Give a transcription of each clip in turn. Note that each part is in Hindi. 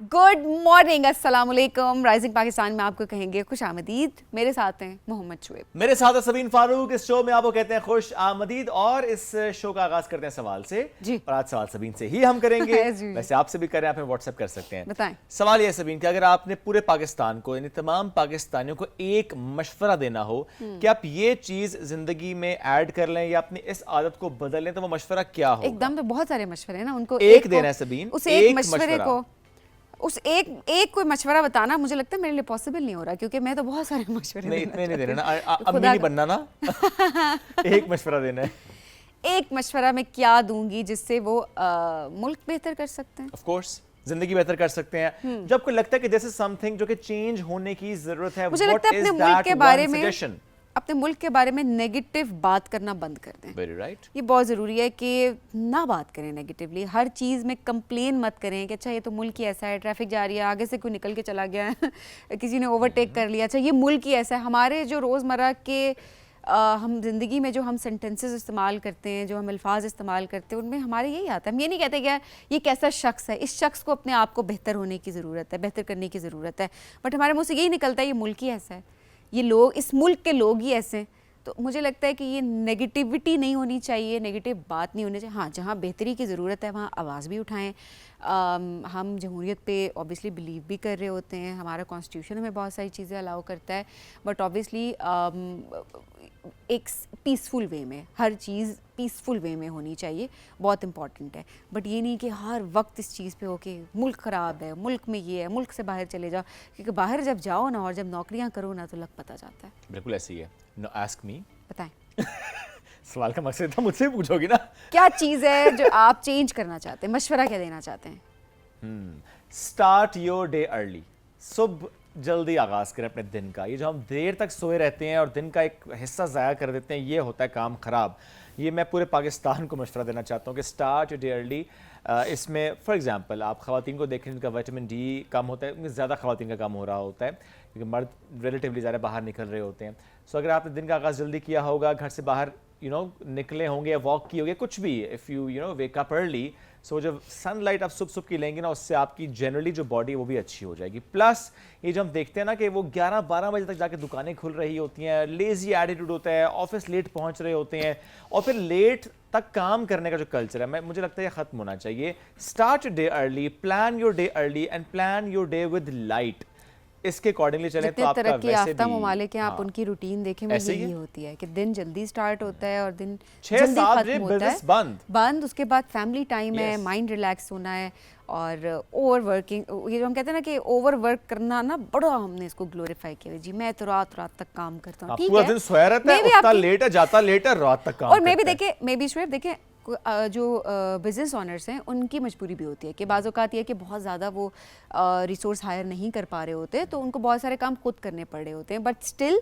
गुड मॉर्निंग, अस्सलाम वालेकुम। राइजिंग पाकिस्तान में आपको कहेंगे खुश आमदीद। मेरे साथ हैं मोहम्मद शुएब, मेरे साथ है सबीन फारूक। इस शो में आपको कहते हैं खुश आमदीद और इस शो का आगाज करते हैं सवाल से जी। और आज सवाल सबीन से ही हम करेंगे। जी। वैसे आपसे भी करें, आप हमें व्हाट्सएप कर सकते हैं। बताएं। सवाल यह है सबीन कि अगर आपने पूरे पाकिस्तान को यानी तमाम पाकिस्तानियों को एक मशवरा देना हो कि आप ये चीज जिंदगी में ऐड कर लें या अपनी इस आदत को बदल लें, तो वो मशवरा क्या हो? एकदम तो बहुत सारे मशवरे हैं ना, उनको एक देना है सबीन, उस एक एक मशवरे मशवरा। को उस एक कोई मशवरा बताना मुझे लगता है मेरे लिए पॉसिबल नहीं हो रहा, क्योंकि मैं तो बहुत सारे मशवरे नहीं, देना इतने नहीं चाहती देना ना, हूँ। अम्मी नहीं बनना ना। एक मशवरा देना है। एक मशवरा मैं क्या दूंगी जिससे वो मुल्क बेहतर कर सकते हैं। ऑफ कोर्स जिंदगी बेहतर कर सकते हैं। जब आपको लगता है कि दिस इज समथिंग जो कि चेंज होने की जरूरत है, मुझे लगता है अपने मुल्क के बारे में अपने मुल्क के बारे में नेगेटिव बात करना बंद कर दें। Very right. ये बहुत ज़रूरी है कि ना बात करें नेगेटिवली। हर चीज़ में कंप्लेन मत करें कि अच्छा ये तो मुल्क ही ऐसा है, ट्रैफिक जा रही है, आगे से कोई निकल के चला गया है, किसी ने ओवरटेक कर लिया, अच्छा ये मुल्क ही ऐसा है। हमारे जो रोज़मर्रा के हम ज़िंदगी में जो हम सेंटेंसेस इस्तेमाल करते हैं, जो हम अल्फाज इस्तेमाल करते हैं, उनमें हमारे यही आता है। हम ये नहीं कहते कि ये कैसा शख्स है, इस शख्स को अपने आप को बेहतर होने की ज़रूरत है, बेहतर करने की ज़रूरत है, बट हमारे मुँह से यही निकलता है ये मुल्क ही ऐसा है, ये लोग, इस मुल्क के लोग ही ऐसे हैं। तो मुझे लगता है कि ये नेगेटिविटी नहीं होनी चाहिए, नेगेटिव बात नहीं होनी चाहिए। हाँ, जहाँ बेहतरी की ज़रूरत है वहाँ आवाज़ भी उठाएं। हम जमहूरियत पे ऑब्वियसली बिलीव भी कर रहे होते हैं, हमारा कॉन्स्टिट्यूशन हमें बहुत सारी चीज़ें अलाउ करता है, बट ऑब्वियसली एक पीसफुल वे में हर चीज़ पीसफुल वे में होनी चाहिए, बहुत इंपॉर्टेंट है। बट ये नहीं कि हर वक्त इस चीज़ पे हो कि मुल्क ख़राब है, मुल्क में ये है, मुल्क से बाहर चले जाओ, क्योंकि बाहर जब जाओ ना और जब नौकरियाँ करो ना तो लग पता जाता है। बिल्कुल ऐसी ही है। Know ask me. बताएं। सवाल का मकसद था मुझसे पूछोगी ना, क्या चीज़ है जो आप चेंज करना चाहते हैं, मशवरा क्या देना चाहते हैं? Start your day early. सुबह जल्दी आगाज करें अपने दिन का। ये जो हम देर तक सोए रहते हैं और दिन का एक हिस्सा ज़ाया कर देते हैं, ये होता है काम ख़राब। ये मैं पूरे पाकिस्तान को मशवरा देना चाहता हूँ कि स्टार्ट योर डे अर्ली। इसमें फॉर एग्जांपल आप ख़वातीन को देखें जिनका विटामिन डी कम होता है, उनमें ज़्यादा ख़वातीन का कम हो रहा होता है क्योंकि मर्द रिलेटिवली ज़्यादा बाहर निकल रहे होते हैं। सो अगर आपने दिन का आगाज़ जल्दी किया होगा, घर से बाहर निकले होंगे या वॉक की होगी, कुछ भी, if you wake up early, so जब सनलाइट आप सुबह सुबह की लेंगे ना, उससे आपकी जनरली जो बॉडी है वो भी अच्छी हो जाएगी। प्लस ये जो हम देखते हैं ना कि वो 11-12 बजे तक जाके दुकानें खुल रही होती हैं, लेजी एटीट्यूड होता है, ऑफिस लेट पहुंच रहे होते हैं और फिर लेट तक काम करने का जो कल्चर है, मुझे लगता है ये खत्म होना चाहिए। Start your day early, plan your day early and plan your day with light. इसके अकॉर्डिंगली चलें तो आपका तरक्की वैसे याफ्ता भी, ममालिक हैं, आप हाँ, उनकी रूटीन देखें, वो यही होती है कि दिन जल्दी स्टार्ट होता है और दिन 6-7 बजे बिजनेस बंद, उसके बाद फैमिली टाइम है, माइंड रिलैक्स होना है। और ओवर वर्किंग, ये जो हम कहते हैं ना कि ओवर वर्क करना ना, बड़ा हमने इसको ग्लोरीफाई किया जी, मैं तो रात तक काम करता हूँ, ठीक पूरा है, दिन सोया रहता है, उठता लेट है, जाता लेट है, रात तक काम और मैं भी करता है। देखे, मैं भी शुएब देखें जो बिज़नेस ऑनर्स हैं उनकी मजबूरी भी होती है कि बाज़ औक़ात ये है कि बहुत ज़्यादा वो रिसोर्स हायर नहीं कर पा रहे होते, तो उनको बहुत सारे काम खुद करने पड़ रहे होते हैं, बट स्टिल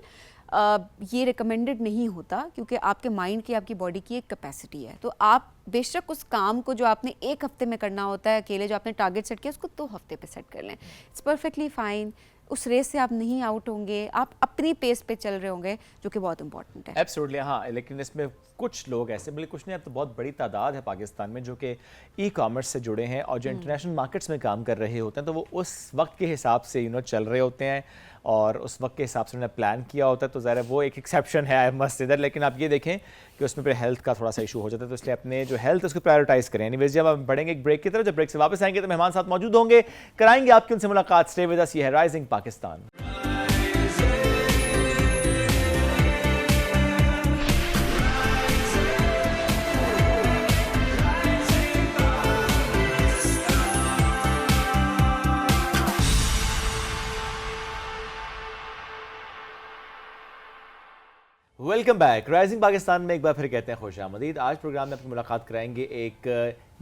ये रिकमेंडेड नहीं होता क्योंकि आपके माइंड की, आपकी बॉडी की एक कैपेसिटी है। तो आप बेशक उस काम को जो आपने एक हफ्ते में करना होता है अकेले, जो आपने टारगेट सेट किया, उसको 2 हफ्ते पे सेट कर लें। It's perfectly fine. उस रेस से आप नहीं आउट होंगे, आप अपनी पेस पे चल रहे होंगे, जो कि बहुत इंपॉर्टेंट है। एब्सोल्युटली, हाँ। लेकिन इसमें कुछ लोग ऐसे, बल्कि कुछ नहीं, अब तो बहुत बड़ी तादाद है पाकिस्तान में जो कि ई कॉमर्स से जुड़े हैं और जो इंटरनेशनल मार्केट्स में काम कर रहे होते हैं, तो वो उस वक्त के हिसाब से चल रहे होते हैं और उस वक्त के हिसाब से उन्होंने प्लान किया होता है, तो ज़ाहिर है वो एक एक्सेप्शन है मस्त इधर। लेकिन आप ये देखें कि उसमें फिर हेल्थ का थोड़ा सा इशू हो जाता है, तो इसलिए अपने जो हेल्थ है उसको प्रायोरिटाइज करें। एनीवेज, जब हम बढ़ेंगे एक ब्रेक की तरफ, जब ब्रेक से वापस आएंगे तो मेहमान साथ मौजूद होंगे, कराएंगे आपकी उनसे मुलाकात। स्टे विद अस, ये है rising Pakistan. Welcome back. Rising Pakistan में एक बार फिर कहते हैं खुश आमदीद। आज प्रोग्राम में आपकी मुलाकात कराएंगे एक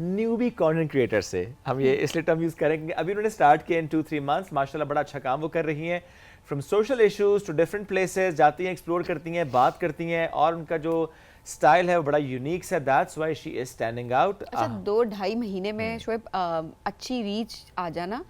न्यूबी कंटेंट क्रिएटर से। हम ये इसलिए टर्म यूज़ करेंगे, अभी उन्होंने स्टार्ट किया इन 2-3 मंथ्स, माशाल्लाह बड़ा अच्छा काम वो कर रही हैं। From social issues to different places जाती हैं, एक्सप्लोर करती हैं, बात करती हैं और उनका जो स्टाइल है वो बड़ा यूनिक है। That's why she is standing out. अच्छा, 2-2.5 महीने में शुएब अच्छी रीच आ जाना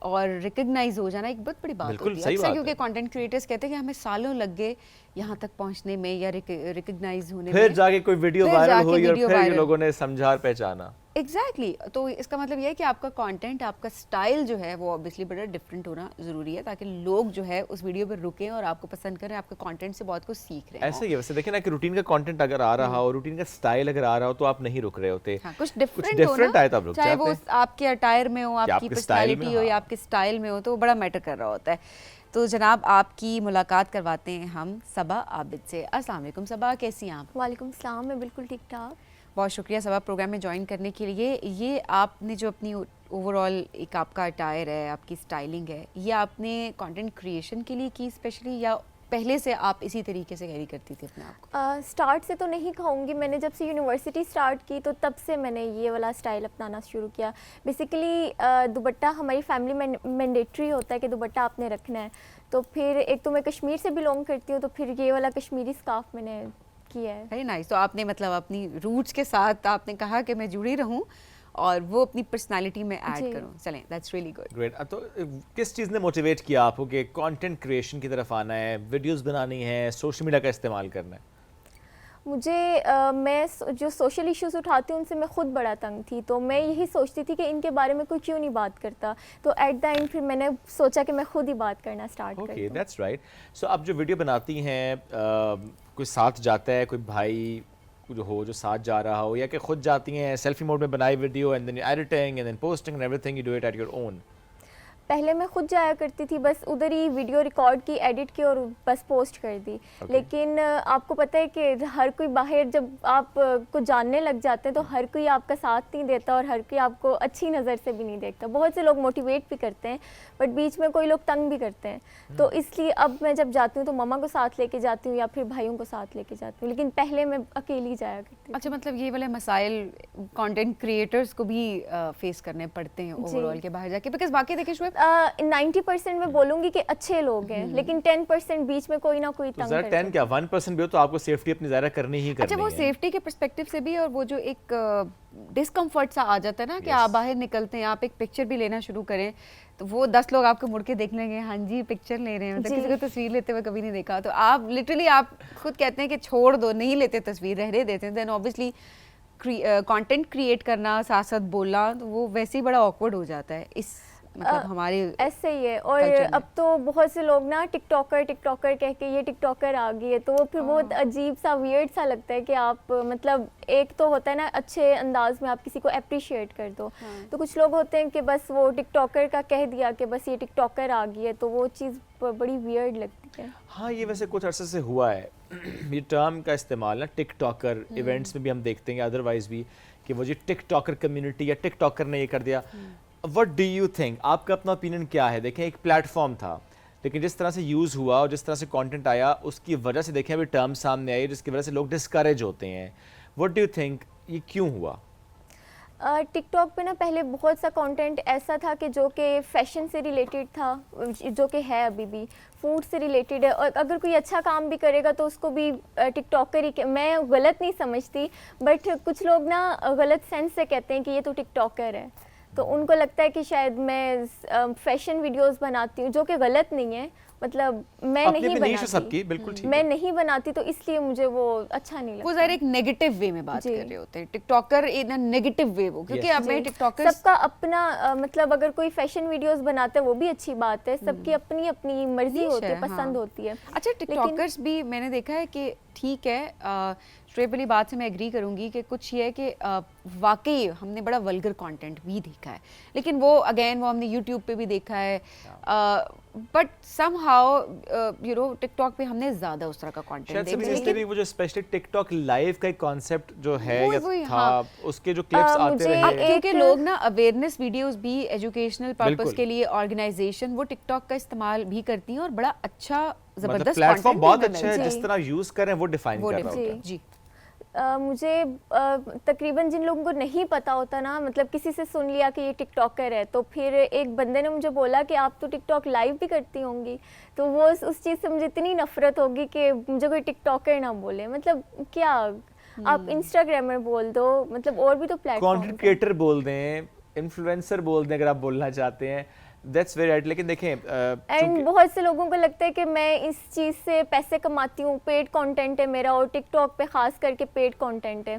और रिकग्नाइज हो जाना एक बहुत बड़ी बात होती है अक्सर, क्योंकि कंटेंट क्रिएटर्स कहते हैं कि हमें सालों लग गए यहाँ तक पहुँचने में या रिकग्नाइज होने में, फिर जाके कोई वीडियो वायरल हुई और फिर ये लोगों ने समझा और पहचाना। एग्जैक्टली तो इसका मतलब ये है कि आपका कंटेंट, आपका स्टाइल जो है वो ऑब्वियसली बड़ा डिफरेंट होना ज़रूरी है, ताकि लोग जो है उस वीडियो पर रुकें और आपको पसंद करें, आपके कंटेंट से बहुत कुछ सीख रहे हैं। ऐसा ही है वैसे, देखिए ना कि रूटीन का कंटेंट अगर आ रहा हो, रूटीन का स्टाइल अगर आ रहा हो, तो आप नहीं रुक रहे होते। हाँ, कुछ डिफरेंट आए तो आप रुक चाहे वो जाते हैं। आपके अटायर में हो, आपकी आपके स्टाइल में, पर्सनैलिटी हो या हाँ। आपके स्टाइल में हो, तो वो बड़ा मैटर कर रहा होता है। तो जनाब आपकी मुलाकात करवाते हैं हम सबा आबिद से। अस्सलाम वालेकुम सबा, कैसी हैं आप? वालेकुम सलाम, मैं बिल्कुल ठीक ठाक। बहुत शुक्रिया सबा प्रोग्राम में ज्वाइन करने के लिए। ये आपने जो अपनी ओवरऑल एक आपका अटायर है, आपकी स्टाइलिंग है, ये आपने कंटेंट क्रिएशन के लिए की स्पेशली, या पहले से आप इसी तरीके से कैरी करती थी अपने आप को? स्टार्ट से तो नहीं कहूँगी, मैंने जब से यूनिवर्सिटी स्टार्ट की तो तब से मैंने ये वाला स्टाइल अपनाना शुरू किया। बेसिकली दुपट्टा हमारी फैमिली में मैंडेटरी होता है कि दुपट्टा आपने रखना है, तो फिर एक तो मैं कश्मीर से बिलोंग करती हूँ, तो फिर ये वाला कश्मीरी स्कार्फ मैंने किया है। Very nice. तो आपने मतलब अपनी रूट्स के साथ आपने कहा कि मैं जुड़ी रहूं और वो अपनी पर्सनालिटी में ऐड जी। करूं। चलें, दैट्स रियली गुड। ग्रेट। तो किस चीज़ ने मोटिवेट किया आपको कि कंटेंट क्रिएशन की तरफ आना है, वीडियोस बनानी है, सोशल मीडिया का इस्तेमाल करना है? मुझे मैं जो सोशल इश्यूज उठाती हूँ उनसे मैं ख़ुद बड़ा तंग थी, तो मैं यही सोचती थी कि इनके बारे में कोई क्यों नहीं बात करता। तो एट द एंड फिर मैंने सोचा कि मैं खुद ही बात करना स्टार्ट कर ओके, दूँ। That's right. सो आप जो वीडियो बनाती हैं, कोई साथ जाता है, कोई भाई जो साथ जा रहा हो, या कि खुद जाती हैं सेल्फी मोड में बनाई video and then editing and then posting and everything you do it at your own? पहले मैं खुद जाया करती थी, बस उधर ही वीडियो रिकॉर्ड की, एडिट की और बस पोस्ट कर दी। Okay. लेकिन आपको पता है कि हर कोई बाहर जब आप को जानने लग जाते हैं तो हर कोई आपका साथ नहीं देता और हर कोई आपको अच्छी नज़र से भी नहीं देखता। बहुत से लोग मोटिवेट भी करते हैं बट बीच में कोई लोग तंग भी करते हैं। तो इसलिए अब मैं जब जाती हूँ तो मम्मा को साथ लेके जाती हूँ या फिर भाइयों को साथ लेके जाती हूँ, लेकिन पहले मैं अकेली जाया करती थी। अच्छा, मतलब ये वाले मसाइल कंटेंट क्रिएटर्स को भी फेस करने पड़ते हैं ओवरऑल के बाहर जाके, बिकॉज बाकी देखिए शुएब 90% मैं बोलूँगी कि अच्छे लोग हैं, लेकिन 10% बीच में कोई ना कोई तो तंग ज़रा करता 10 क्या 1% भी हो तो आपको सेफ्टी अपनी ज़रा करनी ही करनी अच्छा, वो है। सेफ्टी के पर्सपेक्टिव से भी, और वो जो एक डिस्कम्फर्ट सा आ जाता है ना कि Yes. आप बाहर निकलते हैं, आप एक पिक्चर भी लेना शुरू करें तो वो 10 लोग आपको मुड़ के देख लेंगे, हाँ जी पिक्चर ले रहे हैं, मतलब जी। किसी को तस्वीर लेते हुए कभी नहीं देखा। तो आप लिटरली आप खुद कहते हैं कि छोड़ दो, नहीं लेते तस्वीर, रहने देते हैं, देन ऑब्वियसली कंटेंट क्रिएट करना, साथ साथ बोलना, तो वो वैसे ही बड़ा ऑकवर्ड हो जाता है इस मतलब हमारे ऐसे ही है। और culture में। अब तो बहुत से लोग ना टिकटॉकर कह के ये टिकटॉकर आ गई है, तो वो फिर बहुत अजीब सा वियर्ड सा लगता है कि आप मतलब एक तो होता है ना अच्छे अंदाज में आप किसी को अप्रिशिएट कर दो, तो कुछ लोग होते हैं कि बस वो टिकटॉकर का कह दिया कि बस ये टिकटॉकर आ गई है, तो वो चीज़ बड़ी वियर्ड लगती है। हाँ, ये वैसे कुछ अरसे से हुआ है ये टर्म का इस्तेमाल ना, टिकटॉकर इवेंट्स में भी हम देखते हैं, अदरवाइज भी, कि वो जी टिकटॉकर कम्युनिटी या टिकटॉकर ने ये कर दिया। व्हाट डू यू थिंक, आपका अपना ओपिनियन क्या है? देखें, एक प्लेटफॉर्म था, लेकिन जिस तरह से यूज़ हुआ और जिस तरह से कंटेंट आया उसकी वजह से देखें अभी टर्म सामने आई जिसकी वजह से लोग डिस्करेज होते हैं। व्हाट डू यू थिंक, ये क्यों हुआ? टिकटॉक पे ना पहले बहुत सा कंटेंट ऐसा था कि जो कि फैशन से रिलेटेड था, जो कि है अभी भी, फूड से रिलेटेड है, और अगर कोई अच्छा काम भी करेगा तो उसको भी टिकटॉकर ही मैं गलत नहीं समझती, बट कुछ लोग ना गलत सेंस से कहते हैं कि ये तो टिकटॉकर है, तो उनको लगता है कि शायद मैं फैशन वीडियोस बनाती हूँ, जो कि गलत नहीं है। मतलब मैं अपनी नहीं अपनी niche है सबकी, बनाती, बिल्कुल ठीक मैं है। नहीं बनाती, तो इसलिए मुझे वो अच्छा नहीं वो लगता। ज़ाहिर एक नेगेटिव वे में बात जी। कर रहे होते हैं टिकटॉकर इन नेगेटिव वे, वो क्योंकि Yes. अब मैं जी, टिकटॉकर सबका अपना मतलब अगर कोई फैशन वीडियोस बनाता है वो भी अच्छी बात है, सबकी अपनी अपनी मर्जी नीश होती है, है, पसंद हाँ। होती है। अच्छा, टिकटॉकर्स भी मैंने देखा है कि ठीक है, शुएब वाली बात से मैं एग्री करूंगी कि कुछ ये है कि वाकई हमने बड़ा वल्गर कंटेंट भी देखा है, लेकिन वो अगेन वो हमने यूट्यूब पे भी देखा है, but somehow you know TikTok पे हमने ज़्यादा उस तरह का कंटेंट शायद से भी देखा। इसलिए भी वो जो स्पेशली टिकटॉक लाइव का एक कॉन्सेप्ट जो है वही- या वही, था, हाँ। उसके जो क्लिप्स आते मुझे रहे। एक- क्योंकि लोग ना अवेयरनेस वीडियोस भी एजुकेशनल पर्पस बिल्कुल। के लिए ऑर्गेनाइजेशन वो टिकटॉक का इस्तेमाल भी करती हैं और बड़ा अच्छा मतलब जबरदस्त प्लेटफॉर्म content बहुत भी हमें अच्छा है, मिलता जी। जिस तरह यूज करें वो डिफाइन वो कर रहा different होता है। जी। मुझे तकरीबन जिन लोगों को नहीं पता होता ना, मतलब किसी से सुन लिया कि ये टिकटॉकर है, तो फिर एक बंदे ने मुझे बोला कि आप तो टिकटॉक लाइव भी करती होंगी, तो वो उस चीज़ से मुझे इतनी नफरत होगी कि मुझे कोई टिकटॉकर ना बोले। मतलब क्या, आप इंस्टाग्रामर बोल दो, मतलब और भी तो प्लेटफॉर्म कंटेंट क्रिएटर बोल दें, इन्फ्लुएंसर बोल दें अगर आप बोलना चाहते हैं, दैट्स वेरी राइट। लेकिन देखें एंड बहुत से लोगों को लगता है कि मैं इस चीज़ से पैसे कमाती हूँ, पेड कंटेंट है मेरा, और टिकटॉक पे ख़ास करके पेड कंटेंट है।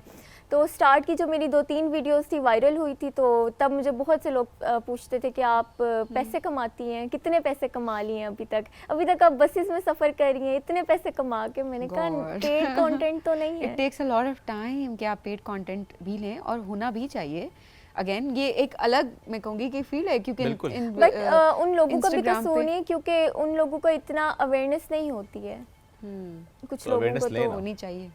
तो स्टार्ट की जो मेरी 2-3 वीडियोस थी वायरल हुई थी, तो तब मुझे बहुत से लोग पूछते थे कि आप पैसे कमाती हैं, कितने पैसे कमा लिए हैं अभी तक आप बसेस में सफ़र कर रही हैं, इतने पैसे कमा के। मैंने कहा God. पेड कंटेंट तो नहीं है। It takes a lot of time कि आप पेड कंटेंट भी लें, और होना भी चाहिए। अगेन ये एक अलग, मैं कहूँगी कि फील्ड है, क्योंकि बिल्कुल। बट उन लोगों का भी Instagram पे- कसूर नहीं है, क्योंकि उन लोगों को इतना अवेयरनेस नहीं होती है। कुछ तो लोगों awareness को लें तो ना। होनी चाहिए।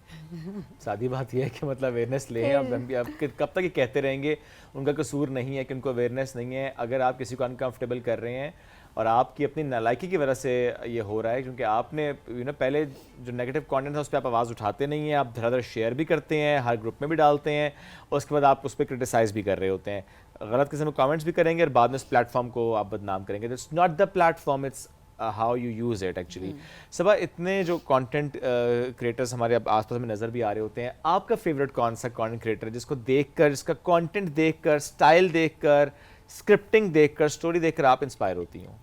सादी बात यह है कि मतलब अवेयरनेस लें। अब हम भी अब कब तक ये कहते रहेंगे, उनका कसूर नहीं है कि उनको अवेयरनेस नहीं है। अगर आप किसी को अनकंफर्टेबल कर रहे हैं और आपकी अपनी नालायकी की वजह से ये हो रहा है, क्योंकि आपने पहले जो नेगेटिव कंटेंट था उस पर आप आवाज़ उठाते नहीं हैं, आप धड़ाधड़ शेयर भी करते हैं, हर ग्रुप में भी डालते हैं, और उसके बाद आप उस पर क्रिटिसाइज़ भी कर रहे होते हैं, गलत किस्म के कमेंट्स भी करेंगे, और बाद में उस प्लेटफॉर्म को आप बदनाम करेंगे। It's not the platform, it's how you use it actually. Saba, इतने जो कंटेंट क्रिएटर्स हमारे अब आसपास में नज़र भी आ रहे होते हैं, आपका फेवरेट कौन सा कंटेंट क्रिएटर है जिसको देखकर, जिसका कंटेंट देखकर, स्टाइल देखकर, स्क्रिप्टिंग देखकर, स्टोरी देखकर आप इंस्पायर होती हो?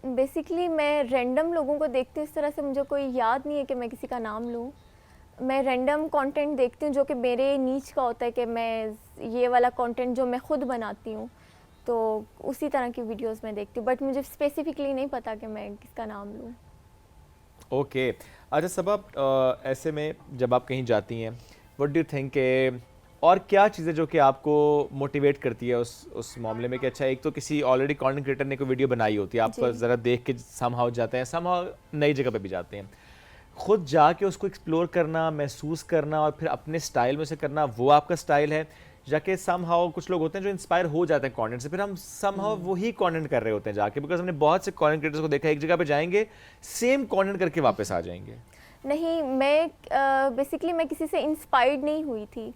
बेसिकली मैं रैंडम लोगों को देखती हूँ, इस तरह से मुझे कोई याद नहीं है कि मैं किसी का नाम लूँ। मैं रैंडम कंटेंट देखती हूँ जो कि मेरे नीच का होता है, कि मैं ये वाला कंटेंट जो मैं खुद बनाती हूँ, तो उसी तरह की वीडियोस मैं देखती हूँ, बट मुझे स्पेसिफिकली नहीं पता कि मैं किसका नाम लूँ। ओके। अच्छा सबा, ऐसे में जब आप कहीं जाती हैं, व्हाट डू यू थिंक, और क्या चीज़ें जो कि आपको मोटिवेट करती है उस मामले में कि अच्छा, एक तो किसी ऑलरेडी कंटेंट क्रिएटर ने कोई वीडियो बनाई होती है, आपको ज़रा देख के समहाउ जाते हैं, समहाउ नई जगह पे भी जाते हैं, खुद जाके उसको एक्सप्लोर करना, महसूस करना और फिर अपने स्टाइल में से करना, वो आपका स्टाइल है? जाके समहाउ कुछ लोग होते हैं जो इंस्पायर हो जाते हैं कंटेंट से, फिर हम समहाउ वही कंटेंट कर रहे होते हैं जाके, बिकॉज हमने बहुत से कंटेंट क्रिएटर्स को देखा, एक जगह पे जाएंगे, सेम कंटेंट करके वापस आ जाएंगे। नहीं, मैं बेसिकली मैं किसी से इंस्पायर्ड नहीं हुई थी,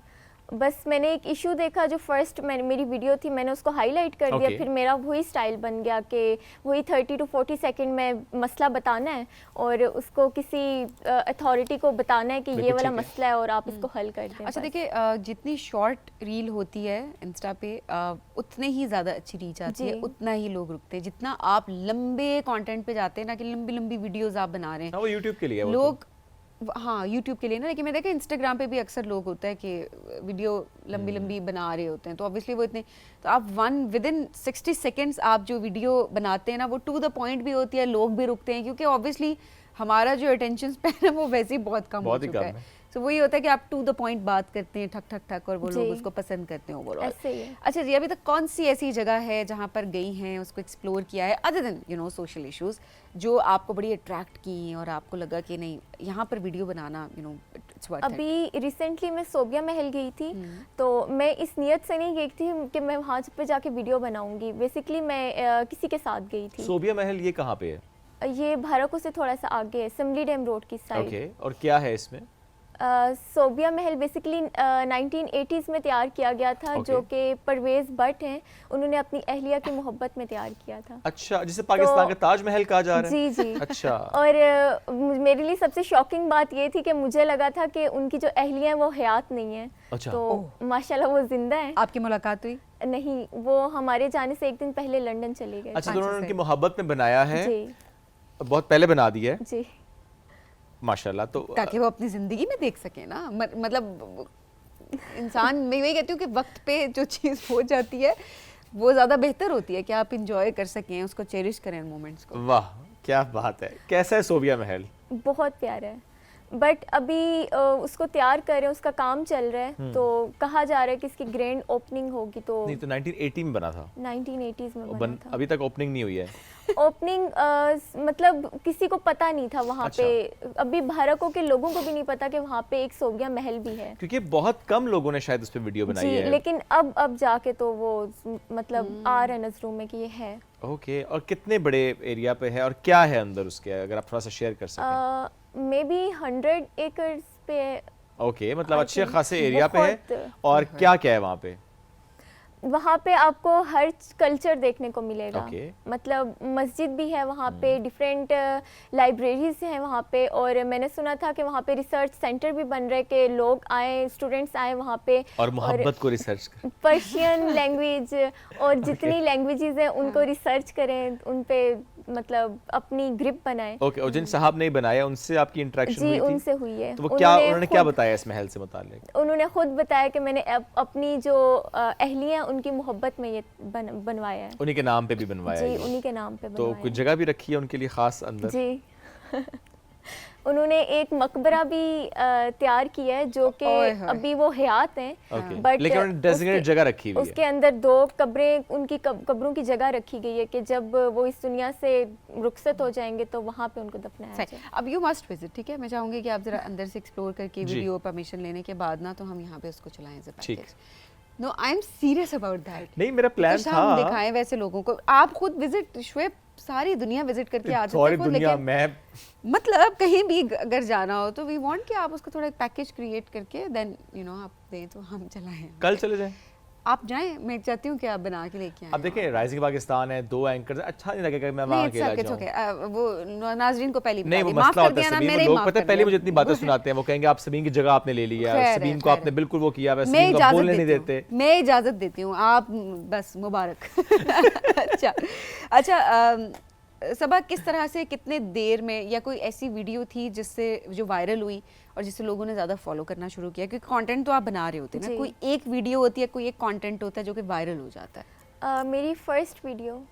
बस मैंने एक इशू देखा जो फर्स्ट मेरी वीडियो थी, मैंने उसको हाईलाइट कर दिया, फिर मेरा वही स्टाइल बन गया कि वही 30 to 40 सेकंड में मसला बताना है और उसको किसी अथॉरिटी को बताना है कि ये वाला मसला है और आप इसको हल कर दें। अच्छा देखिए, जितनी शॉर्ट रील होती है इंस्टा पे, उतने ही ज़्यादा अच्छी रीच आती है, उतना ही लोग रुकते हैं। जितना आप लंबे कंटेंट पे जाते हैं ना, कि लंबी लंबी वीडियोस आप बना रहे हैं, वो यूट्यूब के लिए लोग, हाँ यूट्यूब के लिए ना, लेकिन मैं देखा इंस्टाग्राम पे भी अक्सर लोग होता है कि वीडियो लंबी लंबी बना रहे होते हैं, तो ऑब्वियसली वो इतने, तो आप विद इन 60 सेकेंड्स आप जो वीडियो बनाते हैं ना, वो टू द पॉइंट भी होती है, लोग भी रुकते हैं, क्योंकि ऑब्वियसली हमारा जो अटेंशन स्पैन है वो वैसे ही बहुत कम हो चुका है। तो वही होता है कि आप टू द पॉइंट बात करते हैं, ठक ठक ठक, और वो लोग उसको पसंद करते हैं ओवरऑल। अच्छा जी, अभी तक कौन सी ऐसी जगह है जहाँ पर गई हैं, उसको एक्सप्लोर किया है, अदर देन सोशल इश्यूज, जो आपको बड़ी अट्रैक्ट की और आपको लगा कि नहीं, यहाँ पर video banana it's worth it? अभी रिसेंटली मैं सोबिया महल गई थी, तो मैं इस नियत से नहीं गई थी कि मैं वहाँ पे जाके वीडियो बनाऊंगी। बेसिकली मैं किसी के साथ गई थी। सोबिया महल ये कहाँ पे है? ये भारको से थोड़ा सा आगे है, सिमली डैम रोड की साइड। ओके, और क्या है इसमें? सोबिया महल बेसिकली 1980s में तैयार किया गया था, जो कि परवेज भट्ट हैं, उन्होंने अपनी अहलिया की मोहब्बत में तैयार किया था। अच्छा, जिसे पाकिस्तान का ताजमहल कहा जा रहा है। जी जी। अच्छा। और मेरे लिए सबसे शॉकिंग बात ये थी कि मुझे लगा था कि उनकी जो अहलिया है वो हयात नहीं है। अच्छा। तो माशाल्लाह वो जिंदा है। आपकी मुलाकात हुई? नहीं, वो हमारे जाने से एक दिन पहले लंदन चले गए। अच्छा, तो उन्होंने उनकी मोहब्बत में बनाया है, जी बहुत पहले बना दी है जी, माशाल्लाह। तो ताकि वो अपनी जिंदगी में देख सके ना, मतलब इंसान, मैं वही कहती हूँ कि वक्त पे जो चीज़ हो जाती है वो ज़्यादा बेहतर होती है, कि आप इंजॉय कर सकें, उसको चेरिश करें मोमेंट्स को। वाह क्या बात है। कैसा है सोबिया महल? बहुत प्यारा है, बट अभी उसको तैयार कर रहे हैं, उसका काम चल रहा है, तो कहा जा रहा है कि इसकी ग्रैंड ओपनिंग होगी। तो नहीं, तो 1980 में बना था। 1980s में बना था। अभी तक ओपनिंग नहीं हुई है। ओपनिंग मतलब किसी को पता नहीं था वहाँ पे, अभी भारको के लोगों को भी नहीं पता कि वहाँ पे एक सोबिया महल भी है, क्योंकि बहुत कम लोगों ने शायद उस पे वीडियो बनाई है। लेकिन अब जाके तो वो मतलब आ रहा है नजरों में कि ये है। ओके, और कितने बड़े एरिया पे है और क्या है अंदर उसके, अगर आप थोड़ा सा शेयर कर सकें? मे बी 100 एकर्स पे। ओके, मतलब अच्छे खासे एरिया पे है। और क्या क्या है वहाँ पे? वहाँ पे आपको हर कल्चर देखने को मिलेगा। Okay. मतलब मस्जिद भी है वहाँ पे, डिफरेंट लाइब्रेरीज हैं वहाँ पे, और मैंने सुना था कि वहाँ पे रिसर्च सेंटर भी बन रहे कि लोग आए, स्टूडेंट्स आए वहाँ पे और मोहब्बत को रिसर्च करें, पर्शियन लैंग्वेज और जितनी लैंग्वेजेस हैं उनको रिसर्च करें, उन पे मतलब अपनी ग्रिप बनाए। ओके, और जिन साहब ने बनाया उनसे आपकी इंटरेक्शन जी हुई थी? उनसे हुई है। तो वो क्या उन्होंने क्या बताया इसमें हेल्थ से मुताल्लिक? उन्होंने खुद बताया कि मैंने अपनी जो अहलियाँ उनकी मोहब्बत में ये बनवाया है। उन्हीं के नाम पे भी बनवाया जी है ये? उन्हीं के नाम पे तो बनवाया कुछ है। जगह भी रखी है उनके लिए खास अंदर? जी उन्होंने एक मकबरा भी तैयार किया है जो कि ओए होए। अभी वो हयात हैं, ओके, बट लेकिन उन्होंने डेजिग्नेटेड जगह रखी हुई है? उसके अंदर 2 कब्रें, उनकी कब्रों की जगह रखी गई है कि जब वो इस दुनिया से रुखसत हो जाएंगे तो वहाँ पे उनको दफनाया सही। जाए। अब यू मस्ट विजिट, ठीक है? मैं चाहूंगी कि आप जरा अंदर से एक्सप्लोर करके जी। वीडियो परमिशन लेने के बाद ना तो हम यहाँ पे उसको चलाएं एज अ ठीक। Package. No I am serious about that. नहीं, मेरा प्लान तो हम था दिखाएं वैसे लोगों को। आप खुद विजिट, शुएब सारी दुनिया विजिट करके आ सारी जाते दुनिया, लेकिन मैं मतलब कहीं भी अगर जाना हो तो वी वांट कि आप उसको थोड़ा एक पैकेज क्रिएट करके देन यू नो आप दें तो हम चलाएं। कल चले जाएं। आप जाएं, मैं चाहती हूँ कि आप बना के लेके आएं। अब देखिए राइजिंग पाकिस्तान है, 2 एंकर, अच्छा नहीं लगेगा कि मैं वहाँ नहीं, अकेला it's जाऊँ। okay, वो नाजरीन को पहली नहीं, बता वो दी, माफ मसला कर होता है दिया ना, सबीन, मेरे वो ही लोग माफ पता है कर पहले दिया। मुझे इतनी बातें सुनाते हैं, वो कहेंगे आप सबीन की जगह आपने ले लिया, खैर है, सबीन को खैर आपने है। बिल्कुल वो किया, मैं सबीन को इजाजत बोलने नहीं देती देते। हूँ, मैं इजाजत देती हूँ, आप बस मुबारक। अच्छा सबा, किस तरह से कितने देर में या कोई ऐसी वीडियो थी जिससे जो वायरल हुई और जिससे लोगों ने ज़्यादा फॉलो करना शुरू किया? क्योंकि कंटेंट तो आप बना रहे होते हैं ना, जी। कोई एक वीडियो होती है, कोई एक कंटेंट होता है जो कि वायरल हो जाता है। मेरी फर्स्ट वीडियो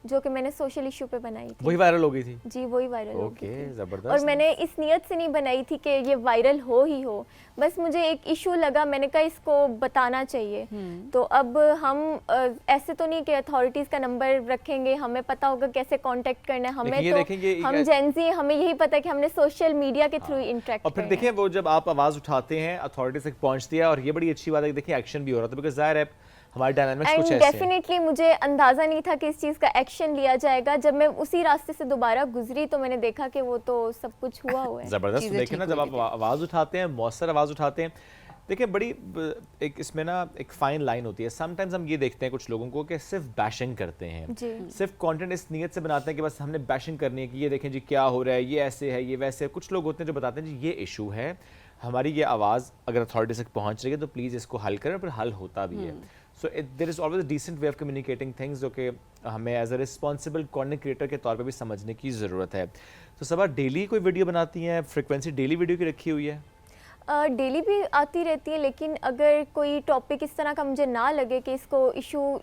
जो कि मैंने सोशल इशू पे बनाई थी, वही वायरल हो गई थी? जी वही वायरल हो ओके, गई थी। जबरदस्त। और मैंने इस नियत से नहीं बनाई थी कि ये वायरल हो ही हो, बस मुझे एक इशू लगा, मैंने कहा इसको बताना चाहिए। तो अब हम ऐसे तो नहीं कि अथॉरिटीज़ का नंबर रखेंगे, हमें पता होगा कैसे कांटेक्ट करना है, हमें लेकिन ये तो देखेंगे हम जेंजी, हमें यही पता है कि हमने सोशल मीडिया के थ्रू इंटरेक्ट और फिर देखिए वो जब आप आवाज़ उठाते हैं अथॉरिटी तक पहुंचती है, और ये बड़ी अच्छी बात है कि देखिए एक्शन भी हो रहा था, बिकॉज ज़ाहिर है हमारे डायनामिक्स एंड कुछ ऐसे हैं। डेफिनेटली मुझे अंदाज़ा नहीं था कि इस चीज़ का एक्शन लिया जाएगा। जब मैं उसी रास्ते से दोबारा गुजरी तो मैंने देखा कि वो तो सब कुछ हुआ हुआ है। ज़बरदस्त। चीज़ें देखिए ना, ठीक जब हुई आप आवाज़ उठाते हैं, मौसर आवाज़ उठाते हैं, देखिए बड़ी एक इसमें ना एक फाइन लाइन होती है। समटाइम्स हम ये देखते हैं कुछ लोगों को कि सिर्फ बैशिंग करते हैं, जी। सिर्फ कंटेंट इस नीयत से बनाते हैं कि बस हमने बैशिंग करनी है कि ये देखें जी क्या हो रहा है, ये ऐसे है, ये वैसे है। कुछ लोग होते हैं जो बताते हैं जी ये इशू है, हमारी ये आवाज़ अगर अथॉरिटी तक पहुंच रही है तो प्लीज़ इसको हल करें, और फिर हल होता भी है। So there is always decent way of communicating things जो कि हमें as a responsible content creator के तौर पे भी समझने की ज़रूरत है। तो सबा डेली कोई वीडियो बनाती हैं, फ्रिक्वेंसी डेली वीडियो की रखी हुई है? डेली भी आती रहती है, लेकिन अगर कोई टॉपिक इस तरह का मुझे ना लगे कि इसको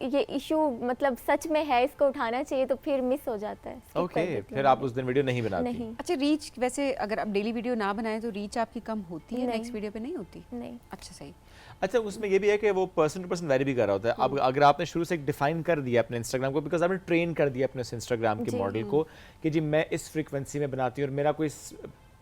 ये इशू मतलब सच में है, इसको उठाना चाहिए, तो फिर मिस हो जाता है, skip कर ओके, देती फिर हूँ आप उस दिन वीडियो नहीं बनाती? नहीं। अच्छा, रीच वैसे अगर आप डेली वीडियो ना बनाएं तो रीच आपकी कम होती है, नहीं। नेक्स्ट वीडियो पे नहीं होती? नहीं। अच्छा, सही। अच्छा, उसमें ये भी है कि वो पर्सन टू पर्सन वेरी भी कर रहा होता है। अब अगर आपने शुरू से एक डिफाइन कर दिया अपने इंस्टाग्राम को, बिकॉज आपने ट्रेन कर दिया अपने इंस्टाग्राम के जी। मॉडल को कि जी मैं इस फ्रीक्वेंसी में बनाती हूँ और मेरा कोई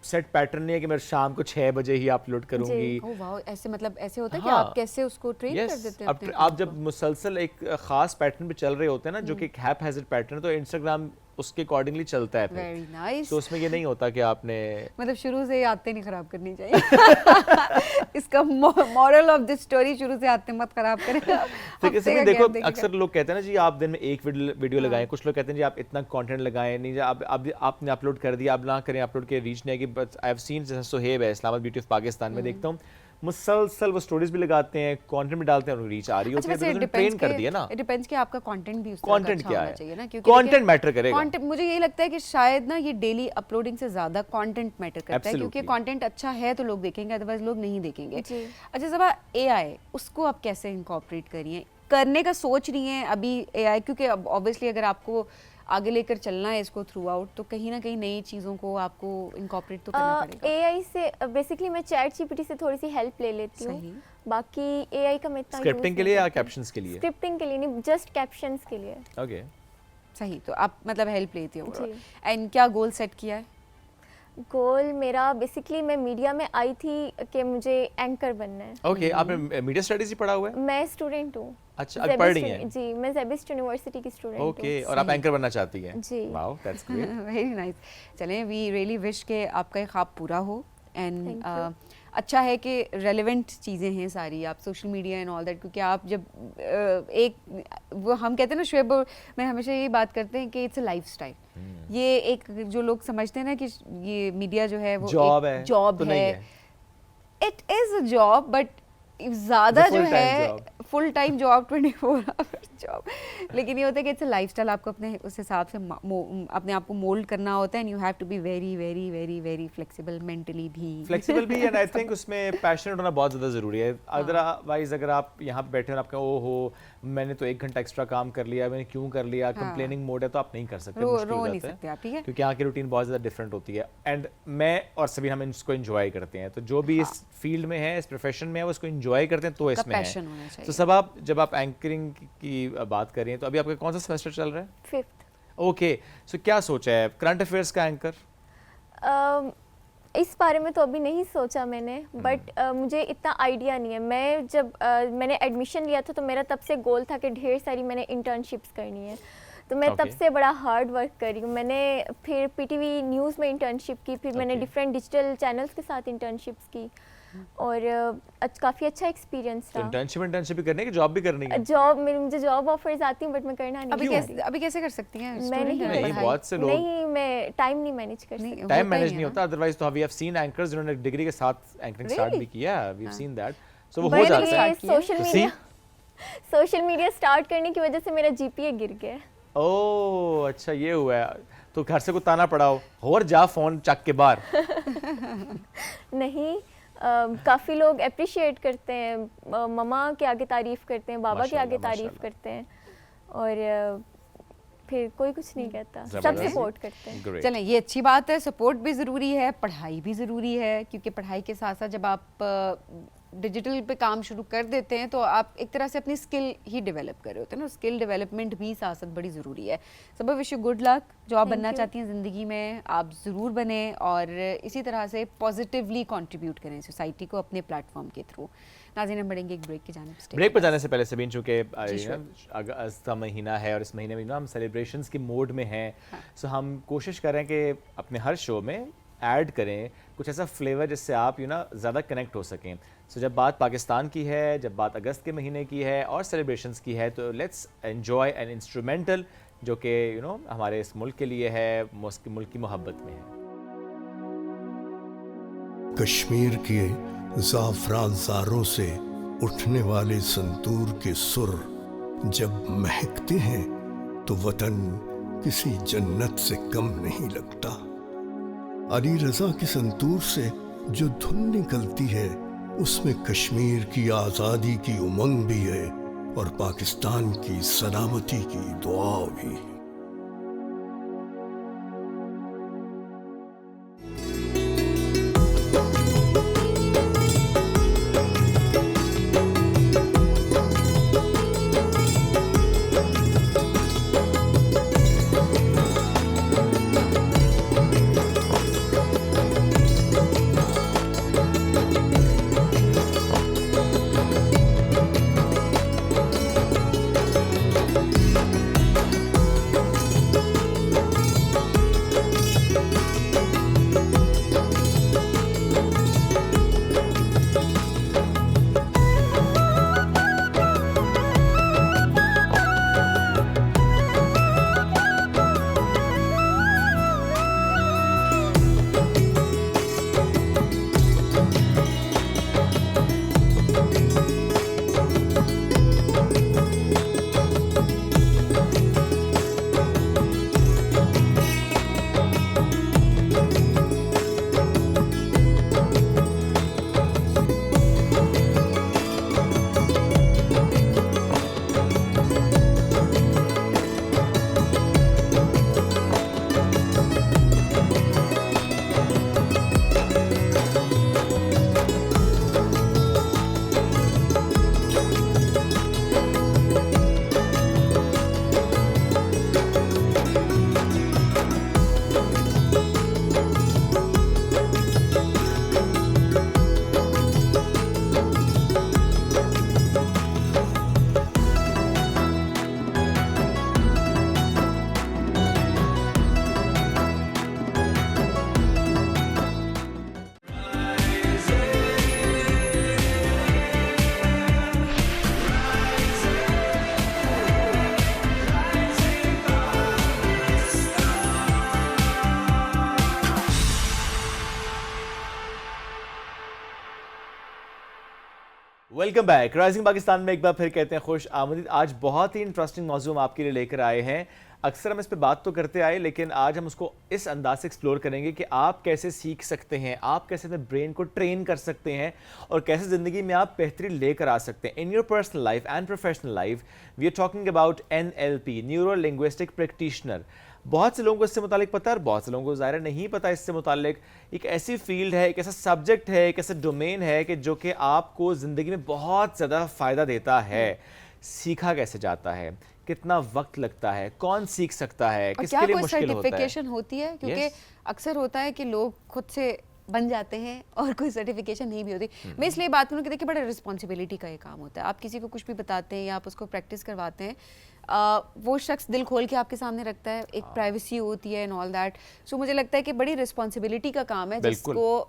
सेट पैटर्न नहीं है कि मैं शाम को 6 बजे ही अपलोड करूंगी। ओह वाओ, ऐसे मतलब ऐसे होता है कि हाँ। आप कैसे उसको ट्रेन कर Yes, देते हैं अब अपने आप आप जब मुसलसल एक खास पैटर्न पे चल रहे होते हैं ना, जो कि एक हैप-हैज़र्ड पैटर्न है, तो इंस्टाग्राम उसके अकॉर्डिंगली चलता है फिर। Very nice. तो उसमें ये नहीं होता कि आपने मतलब शुरू से ही आते नहीं खराब करनी चाहिए। इसका मॉरल ऑफ दिस स्टोरी, शुरू से आते मत खराब करें। देखिए हफ्ते इसमें का देखो gap देखिएगा। अक्सर लोग कहते हैं ना जी आप दिन में एक वीडियो लगाएं, कुछ लोग कहते हैं जी आप इतना कंटेंट लगाएं नहीं, आप आपने अपलोड कर दिया, अब ना करें, अपलोड के रीच नहीं है। कि बट आई हैव सीन जैसे सुहेब है इस्लामाबाद ब्यूटी ऑफ पाकिस्तान में, देखता हूँ मुसलसल वो स्टोरीज भी लगाते हैं, कंटेंट भी डालते हैं और रीच आ रही होती है, अच्छा, तो ट्रेन कर दिया ना। इट डिपेंड्स कि आपका कंटेंट भी उस तरह का कंटेंट अच्छा क्या होना है, चाहिए ना, क्योंकि कंटेंट मैटर करेगा। कंटेंट, मुझे यही लगता है कि शायद ना ये डेली अपलोडिंग से ज्यादा कंटेंट मैटर करता है, क्योंकि Absolutely. कंटेंट अच्छा है तो लोग देखेंगे, अदरवाइज लोग नहीं देखेंगे। जी। अच्छा सबा, एआई उसको आप कैसे इनकॉर्पोरेट करिए, करने का सोच रही हैं अभी एआई? क्योंकि अब ऑब्वियसली अगर आपको आगे लेकर चलना है इसको थ्रू आउट, तो कहीं ना कहीं नई चीज़ों को आपको इनकॉर्पोरेट तो करना पड़ेगा। एआई से बेसिकली मैं चैट जीपीटी से थोड़ी सी हेल्प ले लेती सही। हूँ, बाकी एआई का मैं इतना स्क्रिप्टिंग के लिए या कैप्शंस के लिए? स्क्रिप्टिंग के लिए नहीं, जस्ट कैप्शंस के लिए। ओके, सही, तो आप मतलब हेल्प लेती हो। जी। एंड क्या गोल सेट किया है? गोल मेरा बेसिकली, मैं मीडिया में आई थी कि मुझे एंकर बनना है। ओके, आपने मीडिया स्टडीज ही पढ़ा हुआ है? मैं स्टूडेंट हूँ। अच्छा, अब पढ़ रही हैं? जी, मैं ज़ेबिस्ट यूनिवर्सिटी की स्टूडेंट हूँ। ओके, और आप एंकर बनना चाहती हैं? जी। Wow, that's great. Very nice. चलें, वी रियली विश के आपका ये ख्वाब पूरा हो। And Thank you. अच्छा है कि रेलेवेंट चीज़ें हैं सारी, आप social media and all that, क्योंकि आप जब एक वो हम कहते हैं ना, शुएब मैं हमेशा यही बात करते हैं कि इट्स अ लाइफस्टाइल। ये एक जो लोग समझते हैं ना कि ये मीडिया जो है वो जॉब है, जॉब तो है, नहीं है। It is a job, but ज़्यादा It's a जो full-time है job. Full time job 24 hour job, लेकिन ये होता है कि इट्स लाइफस्टाइल, आपको अपने उस हिसाब से अपने आप को मोल्ड करना होता है, and you have to be very very very very flexible mentally भी। फ्लेक्सिबल भी, एंड आई थिंक उसमें पैशनेट होना बहुत ज़्यादा ज़रूरी है। अदरवाइज अगर आप यहाँ पे बैठे हो आपका ओ हो मैंने तो 1 घंटा एक्स्ट्रा काम कर लिया, मैंने क्यों कर लिया, कंप्लेनिंग मोड है तो आप नहीं कर सकते, मुश्किल रो हो नहीं जाता है। सकते आप, ठीक है। क्योंकि यहाँ की रूटीन बहुत ज़्यादा डिफरेंट होती है, एंड मैं और सभी हम इसको एंजॉय करते हैं, तो जो भी इस फील्ड में है, इस प्रोफेशन में है, वो इसको एंजॉय करते हैं, तो इसमें पैशन होना है। चाहिए। तो सब आप जब आप एंकरिंग की बात कर रही हैं, तो अभी आपका कौन सा सेमेस्टर चल रहा है? 5th। ओके, सो क्या सोचा है करंट अफेयर्स का एंकर? इस बारे में तो अभी नहीं सोचा मैंने, बट मुझे इतना आइडिया नहीं है। मैं जब मैंने एडमिशन लिया था तो मेरा तब से गोल था कि ढेर सारी मैंने इंटर्नशिप्स करनी है, तो मैं तब Okay. से बड़ा हार्ड वर्क कर रही हूँ। मैंने फिर पीटीवी न्यूज़ में इंटर्नशिप की, फिर मैंने Okay. डिफरेंट डिजिटल चैनल्स के साथ इंटर्नशिप्स की, और काफ़ी अच्छा एक्सपीरियंस तो रहा। इंटर्नशिप भी करनी है कि जॉब भी करनी है? मुझे जॉब ऑफर्स आती हैं, बट मैं करना नहीं चाहती। अभी कैसे कर सकती हैं? मैं Student नहीं हैं, कर नहीं, पढ़ाई- बहुत से लोग नहीं, मैं टाइम नहीं मैनेज कर नहीं, सकती। होता टाइम ही मैनेज है नहीं ना। होता, अदरवाइज तो वी हैव सीन एंकर्स जिन्होंने डिग्री के साथ एंकरिंग स्टार्ट भी Really? किया, वी हैव सीन दैट, सो वो हो बट जाता ये है। start किया? सोशल मीडिया स्टार्ट करने की वजह से मेरा जीपीए गिर गया। ओह अच्छा, ये हुआ है, तो घर से को ताना पड़ा हो और जा फोन चक के बाहर। नहीं, काफ़ी लोग अप्रिशिएट करते हैं, ममा के आगे तारीफ़ करते हैं, बाबा के आगे माशाल्लाह, तारीफ़ माशाल्लाह। करते हैं, और फिर कोई कुछ नहीं कहता, सब जबरदस्त। सपोर्ट करते हैं। Great. चलें, ये अच्छी बात है, सपोर्ट भी ज़रूरी है, पढ़ाई भी ज़रूरी है, क्योंकि पढ़ाई के साथ साथ जब आप डिजिटल पे काम शुरू कर देते हैं तो आप एक तरह से अपनी स्किल ही डेवलप कर रहे होते हैं ना, स्किल डेवलपमेंट भी साथ साथ बड़ी ज़रूरी है। सब विश यू गुड लक, जो आप Thank बनना you. चाहती हैं ज़िंदगी में आप ज़रूर बने, और इसी तरह से पॉजिटिवली कंट्रीब्यूट करें सोसाइटी को अपने प्लेटफॉर्म के थ्रू। नाज़रीन, हम बढ़ेंगे एक ब्रेक की जानिब। Stay ब्रेक पर with us. जाने से पहले सबीन, चूँकि sure. अगस्त का महीना है और इस महीने में हम सेलिब्रेशंस के मोड में हैं, सो हम कोशिश कर रहे हैं कि अपने हर शो में ऐड करें कुछ ऐसा फ्लेवर जिससे आप ज़्यादा कनेक्ट हो सकें। सो जब बात पाकिस्तान की है, जब बात अगस्त के महीने की है और सेलिब्रेशंस की है, तो लेट्स एन्जॉय एन इंस्ट्रूमेंटल जो कि हमारे इस मुल्क के लिए है, मुल्क की मोहब्बत में है। कश्मीर के ज़ाफ़रान ज़ारों से उठने वाले संतूर के सुर जब महकते हैं तो वतन किसी जन्नत से कम नहीं लगता। अली रज़ा के संतूर से जो धुन निकलती है उसमें कश्मीर की आज़ादी की उमंग भी है और पाकिस्तान की सलामती की दुआ भी। Welcome back. राइजिंग पाकिस्तान में एक बार फिर कहते हैं खुश आमदीद। आज बहुत ही इंटरेस्टिंग मौजूद हम आपके लिए लेकर आए हैं। अक्सर हम इस पे बात तो करते आए, लेकिन आज हम उसको इस अंदाज से एक्सप्लोर करेंगे कि आप कैसे सीख सकते हैं, आप कैसे अपने ब्रेन को ट्रेन कर सकते हैं और कैसे ज़िंदगी में आप बेहतरी लेकर आ सकते हैं in your personal life and professional life. We are talking about NLP, neuro linguistic practitioner. बहुत से लोगों को इससे मुतालिक पता है और बहुत से लोगों को ज़ाहिर नहीं पता इससे मुतालिक। एक ऐसी फील्ड है, एक ऐसा सब्जेक्ट है, एक ऐसा डोमेन है कि जो कि आपको ज़िंदगी में बहुत ज़्यादा फ़ायदा देता है। सीखा कैसे जाता है, कितना वक्त लगता है, कौन सीख सकता है, किसके लिए मुश्किल होता है? सर्टिफिकेशन होती है? क्योंकि अक्सर होता है कि लोग खुद से बन जाते हैं और कोई सर्टिफिकेशन नहीं भी होती। मैं इसलिए बात करूँ कि देखिए बड़ा रिस्पॉन्सिबिलिटी का ये काम होता है। आप किसी को कुछ भी बताते हैं या आप उसको प्रैक्टिस करवाते हैं, वो शख्स दिल खोल के आपके सामने रखता है, एक प्राइवेसी होती है एंड ऑल दैट। सो मुझे लगता है कि बड़ी रिस्पॉन्सिबिलिटी का काम है जिसको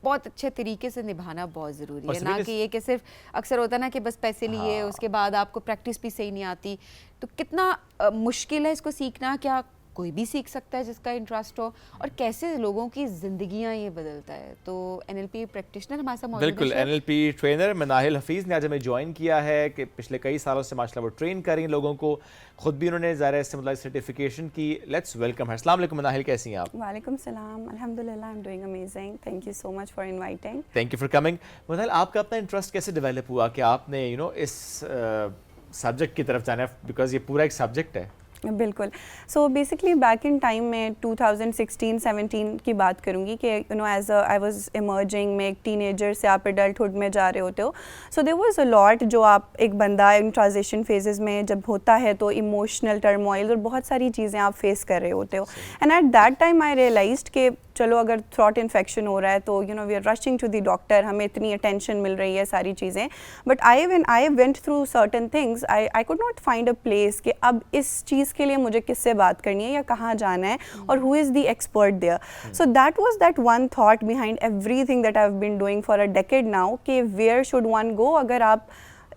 बहुत अच्छे तरीके से निभाना बहुत ज़रूरी है। ना कि ये कि सिर्फ अक्सर होता है ना कि बस पैसे लिए उसके बाद आपको प्रैक्टिस भी सही नहीं आती। तो कितना मुश्किल है इसको सीखना, क्या कोई भी सीख सकता है जिसका इंटरेस्ट हो, और कैसे लोगों की ज़िंदगियां ये बदलता है। तो NLP प्रैक्टिशनर हमारे साथ मौजूद है। बिल्कुल, NLP ट्रेनर मनाहिल हफीज़ ने आज हमें ज्वाइन किया है कि पिछले कई सालों से माशाल्लाह वो ट्रेन कर रही हैं लोगों को, खुद भी उन्होंने ज़ाहिर है इससे मतलब सर्टिफिकेशन की। लेट्स वेलकम हर। अस्सलाम वालेकुम मनाहिल, कैसी हैं आप? वालेकुम सलाम, अल्हम्दुलिल्लाह, I am doing amazing, thank you so much for inviting. Thank you for coming. Manahil, आपका अपना इंटरेस्ट कैसे डेवलप हुआ कि आपने इस सब्जेक्ट की तरफ जाना है, बिकॉज ये पूरा एक सब्जेक्ट है? बिल्कुल। So basically back in time में 2016-17 की बात करूँगी कि एज आई वाज इमर्जिंग में एक टीनेजर से आप एडल्टहुड में जा रहे होते हो। So there was a lot जो आप एक बंदा इन ट्रांजिशन फेजेस में जब होता है तो इमोशनल टर्मोइल और बहुत सारी चीज़ें आप फेस कर रहे होते हो। And at that time I realised कि चलो अगर थ्रॉट इन्फेक्शन हो रहा है तो we are rushing to the doctor, हमें इतनी अटेंशन मिल रही है, सारी चीज़ें। But when I went through certain things I could not find a place कि अब इस चीज़ के लिए मुझे किससे बात करनी है या कहाँ जाना है और who is the expert there. So that was that one thought behind everything that I have been doing for a decade now कि वेयर शुड वन गो। अगर आप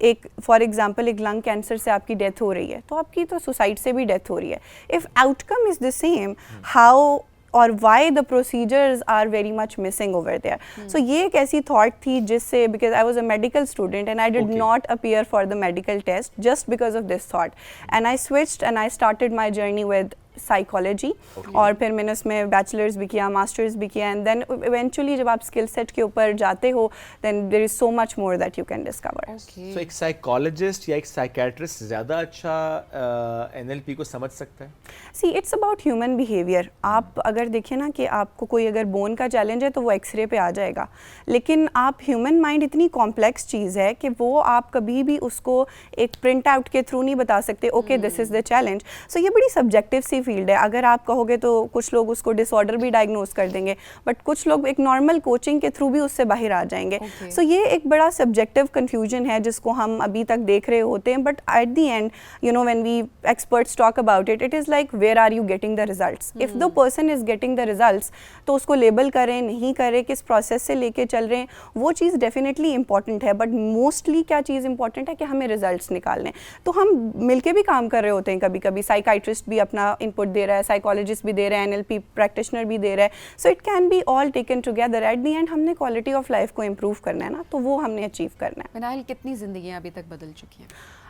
एक फॉर एग्जाम्पल एक लंग कैंसर से आपकी डेथ हो रही है तो आपकी तो सुसाइड से भी डेथ हो रही है। If outcome is the same, how और why the procedures are very much missing over there. So ये एक ऐसी thought थी जिससे, because I was a medical student and I did not appear for the medical test just because of this thought, and I switched and I started my journey with psychology. और फिर मैंने उसमें बैचलर्स भी किया, मास्टर्स भी किया, एंड देन इवेंचुअली जब आप स्किल सेट के ऊपर जाते हो then there is so much more that you can discover. So एक साइकोलॉजिस्ट या एक साइकियाट्रिस्ट ज़्यादा अच्छा NLP को समझ सकता है? See it's about human behaviour. आप अगर देखिए ना कि आपको कोई अगर बोन का चैलेंज है तो वो एक्सरे पे आ जाएगा, लेकिन आप ह्यूमन माइंड इतनी कॉम्प्लेक्स चीज़ है कि वो आप कभी भी उसको एक प्रिंट आउट के थ्रू नहीं बता सकते okay this is the challenge. So ये बड़ी सब्जेक्टिव सी फील्ड है। अगर आप कहोगे तो कुछ लोग उसको डिसऑर्डर भी डायग्नोज कर देंगे, बट कुछ लोग एक नॉर्मल कोचिंग के थ्रू भी उससे बाहर आ जाएंगे। सो ये एक बड़ा सब्जेक्टिव कन्फ्यूजन है जिसको हम अभी तक देख रहे होते हैं, but at the end when we experts talk about it, it is like where are you getting the results. If the person is getting the results तो उसको लेबल करें नहीं करें, किस प्रोसेस से लेके चल रहे हैं, वो चीज़ डेफिनेटली इंपॉर्टेंट है। बट मोस्टली क्या चीज़ इंपॉर्टेंट है कि हमें रिजल्ट्स निकालने। तो हम मिलके भी काम कर रहे होते हैं, कभी कभी साइकाइट्रिस्ट भी अपना इनपुट दे रहा है, साइकोलॉजिस्ट भी दे रहा है, NLP प्रैक्टिशनर भी दे रहा है। So it can be all taken together. Eight the and हमने क्वालिटी ऑफ लाइफ को इम्प्रूव करना है ना, तो वो हमने अचीव करना है। मनाहिल, कितनी ज़िंदगियाँ अभी तक बदल चुकी हैं?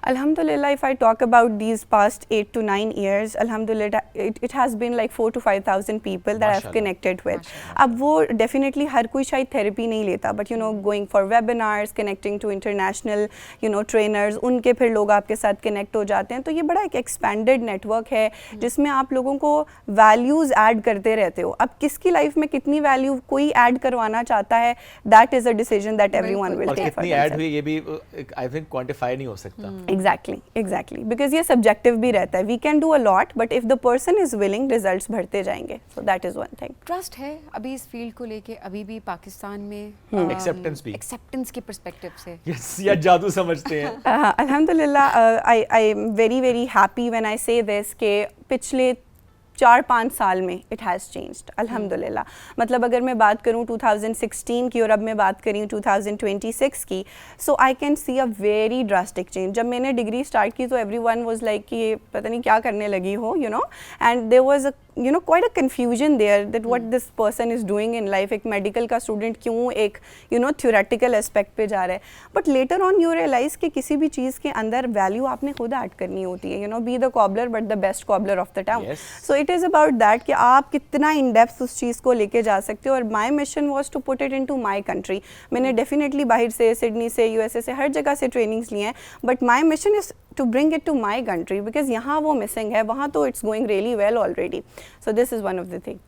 Alhamdulillah, if I talk about these past 8 to 9 years, Alhamdulillah, it has been like 4 to 5,000 people that I've connected with. अब वो definitely हर कोई शायद therapy नहीं लेता, but going for webinars, connecting to international trainers, उनके फिर लोग आपके साथ connect हो जाते हैं। तो ये बड़ा एक expanded network है जिसमें आप लोगों को values add करते रहते हो। अब किसकी life में कितनी value कोई add करवाना चाहता है, that is a decision that everyone will take for कितनी add हुई ये भी I think quantify नहीं हो सकता। Exactly, because ये subjective भी रहता है। We can do a lot, but if the person is willing, results बढ़ते जाएंगे। So that is one thing. Trust है अभी इस फील्ड को लेके अभी भी पाकिस्तान में? एक्सेप्टेंस के पर्सपेक्टिव से? Yes, या जादू समझते हैं? Alhamdulillah, I am very very happy when I say this कि पिछले 4-5 साल में इट हैज़ चेंज्ड अल्हम्दुलिल्लाह। मतलब अगर मैं बात करूँ 2016 की और अब मैं बात करी हूँ 2026 की, so I can see a very drastic change. जब मैंने डिग्री स्टार्ट की तो एवरीवन वाज लाइक कि ये पता नहीं क्या करने लगी हो, you know, and there was a quite a confusion there that what this person is doing in life। एक मेडिकल का स्टूडेंट क्यों एक theoretical एस्पेक्ट पे जा रहा है, but later on you realise कि किसी भी चीज़ के अंदर वैल्यू आपने खुद ऐड करनी होती है, be the cobbler but the best cobbler of the town. So it is about that कि आप कितना इन डेप्थ उस चीज़ को लेके जा सकते हो। और my mission was to put it into my country. मैंने डेफिनेटली बाहर से, सिडनी से, USA से, हर जगह से ट्रेनिंग्स लिए हैं, but my mission is to bring it to my country because यहाँ वो missing है, वहाँ तो it's going really well already, so this is one of the thing।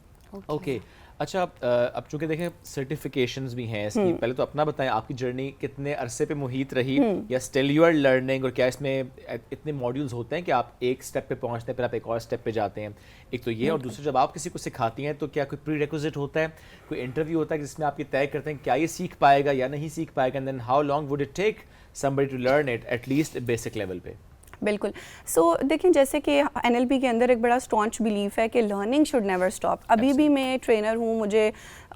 Okay। अच्छा, अब चूंकि देखें सर्टिफिकेशंस भी हैं इसकी, पहले तो अपना बताएं आपकी जर्नी कितने अरसे पे मुहित रही, या स्टिल यू आर लर्निंग, और क्या इसमें इतने मॉड्यूल्स होते हैं कि आप एक स्टेप पे पहुंचते हैं फिर आप एक और स्टेप पे जाते हैं, एक तो ये, और दूसरा जब आप किसी को सिखाती हैं तो क्या कोई प्री रिक्विजिट होता है, कोई इंटरव्यू होता है जिसमें आप ये तय करते हैं क्या ये सीख पाएगा या नहीं सीख पाएगा, and then how long would it take somebody to learn it at least basic level पे? बिल्कुल। सो देखें, जैसे कि NLP के अंदर एक बड़ा स्टॉन्च बिलीफ है कि लर्निंग शुड नेवर स्टॉप। अभी भी मैं ट्रेनर हूँ, मुझे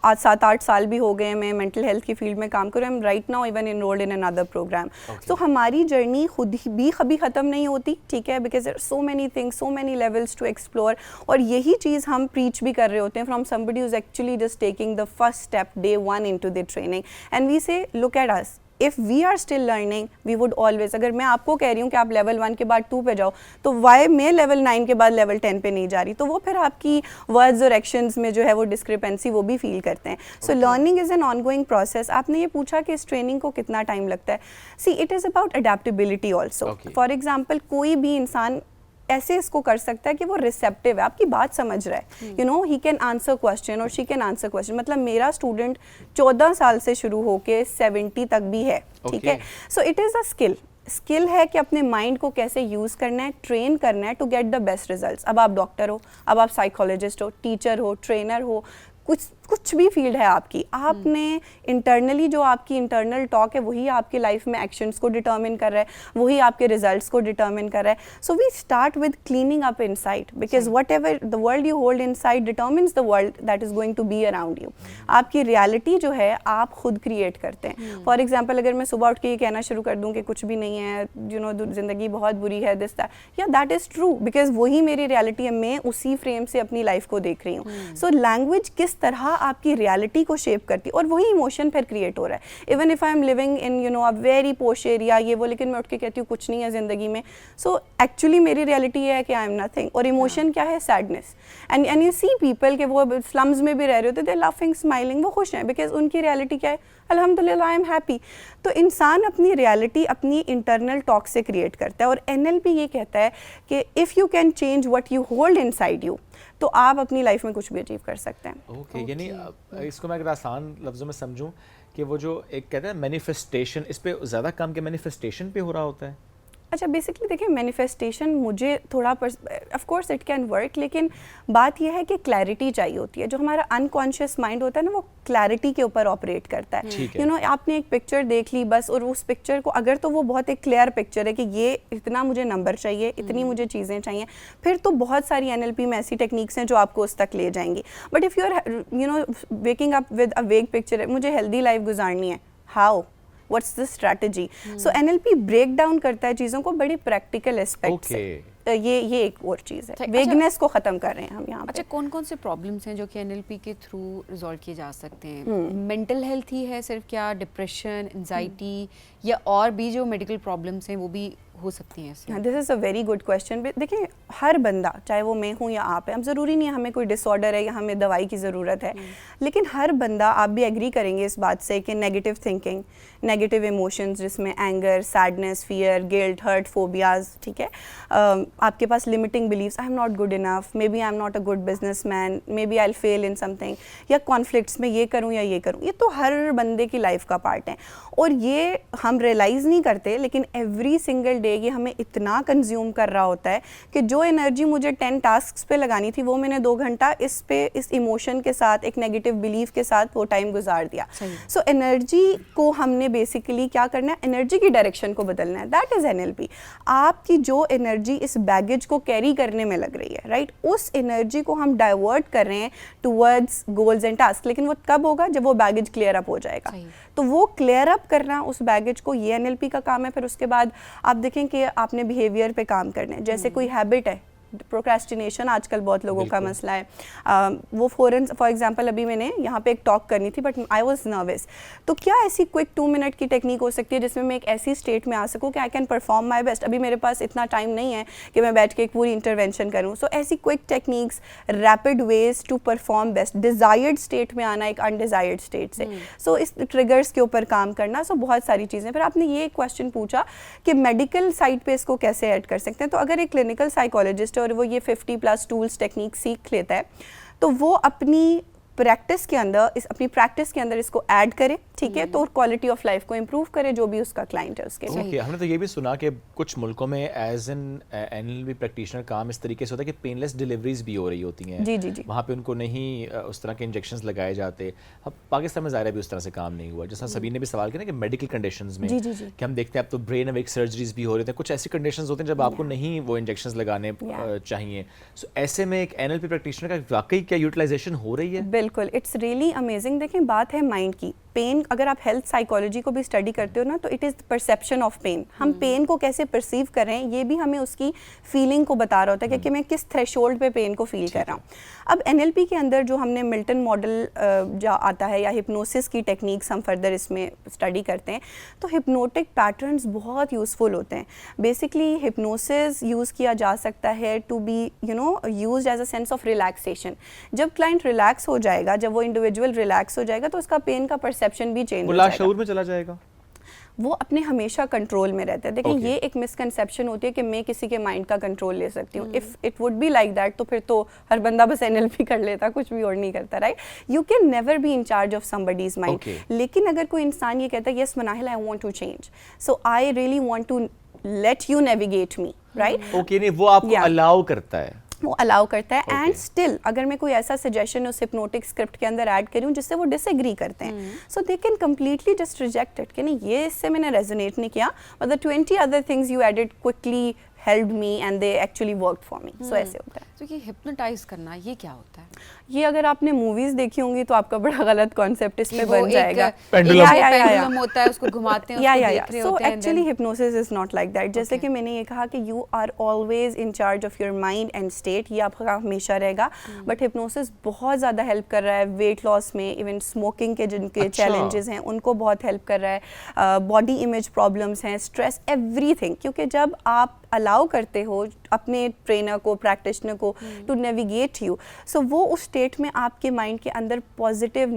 आज 7-8 साल भी हो गए, मैं मेंटल हेल्थ की फील्ड में काम कर रही हूँ। Right now even enrolled in another programme. तो हमारी जर्नी खुद भी कभी ख़त्म नहीं होती, ठीक है, because there so many things, so many levels to explore. और यही चीज़ हम प्रीच भी कर रहे होते हैं from somebody who is actually just taking the first step day 1 into the training, and we say look at us, if we are still learning we would always, अगर मैं आपको कह रही हूँ कि आप लेवल 1 के बाद 2 पे जाओ, तो वाई मैं लेवल 9 के बाद लेवल 10 पे नहीं जा रही, तो वो फिर आपकी वर्ड्स और एक्शंस में जो है वो डिस्क्रिपेंसी वो भी फील करते हैं। So learning is an ongoing process. आपने ये पूछा कि इस ट्रेनिंग को कितना टाइम लगता है, see it is about adaptability also. For example, कोई भी इंसान ऐसे इसको कर सकता है कि वो रिसेप्टिव है, आपकी बात समझ रहा है, you know, he can answer question और शी कैन आंसर क्वेश्चन। मतलब मेरा स्टूडेंट 14 साल से शुरू होके 70 तक भी है, ठीक है। सो इट इज़ अ स्किल है कि अपने माइंड को कैसे यूज़ करना है, ट्रेन करना है to get the best results. अब आप डॉक्टर हो, अब आप साइकोलॉजिस्ट हो, टीचर हो, ट्रेनर हो, कुछ भी फील्ड है आपकी, आपने इंटरनली जो आपकी इंटरनल टॉक है वही आपकी लाइफ में एक्शंस को डिटर्मिन कर रहा है, वही आपके रिजल्ट्स को डिटर्मिन कर रहा है। So we start with cleaning up inside, because whatever the world you hold inside determines the world that is going to be around you. आपकी रियलिटी जो है आप खुद क्रिएट करते हैं। फॉर एग्जाम्पल, अगर मैं सुबह उठ के ये कहना शुरू कर दूँ कि कुछ भी नहीं है, यू नो, जिंदगी बहुत बुरी है, दिस दैट, या दैट इज़ ट्रू, बिकॉज वही मेरी रियलिटी है, मैं उसी फ्रेम से अपनी लाइफ को देख रही हूँ। सो लैंग्वेज किस तरह आपकी रियलिटी को शेप करती है और वही इमोशन फिर क्रिएट हो रहा है। Even if I am living in, you know, a very पोश एरिया, ये वो, लेकिन मैं उठ के कहती हूँ कुछ नहीं है ज़िंदगी में, सो एक्चुअली मेरी रियलिटी ये है कि आई एम नथिंग। और इमोशन क्या है? Sadness. And you see people के वो स्लम्स में भी रह रहे होते, दे लाफिंग, स्माइलिंग, वो खुश हैं, बिकॉज उनकी रियलिटी क्या है? अल्हम्दुलिल्लाह आई एम हैप्पी। तो इंसान अपनी रियलिटी अपनी इंटरनल टॉक से क्रिएट करता है। और NLP ये कहता है कि if you can change what you hold inside you, तो आप अपनी लाइफ में कुछ भी अचीव कर सकते हैं। ओके, यानी इसको मैं अगर आसान लफ्ज़ों में समझूं कि वो जो एक कहते हैं मैनिफेस्टेशन, इस पे ज़्यादा काम के मैनिफेस्टेशन पे हो रहा होता है। अच्छा, बेसिकली देखिए, मैनिफेस्टेशन मुझे थोड़ा of course it can work, लेकिन बात यह है कि क्लैरिटी चाहिए होती है। जो हमारा अनकॉन्शियस माइंड होता है ना, वो क्लैरिटी के ऊपर ऑपरेट करता है। यू नो, आपने एक पिक्चर देख ली बस, और उस पिक्चर को अगर तो वो बहुत एक क्लियर पिक्चर है कि ये इतना मुझे नंबर चाहिए, इतनी मुझे चीज़ें चाहिए, फिर तो बहुत सारी NLP में ऐसी टेक्निक्स हैं जो आपको उस तक ले जाएंगी। But if you are, you know, waking up with a vague picture, मुझे हेल्दी लाइफ गुजारनी है, how, what's the strategy? So NLP break down करता है चीज़ों को बड़ी प्रैक्टिकल एस्पेक्ट से। ये एक और चीज़ है, वेगनेस को ख़त्म कर रहे हैं हम यहाँ पे। अच्छा, कौन कौन से प्रॉब्लम्स हैं जो कि NLP के थ्रू रिजॉल्व किए जा सकते हैं? मेंटल हेल्थ ही है सिर्फ क्या, डिप्रेशन, एंजाइटी, या और भी जो मेडिकल प्रॉब्लम्स हैं वो भी हो सकती हैं इसमें? This is a very good question. देखिए, हर बंदा, चाहे वो मैं हूँ या आप है, हम ज़रूरी नहीं है हमें कोई डिसऑर्डर है या हमें दवाई की ज़रूरत है, लेकिन हर बंदा, आप भी एग्री करेंगे इस बात से कि नेगेटिव थिंकिंग, नेगेटिव इमोशंस जिसमें anger, sadness, fear, guilt, hurt, phobias, ठीक है, आपके पास limiting beliefs, I am not good enough, maybe I am not a good businessman, maybe I will fail in something, या कॉन्फ्लिक्ट्स में ये करूँ या ये करूँ, ये तो हर बंदे की लाइफ का पार्ट है। और ये हम रियलाइज़ नहीं करते, लेकिन एवरी सिंगल डे ये हमें इतना कंज्यूम कर रहा होता है कि जो एनर्जी मुझे 10 टास्क पे लगानी थी वो मैंने 2 घंटा इस इमोशन के साथ, एक नेगेटिव बिलीफ के साथ वो टाइम गुजार दिया। सो एनर्जी को हमने बेसिकली क्या करना है, एनर्जी की डायरेक्शन को बदलना है। That is NLP। आपकी जो एनर्जी इस बैगेज को कैरी करने में लग रही है, राइट, उस एनर्जी को हम डाइवर्ट कर रहे हैं टुवर्ड्स गोल्स एंड टास्क। लेकिन वो कब होगा, जब वो बैगेज क्लियर अप हो जाएगा। तो वो क्लियर अप करना उस बैगेज को, ये NLP का काम है। फिर उसके बाद आप देखें कि आपने बिहेवियर पे काम करना है। जैसे कोई हैबिट है, प्रोक्रेस्टिनेशन आजकल बहुत लोगों का मसला है, वो फॉर एग्जांपल अभी मैंने यहाँ पे एक टॉक करनी थी बट आई वाज नर्वस, तो क्या ऐसी क्विक 2 मिनट की टेक्निक हो सकती है जिसमें मैं एक ऐसी स्टेट में आ सकूँ कि I can perform my best. अभी मेरे पास इतना टाइम नहीं है कि मैं बैठ के एक पूरी इंटरवेंशन करूँ। सो ऐसी quick techniques, rapid ways to perform best, desired state में आना एक अनडिज़ायर्ड स्टेट से। सो इस ट्रिगर्स के ऊपर काम करना। सो बहुत सारी चीज़ें। फिर आपने ये क्वेश्चन पूछा कि मेडिकल साइड पे इसको कैसे ऐड कर सकते हैं। तो अगर एक क्लिनिकल साइकोलॉजिस्ट और वो ये 50+ टूल्स टेक्निक सीख लेता है तो वो अपनी प्रैक्टिस के अंदर इसको ऐड करे, ठीक है, तो क्वालिटी ऑफ लाइफ को इम्प्रूव करे जो भी उसका क्लाइंट है उसके लिए। हमने तो ये भी सुना कि कुछ मुल्कों में एज एन NLP प्रैक्टिशनर काम इस तरीके से होता है कि पेनलेस डिलीवरीज भी हो रही होती हैं। जी। वहाँ पे उनको नहीं उस तरह के इंजेक्शंस लगाए जाते। अब पाकिस्तान में ज़ाहिर भी उस तरह से काम नहीं हुआ। जैसा सभी ने भी सवाल किया ना कि मेडिकल कंडीशंस में कि हम देखते हैं अब तो ब्रेन अवेक सर्जरीज भी हो रहे थे, कुछ ऐसी कंडीशंस होते हैं जब आपको नहीं वो इंजेक्शंस लगाने चाहिए। सो ऐसे में एक NLP प्रैक्टिशनर का वाकई क्या यूटिलाइजेशन हो रही है? बिल्कुल, इट्स रियली अमेजिंग। देखें, बात है माइंड की। पेन, अगर आप हेल्थ साइकोलॉजी को भी स्टडी करते हो ना, तो it is perception of pain. हम पेन को कैसे परसीव कर रहे हैं ये भी हमें उसकी फीलिंग को बता रहा होता है कि मैं किस थ्रेशोल्ड पे पेन को फील कर रहा हूँ। अब NLP के अंदर जो हमने मिल्टन मॉडल जो आता है या हिप्नोसिस की टेक्निक्स हम फर्दर इसमें स्टडी करते हैं, तो हिप्नोटिक पैटर्न्स बहुत यूज़फुल होते हैं। बेसिकली हिप्नोसिस यूज़ किया जा सकता है to be used as a sense of relaxation. जब क्लाइंट रिलैक्स हो जाएगा, जब वो इंडिविजुअल रिलैक्स हो जाएगा, तो उसका पेन का परसेप्शन भी चेंज हो जाएगा, लाशऊर में चला जाएगा, वो अपने हमेशा कंट्रोल में रहता है। देखिए ये एक मिसकंसेप्शन होती है कि मैं किसी के माइंड का कंट्रोल ले सकती हूँ। If it would be like that तो फिर तो हर बंदा बस NLP कर लेता, कुछ भी और नहीं करता, right. You can never be in charge of somebody's mind. लेकिन अगर कोई इंसान ये कहता है yes Manahil I want to change, so I really want to let you navigate me, right. Okay, नहीं वो आपको अलाउ करता है, वो अलाउ करता है। एंड स्टिल अगर मैं कोई ऐसा सजेशन उस हिप्नोटिक स्क्रिप्ट के अंदर ऐड करूँ जिससे वो डिसएग्री करते हैं, so they can completely just reject it कि नहीं ये इससे मैंने रेजोनेट नहीं किया, but the 20 other things you added quickly helped me and they actually worked for me. So ऐसे होता है। तो ये हिप्नोटाइज करना ये क्या होता है? ये अगर आपने मूवीज देखी होंगी तो आपका बड़ा गलत कॉन्सेप्ट इस पे बन जाएगा। पेंडुलम होता है, उसको घुमाते हैं, उसको देख रहे सो होते हैं। Actually hypnosis is not like that. जैसे कि मैंने ये कहा कि you are always in charge of your mind and state, ये आपका हमेशा रहेगा। बट हिप्नोसिस बहुत ज़्यादा हेल्प कर रहा है वेट लॉस में, इवन स्मोकिंग के जिनके चैलेंजेस हैं उनको बहुत हेल्प कर रहा है, बॉडी इमेज प्रॉब्लम्स हैं, स्ट्रेस, एवरीथिंग। क्योंकि जब आप अलाउ करते हो अपने ट्रेनर को, प्रैक्टिशनर को टू नेविगेट यू, सो वो उस स्टेट में आपके माइंड के अंदर पॉजिटिव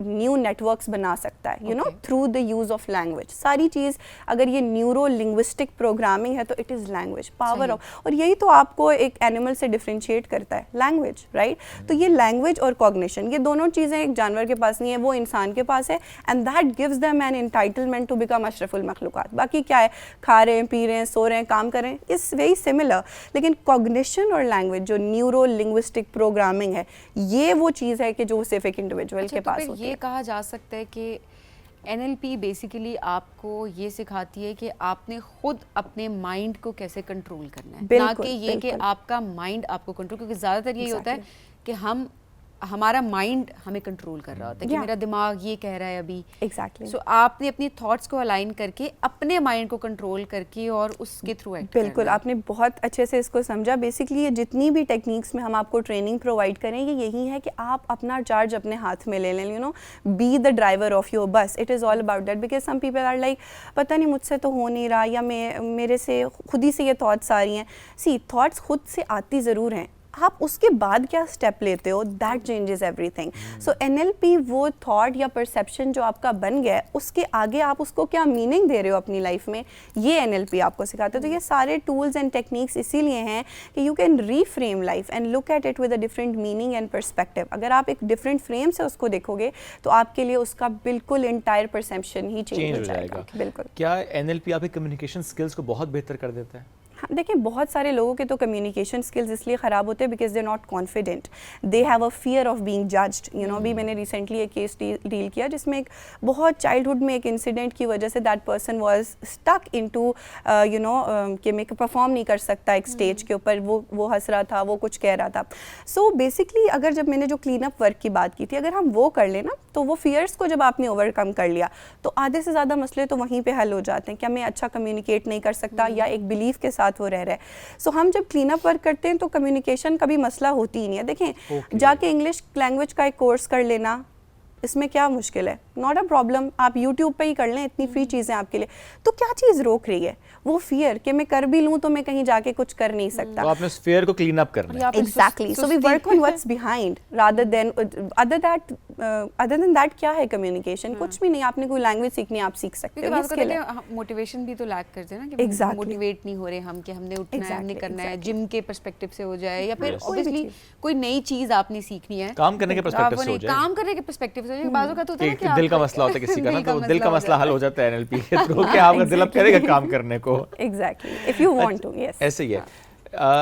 न्यू नेटवर्क्स बना सकता है, you know, through the use of language. सारी चीज़ अगर ये न्यूरो लिंग्विस्टिक प्रोग्रामिंग है तो it is language, power of, और यही तो आपको एक एनिमल से डिफ्रेंशिएट करता है, लैंग्वेज, राइट। तो ये लैंग्वेज और कॉग्निशन, ये दोनों चीज़ें एक जानवर के पास नहीं है, वो इंसान के पास है, and that gives them an entitlement to become अशरफुल मखलूकात। बाकी क्या है, खा रहे हैं, पी रहे हैं, सो रहे हैं, काम कर रहे हैं, इट्स वेरी सिमिलर। लेकिन कॉग्निशन और लैंग्वेज जो न्यूरो लिंग्विस्टिक प्रोग्रामिंग है, ये वो चीज़ है कि जो सिर्फ एक इंडिविजुअल के पास होती है। ये कहा जा सकता है कि NLP बेसिकली आपको ये सिखाती है कि आपने खुद अपने माइंड को कैसे कंट्रोल करना है, ना कि ये कि आपका माइंड आपको कंट्रोल, क्योंकि ज़्यादातर यही होता है कि हमारा माइंड हमें कंट्रोल कर रहा होता है कि मेरा दिमाग ये कह रहा है अभी। एग्जैक्टली। सो आपने अपनी थॉट्स को अलाइन करके अपने माइंड को कंट्रोल करके और उसके थ्रू एक्ट करना। बिल्कुल, आपने बहुत अच्छे से इसको समझा। बेसिकली ये जितनी भी टेक्निक्स में हम आपको ट्रेनिंग प्रोवाइड करें, ये यही है कि आप अपना चार्ज अपने हाथ में ले लें, you know, be the driver of your bus. It is all about that, because some people are like पता नहीं मुझसे तो हो नहीं रहा, या मेरे से खुद ही से ये थॉट्स आ रही हैं। सी, थॉट्स खुद से आती ज़रूर हैं, आप उसके बाद क्या स्टेप लेते हो, that changes everything. So NLP वो थॉट या परसेप्शन जो आपका बन गया है, उसके आगे आप उसको क्या मीनिंग दे रहे हो अपनी लाइफ में, ये NLP आपको सिखाते हैं। तो ये सारे टूल्स एंड टेक्निक्स इसीलिए हैं कि you can reframe life and look at it with a different meaning and perspective. अगर आप एक डिफरेंट फ्रेम से उसको देखोगे तो आपके लिए उसका बिल्कुल इंटायर परसेप्शन ही चेंज हो जाएगा। बिल्कुल। क्या NLP आपके कम्युनिकेशन स्किल्स को बहुत बेहतर कर देता है? देखिए, बहुत सारे लोगों के तो कम्युनिकेशन स्किल्स इसलिए ख़राब होते हैं because they not confident, they have a fear of being judged. You know, अभी मैंने रिसेंटली एक केस डील किया जिसमें एक बहुत चाइल्डहुड में एक इंसिडेंट की वजह से that person was stuck into you know कि मैं परफॉर्म नहीं कर सकता एक स्टेज के ऊपर, वो हंस रहा था, वो कुछ कह रहा था। सो बेसिकली अगर जब मैंने जो क्लीन अप वर्क की बात की थी, अगर हम वो कर लें ना, तो वो फियर्स को जब आपने ओवरकम कर लिया तो आधे से ज़्यादा मसले तो वहीं पे हल हो जाते हैं। क्या मैं अच्छा कम्युनिकेट नहीं कर सकता, या एक बिलीफ के साथ वो रह रहा है। सो हम जब क्लीन अप वर्क करते हैं तो कम्युनिकेशन का भी मसला होती ही नहीं है। देखें, जाके इंग्लिश लैंग्वेज का एक कोर्स कर लेना, इसमें क्या मुश्किल है, नॉट अ प्रॉब्लम। आप यूट्यूब पे ही कर लें, इतनी फ्री चीज़ें आपके लिए। तो क्या चीज़ रोक रही है? वो फियर कि मैं कर भी लूँ तो मैं कहीं जाके कुछ कर नहीं सकता। तो आपने उस फियर को क्लीन अप करना है। Exactly. So we work on what's behind rather than other than that. क्या है कम्युनिकेशन? कुछ भी नहीं। आपने कोई लैंग्वेज सीखनी है, आप सीख सकते हो। मोटिवेशन भी तो लैक करते हैं ना कि मोटिवेट नहीं हो रहे हम कि हमने उठना है, हमने करना है, जिम के पर्सपेक्टिव से हो जाए, या फिर ऑब्वियसली कोई नई चीज आपने सीखनी है, काम करने के पर्सपेक्टिव से हो जाए, काम करने के पर्सपेक्टिव से हो जाए। बाजू का तो होता है कि दिल का मसला होता है किसी का ना, तो दिल का मसला हल हो जाता है NLP के थ्रू कि आपका दिल अब करेगा काम करने को। Exactly, if you want to. Yes, ऐसे ही है।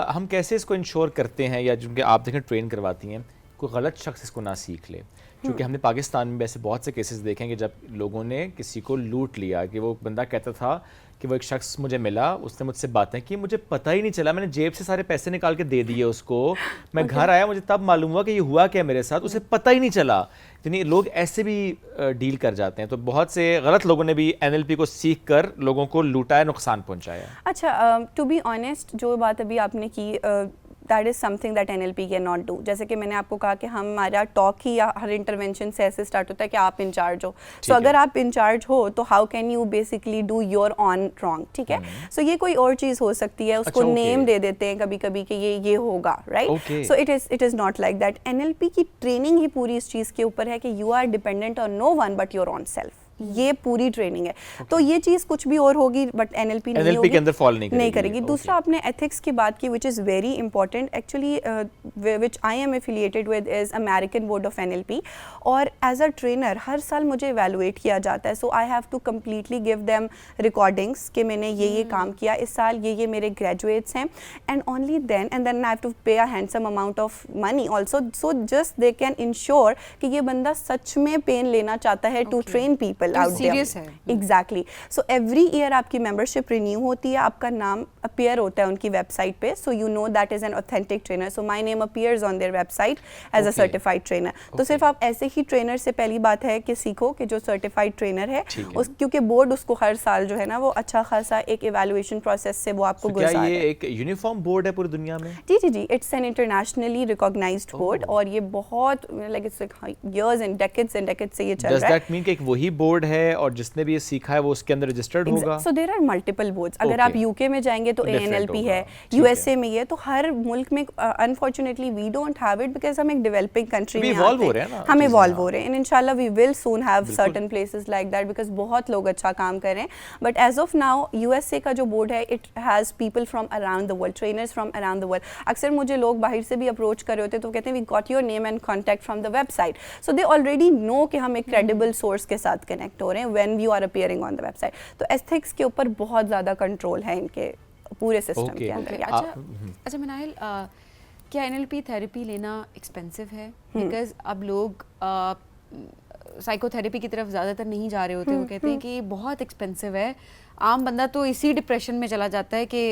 हम कैसे इसको इंश्योर करते हैं, या जिनके आप देखें ट्रेन करवाती हैं, कोई गलत शख्स इसको ना सीख ले? क्योंकि हमने पाकिस्तान में वैसे बहुत से केसेस देखे हैं कि जब लोगों ने किसी को लूट लिया, कि वो बंदा कहता था कि वो एक शख्स मुझे मिला, उसने मुझसे बातें की, मुझे पता ही नहीं चला, मैंने जेब से सारे पैसे निकाल के दे दिए उसको, मैं घर आया, मुझे तब मालूम हुआ कि ये हुआ क्या मेरे साथ, उसे पता ही नहीं चला। यानी लोग ऐसे भी डील कर जाते हैं। तो बहुत से गलत लोगों ने भी NLP को सीख कर लोगों को लूटाया, नुकसान पहुंचाया। अच्छा, टू बी ऑनेस्ट, जो बात अभी आपने की, that is something that NLP can not do. जैसे कि मैंने आपको कहा कि हमारा टॉक ही या हर इंटरवेंशन से ऐसे स्टार्ट होता है कि आप इंचार्ज हो। सो अगर आप इंचार्ज हो तो how can you basically do your on wrong, ठीक है? सो ये कोई और चीज़ हो सकती है, उसको नेम दे देते हैं कभी कभी कि ये होगा, right? So it is not like that. NLP की ट्रेनिंग ही पूरी इस चीज़ के ऊपर है कि you are dependent on no one but your own self. ये पूरी ट्रेनिंग है। तो ये चीज़ कुछ भी और होगी बट NLP नहीं होगी, के अंदर फॉल नहीं करेगी। दूसरा, आपने एथिक्स की बात की, which is very important actually, which I am affiliated with is American board of NLP, और एज अ ट्रेनर हर साल मुझे एवेलुएट किया जाता है। So I have to completely give them recordings कि मैंने ये काम किया इस साल, ये मेरे ग्रेजुएट्स हैं, and only then I have to pay a handsome amount of money also, so just they can ensure कि ये बंदा सच में पेन लेना चाहता है to train people out serious there. है। Exactly. So every year आपकी membership renew होती है, आपका नाम appear होता है उनकी वेबसाइट पे, so you know that is an authentic trainer. So my name appears on their website as a certified trainer. तो सिर्फ आप ऐसे ही ट्रेनर से पहली बात है कि सीखो कि जो सर्टिफाइड ट्रेनर है, क्योंकि बोर्ड उसको हर साल जो है ना वो अच्छा खासा एक इवेल्युएशन प्रोसेस से वो आपको गुजारता है। क्या ये एक यूनिफॉर्म बोर्ड है पूरी दुनिया में? जी, it's an internationally recognised board, और ये बहुत like it's years and decades से ये चल रहा है। Does that mean कि एक वही बोर्ड है और जिसने भी ये सीखा है वो उसके अंदर रजिस्टर्ड होगा? So there are multiple boards. अगर आप यूके में जाएंगे तो ANLP है, USA में ये, तो हर मुल्क में unfortunately we don't have it because हम एक डेवलपिंग कंट्री में इवॉल्व हो रहे हैं ना, हम इवॉल्व हो रहे हैं, एंड इंशाल्लाह we will soon have certain places like that because बहुत लोग अच्छा काम कर रहे हैं। But as of now USA का जो बोर्ड है, it has people from around the world, trainers from around the world. अक्सर मुझे लोग बाहर से भी अप्रोच कर रहे होते तो कहते हैं we got your name and contact from the website, so they already know कि हम एक क्रेडिबल सोर्स के साथ कनेक्ट हो रहे हैं when you are appearing on the website. तो एथिक्स के ऊपर बहुत ज़्यादा कंट्रोल है इनके पूरे सिस्टम के अंदर। अच्छा मिनाइल, क्या NLP थेरेपी लेना एक्सपेंसिव है? बिकॉज अब लोग साइकोथेरेपी की तरफ ज़्यादातर नहीं जा रहे होते, वो कहते हैं कि बहुत एक्सपेंसिव है, आम बंदा तो इसी डिप्रेशन में चला जाता है कि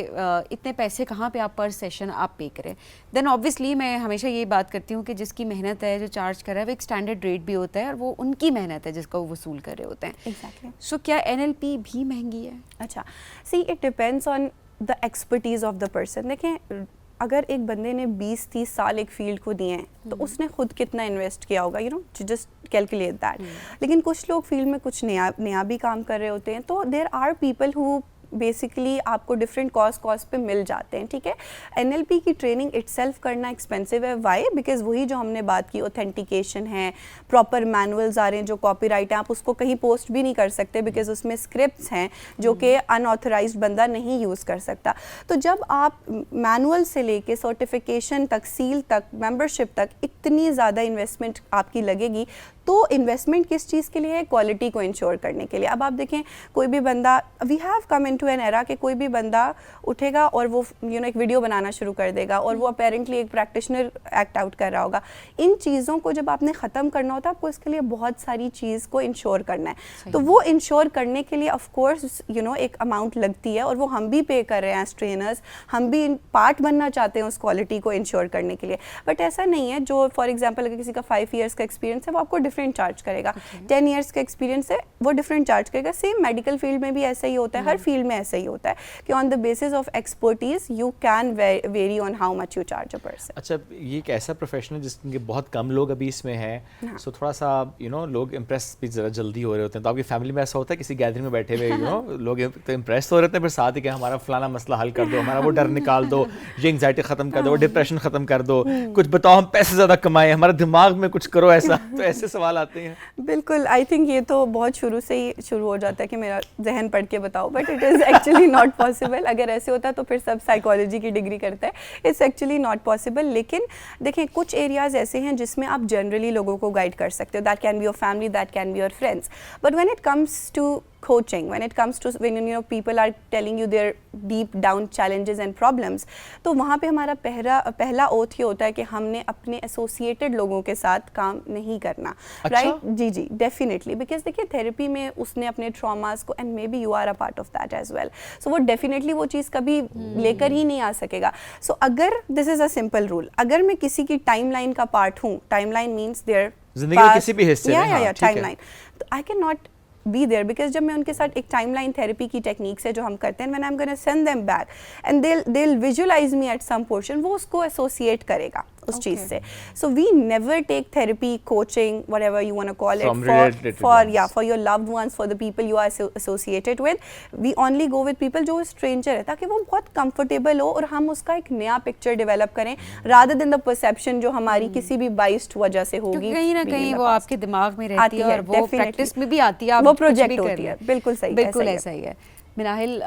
इतने पैसे कहाँ पे आप पर सेशन आप पे करें। देन ऑब्वियसली मैं हमेशा ये बात करती हूँ कि जिसकी मेहनत है, जो चार्ज कर रहा है, वो एक स्टैंडर्ड रेट भी होता है और वो उनकी मेहनत है जिसका वो वसूल कर रहे होते हैं। एग्जैक्टली। सो क्या NLP भी महंगी है? अच्छा, see it depends on the expertise of the person. देखें, अगर एक बंदे ने 20-30 साल एक फील्ड को दिए हैं तो उसने खुद कितना इन्वेस्ट किया होगा, you know, just calculate that. लेकिन कुछ लोग फील्ड में कुछ नया भी काम कर रहे होते हैं, तो there are people who basically आपको डिफरेंट कॉस्ट पे मिल जाते हैं, ठीक है। NLP की ट्रेनिंग इटसेल्फ करना एक्सपेंसिव है, वाई? बिकॉज वही जो हमने बात की, ऑथेंटिकेशन है, प्रॉपर मैनुअल्स आ रहे हैं, जो कॉपीराइट है, आप उसको कहीं पोस्ट भी नहीं कर सकते बिकॉज उसमें स्क्रिप्ट्स हैं जो कि अनऑथराइज्ड बंदा नहीं यूज़ कर सकता। तो जब आप मैनुअल से लेके सर्टिफिकेशन तक, सील तक, मेंबरशिप तक इतनी ज़्यादा इन्वेस्टमेंट आपकी लगेगी, तो इन्वेस्टमेंट किस चीज़ के लिए है? क्वालिटी को इंश्योर करने के लिए। अब आप देखें, कोई भी बंदा, we have come into an era कि कोई भी बंदा उठेगा और वो एक वीडियो बनाना शुरू कर देगा और वो अपेरेंटली एक प्रैक्टिशनर एक्ट आउट कर रहा होगा। इन चीज़ों को जब आपने ख़त्म करना होता है, आपको इसके लिए बहुत सारी चीज़ को इंश्योर करना है। तो वो इंश्योर करने के लिए ऑफकोर्स एक अमाउंट लगती है, और वो हम भी पे कर रहे हैं एज ट्रेनर्स, हम भी पार्ट बनना चाहते हैं उस क्वालिटी को इंश्योर करने के लिए। बट ऐसा नहीं है, जो फॉर एग्जाम्पल अगर किसी का 5 ईयर्स का एक्सपीरियंस है, वो आपको डिफरेंट चार्ज करेगा। 10 ईयर्स का एक्सपीरियंस है, वो डिफरेंट चार्ज करेगा। सेम मेडिकल फील्ड में भी ऐसा ही होता है, हर फील्ड में ऐसा ही होता है कि on the basis of expertise you can very on how much you charge a person. अच्छा, ये एक ऐसा प्रोफेशन है जिसके बहुत कम लोग अभी इसमें हैं, सो थोड़ा सा लोग इम्प्रेस भी ज़रा जल्दी हो रहे होते हैं। तो आपकी फैमिली में ऐसा होता है, किसी गैदरिंग में बैठे हुए लोग तो इम्प्रेस हो रहे हैं, फिर साथ ही कि हमारा फलाना मसला हल कर दो, हमारा वो डर निकाल दो, ये एंग्जाइटी ख़त्म कर दो, डिप्रेशन ख़त्म कर दो, कुछ बताओ, हम पैसे ज़्यादा कमाएं, हमारे दिमाग में कुछ करो ऐसा। तो ऐसे सवाल आते हैं। बिल्कुल, आई थिंक ये तो बहुत शुरू से ही शुरू हो जाता है कि मेरा जहन पढ़ के बताओ, but it is actually not possible. अगर ऐसे होता तो फिर सब साइकोलॉजी की डिग्री करता है, इट्स एक्चुअली नॉट पॉसिबल। लेकिन देखें, कुछ एरियाज़ ऐसे हैं जिसमें आप जनरली लोगों को गाइड कर सकते हो, that can be your family, that can be your friends. But when it comes to coaching, when it comes to when people are telling you their deep down challenges and problems, तो वहाँ पे हमारा पहला ओथ ये होता है कि हमने अपने एसोसिएटेड लोगों के साथ काम नहीं करना, राइट? जी जी, डेफिनेटली, बिकॉज देखिए थेरेपी में उसने अपने ट्रॉमास को, and maybe you are a part of that as well, so वो डेफिनेटली वो चीज़ कभी लेकर ही नहीं आ सकेगा। सो अगर this is a simple rule, अगर मैं किसी की टाइमलाइन का पार्ट हूँ, टाइमलाइन मीन्स देयर जिंदगी के किसी भी हिस्से में, या टाइमलाइन, तो I can not be there, because जब मैं उनके साथ एक टाइमलाइन थेरेपी की टेक्निक्स है जो हम करते हैं, when I am gonna send them back and they will visualise me at some portion, वो उसको एसोसिएट करेगा उस चीज़ से। So we never take therapy, coaching, whatever you want to call it, for your loved ones, for the people you are associated with. We only go with people जो स्ट्रेंजर है, ताकि वो बहुत कंफर्टेबल हो और हम उसका एक नया पिक्चर डेवलप करें, रादर देन द परसेप्शन जो हमारी किसी भी बाइस्ड वजह से होगी। कहीं ना कहीं वो आपके दिमाग में रहती है और वो प्रैक्टिस में भी आती है, वो प्रोजेक्ट होती है। बिल्कुल सही, बिल्कुल ऐसा ही है। मिनाहिल,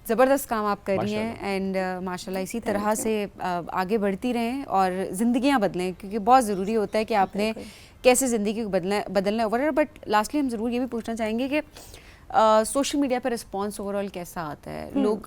ज़बरदस्त काम आप कर रही हैं, एंड माशाल्लाह इसी तरह से आगे बढ़ती रहें और ज़िंदगियां बदलें, क्योंकि बहुत ज़रूरी होता है कि आपने कैसे ज़िंदगी को बदलना है ओवरऑल। बट लास्टली हम ज़रूर ये भी पूछना चाहेंगे कि सोशल मीडिया पर रिस्पॉन्स ओवरऑल कैसा आता है? लोग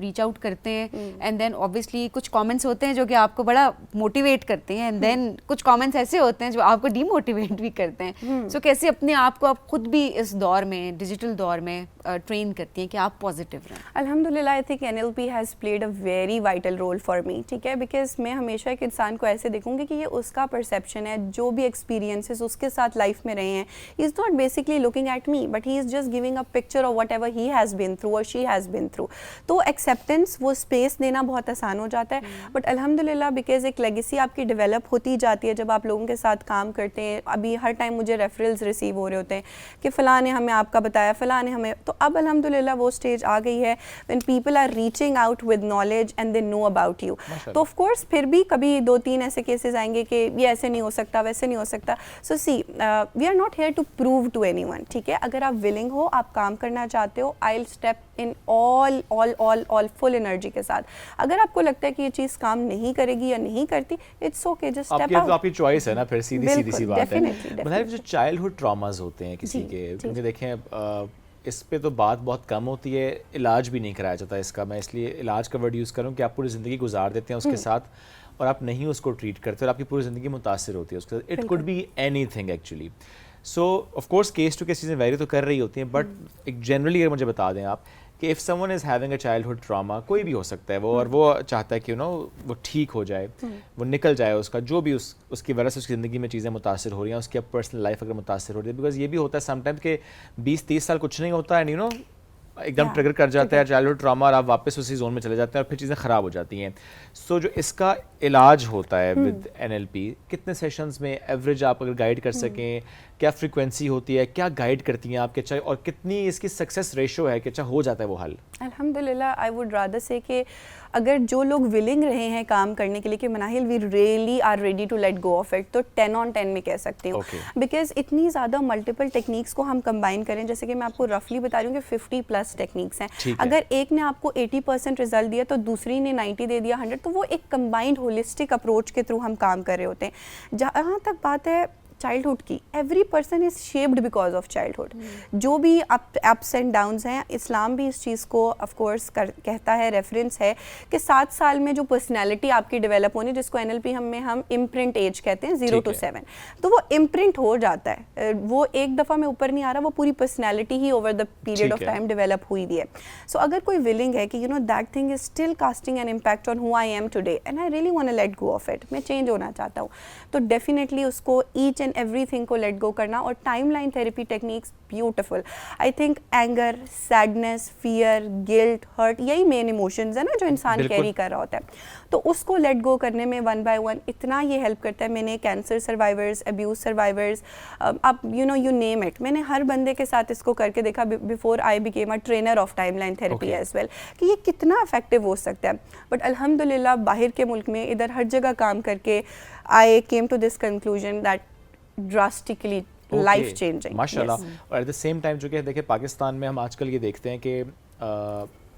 रीच आउट करते हैं, एंड देन ऑब्वियसली कुछ कमेंट्स होते हैं जो कि आपको बड़ा मोटिवेट करते हैं, एंड देन कुछ कमेंट्स ऐसे होते हैं जो आपको डीमोटिवेट भी करते हैं। सो कैसे अपने आप को आप खुद भी इस दौर में, डिजिटल दौर में ट्रेन करती हैं कि आप पॉजिटिव रहें? अल्हम्दुलिल्लाह, I think NLP has played a very vital role for me, ठीक है, बिकॉज मैं हमेशा एक इंसान को ऐसे देखूंगी कि ये उसका परसेप्शन है, जो भी एक्सपीरियंसेस उसके साथ लाइफ में रहे हैं, ही is not basically looking at me, but he is just giving a picture of what ever he has been through और शी हैज़ बिन थ्रू। तो एक्सेप्टेंस, वो स्पेस देना बहुत आसान हो जाता है। बट अल्हम्दुलिल्लाह, बिकॉज एक लेगेसी आपकी डेवलप होती जाती है जब आप लोगों के साथ काम करते हैं। अभी हर टाइम मुझे रेफरल्स रिसीव हो रहे होते हैं कि फ़लाँ ने हमें आपका बताया, फ़लाँ ने हमें, तो अब अल्हम्दुलिल्लाह वो स्टेज आ गई है when people are reaching out with knowledge and they know about you. तो ऑफ कोर्स फिर भी कभी 2-3 ऐसे केसेस आएंगे कि ये ऐसे नहीं हो सकता, वैसे नहीं हो सकता। So see, we are not here to prove to anyone, ठीक है। अगर आप विलिंग हो, आप काम करना चाहते हो, I will step in all full energy के साथ। अगर आपको लगता है कि ये चीज़ काम नहीं करेगी या नहीं करती, it's okay, just step out. आपकी चॉइस है ना, फिर सीधी सी बात है। मतलब जो चाइल्डहुड ट्रॉमास होते हैं किसी के, क्योंकि देखें इस पे तो बात बहुत कम होती है, इलाज भी नहीं कराया जाता इसका। मैं इसलिए इलाज का वर्ड यूज़ करूँ कि आप पूरी ज़िंदगी गुजार देते हैं उसके साथ और आप नहीं उसको ट्रीट करते और आपकी पूरी ज़िंदगी मुतासिर होती है उसके साथ। It could be anything actually. So of course case to case चीज़ें वेरी तो कर रही होती हैं, बट एक जनरली अगर मुझे बता दें आप कि if someone is having a childhood trauma, कोई भी हो सकता है वो, और वो चाहता है कि वो ठीक हो जाए, वो निकल जाए उसका, जो भी उसकी वजह से उसकी ज़िंदगी में चीज़ें मुतासिर हो रही हैं, उसकी अब पर्सनल लाइफ अगर मुतासिर हो रही है, बिकॉज ये भी होता है समटाइम्स कि 20-30 साल कुछ नहीं होता, एंड एकदम Yeah, ट्रिगर कर जाता है चाइल्डहुड ट्रॉमा और आप वापस उसी जोन में चले जाते हैं और फिर चीज़ें ख़राब हो जाती हैं। सो जो इसका इलाज होता है विद NLP, कितने सेशंस में एवरेज आप अगर गाइड कर सकें, क्या फ्रीक्वेंसी होती है, क्या गाइड करती हैं आपके अच्छा, और कितनी इसकी सक्सेस रेशो है कि अच्छा हो जाता है वो हल? अल्हम्दुलिल्लाह आई वुड रादर से कि अगर जो लोग विलिंग रहे हैं काम करने के लिए कि Manahil we really are ready to let go of it, तो 10 on 10 में कह सकती हूँ। बिकॉज इतनी ज़्यादा मल्टीपल टेक्निक्स को हम कंबाइन करें, जैसे कि मैं आपको रफली बता रही हूँ कि 50+ टेक्निक्स हैं। अगर एक ने आपको 80% रिजल्ट दिया तो दूसरी ने 90 दे दिया, 100, तो वो एक कंबाइंड होलिस्टिक अप्रोच के थ्रू हम काम कर रहे होते हैं। जहाँ तक बात है चाइल्डहुड की, every person is shaped because of childhood. जो भी अप्स एंड डाउन्स हैं, इस्लाम भी इस चीज़ को ऑफ कोर्स कहता है, रेफरेंस है कि 7 साल में जो पर्सनैलिटी आपकी डेवलप होनी, जिसको NLP हम इम्प्रिंट एज कहते हैं, 0 to 7, तो वो इम्प्रिंट हो जाता है। वो एक दफ़ा में ऊपर नहीं आ रहा, वो पूरी पर्सनैलिटी ही over the period of time develop हुई भी है। सो अगर कोई विलिंग है कि that thing is still casting an impact on who I am today and I really want to let go of it, मैं चेंज होना चाहता हूँ, तो डेफिनेटली उसको ईच एंड एवरीथिंग को लेट गो करना। और timeline therapy techniques beautiful, I think anger, sadness, fear, guilt, hurt, यही मेन इमोशंस है ना जो इंसान कैरी कर रहा होता है, तो उसको लेट गो करने में 1 by 1 इतना ये हेल्प करता है। मैंने कैंसर सर्वाइवर्स, अब्यूज सर्वाइवर्स, अब यू नेम इट, मैंने हर बंदे के साथ इसको करके देखा before I became a trainer of timeline therapy as well, कि ये कितना इफेक्टिव हो सकता है। बट अल्हम्दुलिल्लाह बाहर के मुल्क में इधर हर जगह काम करके I came to this conclusion that drastically life changing माशाल्लाह। और एट द सेम टाइम जो कि देखिए पाकिस्तान में हम आजकल ये देखते हैं कि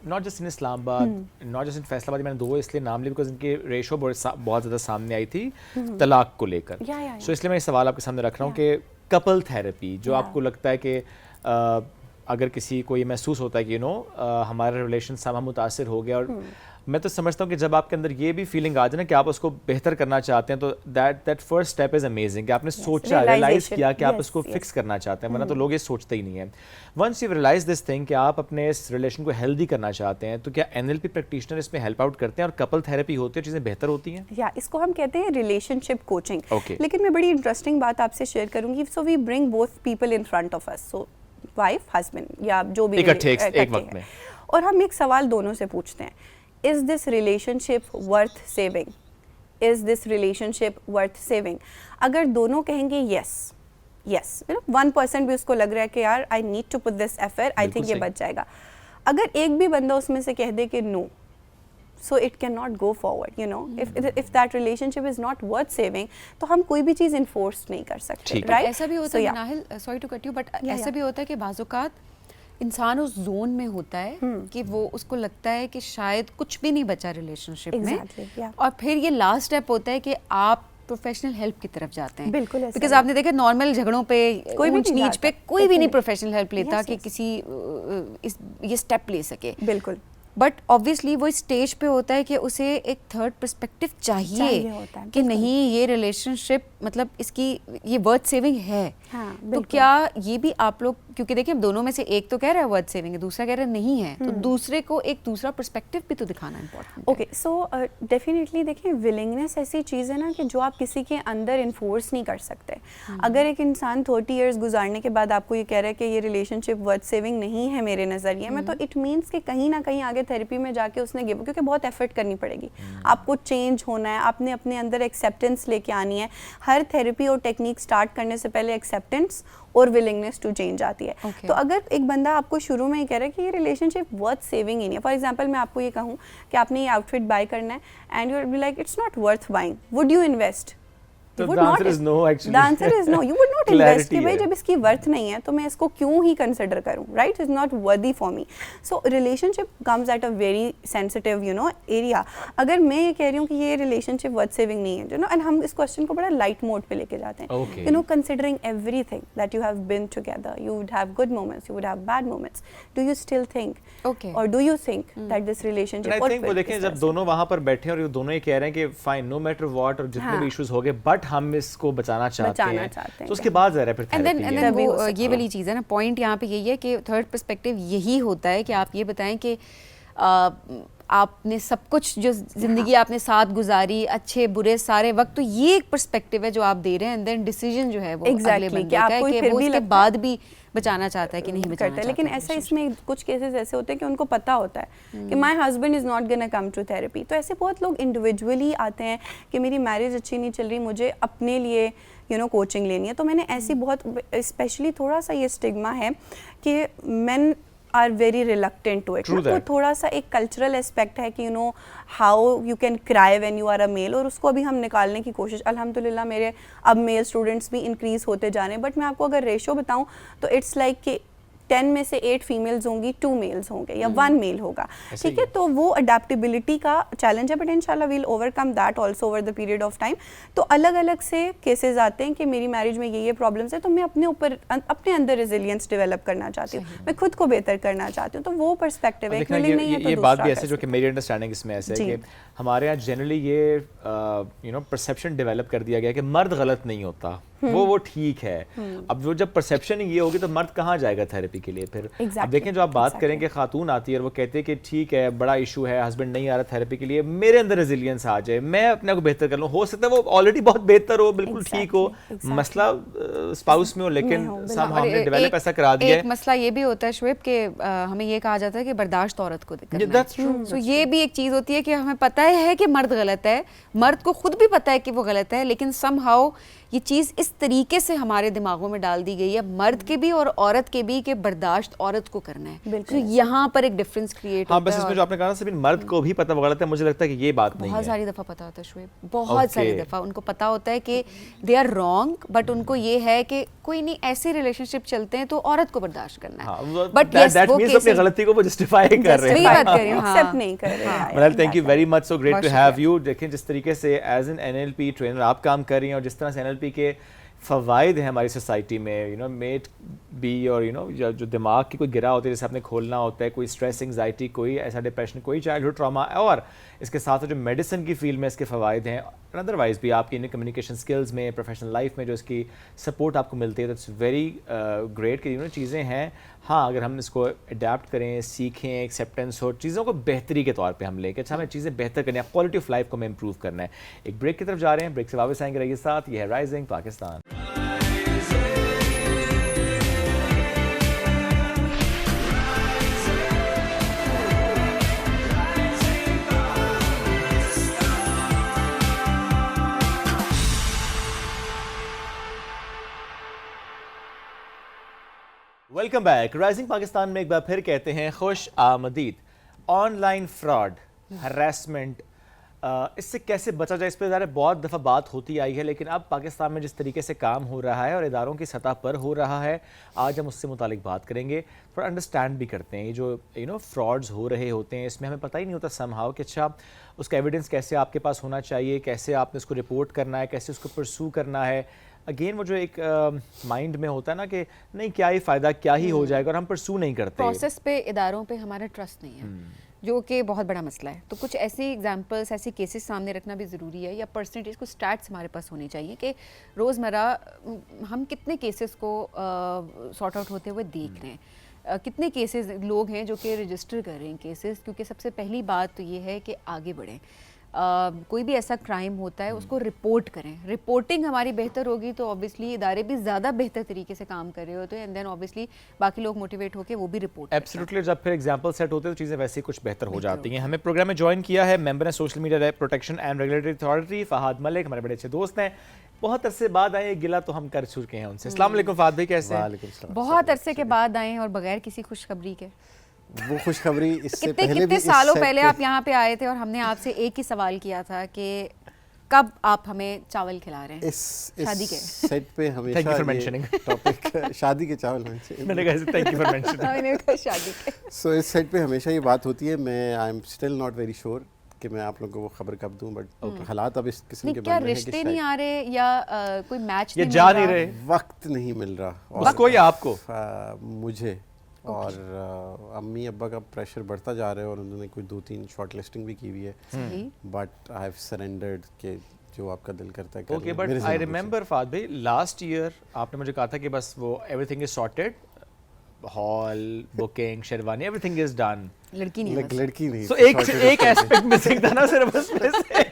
not just in Islamabad, not just in Faisalabad, मैंने 2 इसलिए नाम लिए बिकॉज इनकी रेशो बहुत ज़्यादा सामने आई थी तलाक को लेकर। सो इसलिए मैं ये सवाल आपके सामने रख रहा हूँ कि कपल थेरेपी जो आपको लगता है कि अगर किसी को ये महसूस होता है कि हमारा रिलेशन से हम मुतासिर हो गया, और मैं तो समझता हूँ कि जब आपके अंदर ये भी फीलिंग आ जाए ना कि आप उसको बेहतर करना चाहते हैं, तो that first step is amazing कि आपने सोचा, रियलाइज़ किया कि आप इसको फिक्स करना चाहते हैं, वरना तो लोग ये सोचते ही नहीं है। Once you realise this thing कि आप अपने इस रिलेशन को हेल्दी करना चाहते हैं, तो क्या NLP प्रैक्टिशनर इसमें हेल्प आउट करते हैं और कपल थेरेपी होती है, चीज़ें बेहतर होती हैं? या इसको हम कहते हैं रिलेशनशिप कोचिंग। लेकिन मैं बड़ी इंटरेस्टिंग बात आपसे शेयर करूंगी। So we bring both people in front of us, so wife husband या जो भी एक वक्त में, और हम एक सवाल दोनों से पूछते हैं, is this relationship worth saving, is this relationship worth saving. अगर दोनों कहेंगे यस, 1% भी उसको लग रहा है कि यार I need to put this effort, I think ये बच जाएगा। अगर एक भी बंदा उसमें से कह दे कि no, so it cannot go forward, if that relationship is not worth saving, तो हम कोई भी चीज़ enforce नहीं कर सकते, right? ऐसा भी होता है Nahil, sorry to cut you, but ऐसा भी होता है कि बाज़-औक़ात इंसान उस जोन में होता है कि वो उसको लगता है कि शायद कुछ भी नहीं बचा रिलेशनशिप में, और फिर ये लास्ट स्टेप होता है कि आप प्रोफेशनल हेल्प की तरफ जाते हैं। बिल्कुल, बिकॉज आपने देखा नॉर्मल झगड़ों पे, कोई ऊंच नीच पे कोई भी नहीं प्रोफेशनल हेल्प लेता कि किसी ये स्टेप ले सके। बिल्कुल। बट ऑब्वियसली वो स्टेज पे होता है कि उसे एक थर्ड पर्सपेक्टिव चाहिए कि नहीं ये रिलेशनशिप मतलब इसकी ये वर्थ सेविंग है। तो क्या ये भी आप लोग, क्योंकि देखिए दोनों में से एक तो कह रहा है वर्थ सेविंग है, दूसरा कह रहा है नहीं है, तो दूसरे को एक दूसरा पर्सपेक्टिव भी तो दिखाना इम्पोर्टेंट। ओके, सो डेफिनेटली देखिए विलिंगनेस ऐसी चीज़ है ना कि जो आप किसी के अंदर इन्फोर्स नहीं कर सकते। अगर एक इंसान 30 ईयर्स गुजारने के बाद आपको ये कह रहा है कि ये रिलेशनशिप वर्थ सेविंग नहीं है मेरे नज़रिए में, तो इट मीन्स कि कहीं ना कहीं आगे थेरेपी में जाके उसने गिव, क्योंकि बहुत एफर्ट करनी पड़ेगी, आपको चेंज होना है, आपने अपने अंदर एक्सेप्टेंस लेके आनी है। हर थेरेपी और टेक्निक स्टार्ट करने से पहले एक्सेप्टेंस और विलिंगनेस टू चेंज आती है। तो अगर एक बंदा आपको शुरू में ही कह रहा है कि ये रिलेशनशिप वर्थ सेविंग ही नहीं है, फॉर एग्जांपल मैं आपको ये कहूँ कि आपने ये आउटफिट बाय करना है and you will be like it's not worth buying, would you invest? The answer is no, actually. The answer is no. You would not invest कि भाई जब इसकी वर्थ नहीं है तो मैं इसको क्यों ही कंसिडर करूँ, right? It's not worthy for me. So relationship comes at a very sensitive, area. अगर मैं ये कह रही हूँ कि ये relationship worth saving नहीं है, and हम इस question को बड़ा light mode पे लेके जाते हैं. Considering everything that you have been together, you would have good moments, you would have bad moments. Do you still think? Or do you think that this relationship? I think वो देखें जब दोनों वहाँ पर बैठे और ये दोनों ये कह रहे हैं कि fine, no matter what और जितने भी issues हो गए, but हम इसको बचाना चाहते हैं, तो उसके बाद ज़रा फिर थेरेपी है। वो ये वाली चीज़ है ना, पॉइंट यहाँ पे यही है कि थर्ड पर्सपेक्टिव यही होता है कि आप ये बताएं कि आपने सब कुछ जो ज़िंदगी आपने साथ गुजारी, अच्छे बुरे सारे वक्त, तो ये एक पर्सपेक्टिव है जो आप दे रे हैं, एंड देन डिसीजन जो है वो अगले Exactly, बंदे कि का है आपको कि फिर वो भी उसके लगता बाद भी बचाना चाहता है कि नहीं बचाना करता है। चाहता लेकिन है ऐसा relationship। इसमें कुछ केसेस ऐसे होते हैं कि उनको पता होता है कि my husband is not gonna come to therapy. तो ऐसे बहुत लोग इंडिविजुअली आते हैं कि मेरी मैरिज अच्छी नहीं चल रही, मुझे अपने लिए कोचिंग लेनी है। तो मैंने ऐसी बहुत, स्पेशली थोड़ा सा ये स्टिग्मा है कि men are very reluctant to it. तो थोड़ा सा एक कल्चरल एस्पेक्ट है कि how you can cry when you are a male, और उसको अभी हम निकालने की कोशिश, अल्हम्दुलिल्लाह मेरे अब मेल स्टूडेंट्स भी इंक्रीज होते जा रहे हैं। बट मैं आपको अगर रेशो बताऊं तो इट्स लाइक कि 10 में से 8 फीमेल्स होंगी, 2 मेल्स होंगे या 1 मेल होगा, ठीक है। तो वो अडेप्टेबिलिटी का चैलेंज है, बट इंशाल्लाह we'll overcome that also over the period of time. तो अलग अलग से केसेस आते हैं कि मेरी मैरिज में ये प्रॉब्लम्स है, तो मैं अपने ऊपर अपने अंदर रेजिलियंस डेवलप करना चाहती हूँ, मैं खुद को बेहतर करना चाहती हूँ। तो वो पर्सपेक्टिव है, देखना नहीं है तो ये बात भी ऐसे जो कि दूसरा मेरी अंडरस्टैंडिंग इसमें ऐसे है कि हमारे यहाँ जनरली ये परसेप्शन डेवलप कर दिया गया है कि मर्द गलत नहीं होता, वो ठीक है। अब वो जब परसेप्शन ही ये होगी तो मर्द कहाँ जाएगा थेरेपी के लिए फिर? अब देखें जो आप बात करें कि खातून आती है और वो कहते हैं कि ठीक है बड़ा इशू है, हस्बैंड नहीं आ रहा थेरेपी के लिए, मेरे अंदर रेजिलियंस आ जाए, मैं अपने को बेहतर कर लूँ। हो सकता है वो ऑलरेडी बहुत बेहतर हो, बिल्कुल ठीक हो, मसला स्पाउस में हो, लेकिन हमने डेवलप ऐसा करा दिया है। एक मसला ये भी होता है शुएब कि हमें ये कहा जाता है कि बर्दाश्त औरत को करना है। तो ये भी एक चीज़ होती है कि हमें पता है कि मर्द गलत है, मर्द को खुद भी पता है कि वो गलत है, लेकिन समहाउ ये चीज़ इस तरीके से हमारे दिमागों में डाल दी गई है, मर्द के भी और औरत के भी, कि बर्दाश्त औरत को करना है। तो यहाँ पर एक डिफरेंस क्रिएट होता है। बस इसमें जो आपने कहा ना, मर्द को भी पता वो गलत है, मुझे लगता है कि ये बात नहीं है। बहुत सारी दफ़ा पता होता है शुएब, बहुत सारी दफ़ा उनको पता होता है कि दे आर रॉन्ग, बट उनको ये है कि कोई नहीं, ऐसे रिलेशनशिप चलते हैं तो औरत को बर्दाश्त करना है। बट दैट मींस अपनी गलती को वो जस्टिफाई कर रहे हैं, बात कर रही हूं, एक्सेप्ट नहीं कर रहे हैं। मतलब thank you very much, so great to have you. देखें जिस तरीके से एज एन एनएलपी ट्रेनर आप काम कर रही हैं और जिस तरह से एनएलपी के फ़वाइद हैं हमारी सोसाइटी में, मेट बी और जो दिमाग की कोई गिरा होती है जैसे आपने खोलना होता है, कोई स्ट्रेस एंग्जाइटी, कोई ऐसा डिप्रेशन, कोई चाइल्डहुड ट्रॉमा, और इसके साथ जो मेडिसिन की फील्ड में इसके फ़वाइद हैं, अदरवाइज भी आपकी इन कम्युनिकेशन स्किल्स में, प्रोफेशनल लाइफ में जो इसकी सपोर्ट आपको मिलती है, तो इट्स वेरी ग्रेट कि चीज़ें हैं। हाँ, अगर हम इसको अडेप्ट करें, सीखें, एक्सेप्टेंस हो, चीज़ों को बेहतरी के तौर पे हम लेके, अच्छा हमें चीज़ें बेहतर करनी है, क्वालिटी ऑफ लाइफ को हमें इंप्रूव करना है। एक ब्रेक की तरफ जा रहे हैं, ब्रेक से वापस आएंगे, रहिए साथ। ये है rising Pakistan. Welcome back. Rising Pakistan में एक बार फिर कहते हैं खुश आमदीद। ऑनलाइन फ्रॉड, हरासमेंट, इससे कैसे बचा जाए, इस पर ज़्यादा बहुत दफ़ा बात होती आई है, लेकिन अब पाकिस्तान में जिस तरीके से काम हो रहा है और इदारों की सतह पर हो रहा है, आज हम उससे मुतालिक बात करेंगे। थोड़ा अंडरस्टैंड भी करते हैं ये जो फ्रॉड्स हो रहे होते हैं, इसमें हमें पता ही नहीं होता समहाउ कि अच्छा उसका एविडेंस कैसे आपके पास होना चाहिए, कैसे आपने उसको रिपोर्ट करना है, कैसे उसको परसू करना है। अगेन वो जो एक माइंड में होता है ना कि नहीं क्या ही फ़ायदा, क्या ही हो जाएगा, और हम परसू नहीं करते। प्रोसेस पे, इदारों पे हमारा ट्रस्ट नहीं है, जो कि बहुत बड़ा मसला है। तो कुछ ऐसी एग्जांपल्स, ऐसे केसेस सामने रखना भी ज़रूरी है, या परसेंटेज को स्टैट्स हमारे पास होनी चाहिए कि रोज़मर्रा हम कितने केसेस को सॉर्ट आउट होते हुए देख रहे हैं, कितने केसेस लोग हैं जो कि रजिस्टर कर रहे हैं केसेस। क्योंकि सबसे पहली बात तो ये है कि आगे बढ़ें, कोई भी ऐसा क्राइम होता है उसको रिपोर्ट करें। रिपोर्टिंग हमारी बेहतर होगी तो ऑब्वियसली इदारे भी ज़्यादा बेहतर तरीके से काम कर रहे होते हैं, एंड देन ऑब्वियसली बाकी लोग मोटिवेट होकर वो भी रिपोर्ट। एब्सोल्युटली, जब फिर एग्जांपल सेट होते हैं तो चीज़ें वैसे ही कुछ बेहतर हो जाती हैं। हमें प्रोग्राम में ज्वाइन किया है मेंबर है social media protection and regulatory authority Fahad Malik, हमारे बड़े अच्छे दोस्त हैं, बहुत अरसे बाद आए, गिला तो हम कर चुके हैं उनसे। अस्सलाम वालेकुम फहाद भाई, कैसे हैं? बहुत अरसे के बाद आए और बगैर किसी खुशखबरी के। वो खुशखबरी इससे पहले कितने भी सालों पहले आप यहाँ पे आए थे और हमने आपसे एक ही सवाल किया था कि कब आप हमें चावल खिला रहे हैं शादी के सेट पे हमेशा Thank you for mentioning. Topic शादी के चावल मैंने कहा थैंक यू फॉर मेंशनिंग। मैंने कहा शादी के। सो इस सेट पे हमेशा ये बात होती है। मैं I am still not very sure कि मैं आप लोगों को वो खबर कब दूं, बट हालात अब इस किस्म के बन रहे हैं कि रिश्ते नहीं आ रहे या कोई मैच ये जा नहीं रहे, वक्त नहीं मिल रहा उसको या आपको, मुझे और अम्मी अब्बा का प्रेशर बढ़ता जा रहा है और उन्होंने कोई 2-3 शॉर्ट लिस्टिंग भी की हुई है, बट आई हैव सरेंडर्ड के जो आपका दिल करता है। Okay, but I remember Fahad भाई लास्ट ईयर आपने मुझे कहा था कि बस वो everything is sorted, hall booking sherwani everything is done, लड़की नहीं है बस। लड़की नहीं सो एक एस्पेक्ट मिसिंग था ना सिर्फ उसमें से।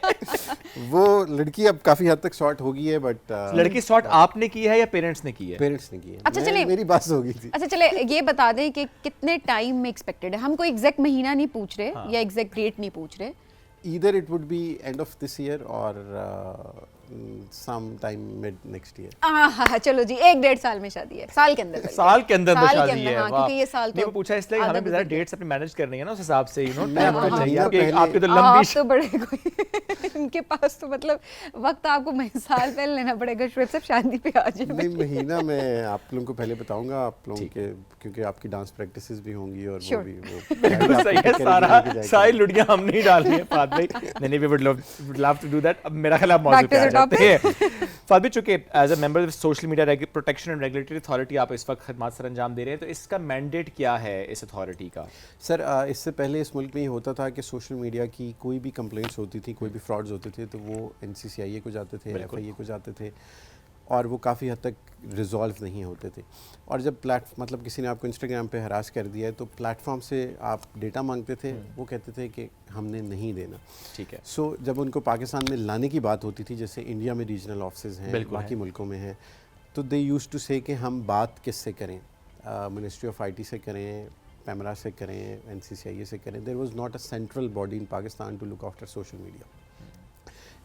वो लड़की अब काफी हद तक शॉर्ट हो गई है, बट लड़की सॉर्ट आपने की है या पेरेंट्स ने की है? पेरेंट्स ने की है। अच्छा, चलिए। मेरी बात हो गई थी। अच्छा चले ये बता दें कि कितने टाइम में एक्सपेक्टेड है, हम कोई एग्जैक्ट महीना नहीं पूछ रहे या एग्जैक्ट डेट नहीं पूछ रहे। Either it would be end of this year or some time mid next year. हाँ, चलो जी, 1-1.5 साल में शादी है, साल के अंदर बल्कि। साल के अंदर साल के शादी अंदर, है, हाँ, वाह। क्योंकि ये साल नहीं, तो मैं पूछा इसलिए आधा हमें भी ज़रा गुजर गया। डेट्स अपनी मैनेज करनी है ना, उस हिसाब से यू नो मैं टाइम आपको चाहिए महीना आपके पहले- आपके तो आप लंबी तो बड़े कोई इनके पास तो मतलब वक्त आपको साल पहले लेना पड़ेगा, शुएब साहब शादी पे आ जाए। नहीं, महीना मैं आप लोगों को पहले बताऊंगा, आप लोगों के, क्योंकि आपकी डांस प्रैक्टिसेस भी होंगी और Sure. वो भी वो बिल्कुल सही है, सारी लुड़ियां हम नहीं डालनी है फाद भाई। नहीं, we would love to do that। अब मेरा ख्याल आप मौजूद Back to पे आ the जाते हैं। फाद भाई, चूंकि as a member of social media protection and regulatory authority आप इस वक्त खदमात सर अंजाम दे रहे हैं, तो इसका मैंडेट क्या है इस अथॉरिटी का? सर, इससे पहले इस मुल्क में ये होता था कि सोशल मीडिया की कोई भी कंप्लेंट्स होती थी, कोई भी फ्रॉड्स होते थे, तो वो NCCIA को जाते थे, FIA को जाते थे, और वो काफ़ी हद तक रिजॉल्व नहीं होते थे। और जब मतलब किसी ने आपको इंस्टाग्राम पे हरास कर दिया है, तो प्लेटफॉर्म से आप डेटा मांगते थे, वो कहते थे कि हमने नहीं देना। ठीक है। सो जब उनको पाकिस्तान में लाने की बात होती थी, जैसे इंडिया में रीजनल ऑफिस हैं, बिल्कुल बाकी है। मुल्कों में हैं, तो दे यूज्ड टू से कि हम बात किससे करें, मिनिस्ट्री ऑफ IT से करें, पैमरा से करें, NCCIA से करें। There was not a central body in Pakistan to look after social media.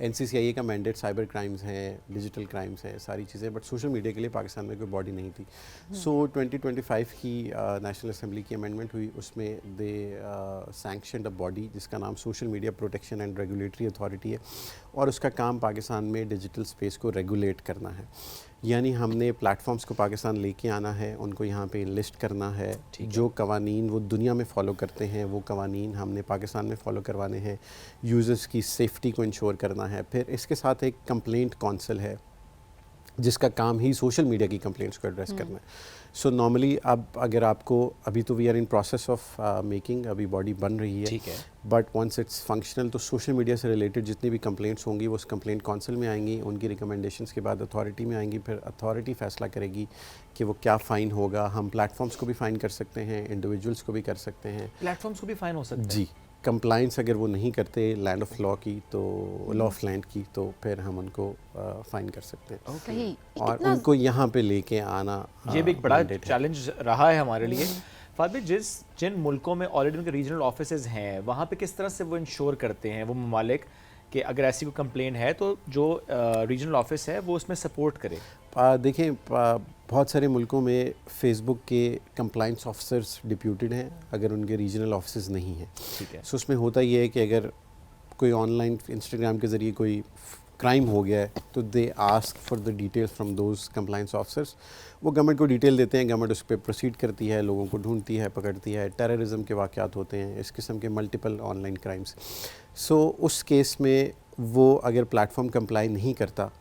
NCCIA का मैंडेट साइबर क्राइम्स हैं, डिजिटल क्राइम्स हैं, सारी चीज़ें, बट सोशल मीडिया के लिए पाकिस्तान में कोई बॉडी नहीं थी। सो 2025 की नेशनल असेंबली की अमेंडमेंट हुई, उसमें दे सैंक्शनड अ बॉडी जिसका नाम social media protection and regulatory authority है, और उसका काम पाकिस्तान में डिजिटल स्पेस को रेगुलेट करना है। यानी हमने प्लेटफॉर्म्स को पाकिस्तान लेके आना है, उनको यहाँ पे लिस्ट करना है, जो कवानीन वो दुनिया में फ़ॉलो करते हैं वो कवानीन हमने पाकिस्तान में फ़ॉलो करवाने हैं, यूज़र्स की सेफ्टी को इंश्योर करना है। फिर इसके साथ एक कंप्लेंट काउंसिल है जिसका काम ही सोशल मीडिया की कंप्लेंट्स को एड्रेस करना है। सो नॉर्मली अब अगर आपको, अभी तो we are in process of making, अभी बॉडी बन रही है, ठीक है, बट वंस इट्स फंक्शनल तो सोशल मीडिया से रिलेटेड जितनी भी कंप्लेंट्स होंगी वो उस कंप्लेंट काउंसिल में आएंगी, उनकी रिकमेंडेशंस के बाद अथॉरिटी में आएंगी, फिर अथॉरिटी फैसला करेगी कि वो क्या फ़ाइन होगा। हम प्लेटफॉर्म्स को भी फ़ाइन कर सकते हैं, इंडिविजुअल्स को भी कर सकते हैं। प्लेटफॉर्म्स को भी फाइन हो सकता है? जी, कंप्लाइंस अगर वो नहीं करते लैंड ऑफ लॉ की, तो लॉ ऑफ लैंड की, तो फिर हम उनको फ़ाइन कर सकते हैं। सही। और उनको यहाँ पे लेके आना, ये भी एक बड़ा mandate है। चैलेंज रहा है हमारे लिए। फाद भाई, जिन मुल्कों में ऑलरेडी उनके रीजनल ऑफिसेज हैं, वहाँ पे किस तरह से वो इंश्योर करते हैं वो ममालिक कि अगर ऐसी कोई कंप्लेन है तो जो रीजनल ऑफिस है वो उसमें सपोर्ट करे? देखिए, बहुत सारे मुल्कों में फ़ेसबुक के कंप्लाइंस ऑफिसर्स डिप्यूटेड हैं अगर उनके रीजनल ऑफिसेज नहीं हैं। ठीक है। सो उसमें होता ये है कि अगर कोई ऑनलाइन इंस्टाग्राम के ज़रिए कोई क्राइम हो गया है तो they ask for the details from those compliance officers. वो गवर्नमेंट को डिटेल देते हैं, गवर्नमेंट उस पर प्रोसीड करती है, लोगों को ढूंढती है, पकड़ती है। टेररिज्म के वाक़यात होते हैं, इस किस्म के मल्टीपल ऑनलाइन क्राइम्स। सो उस केस में वो अगर प्लेटफॉर्म कंप्लाई नहीं करता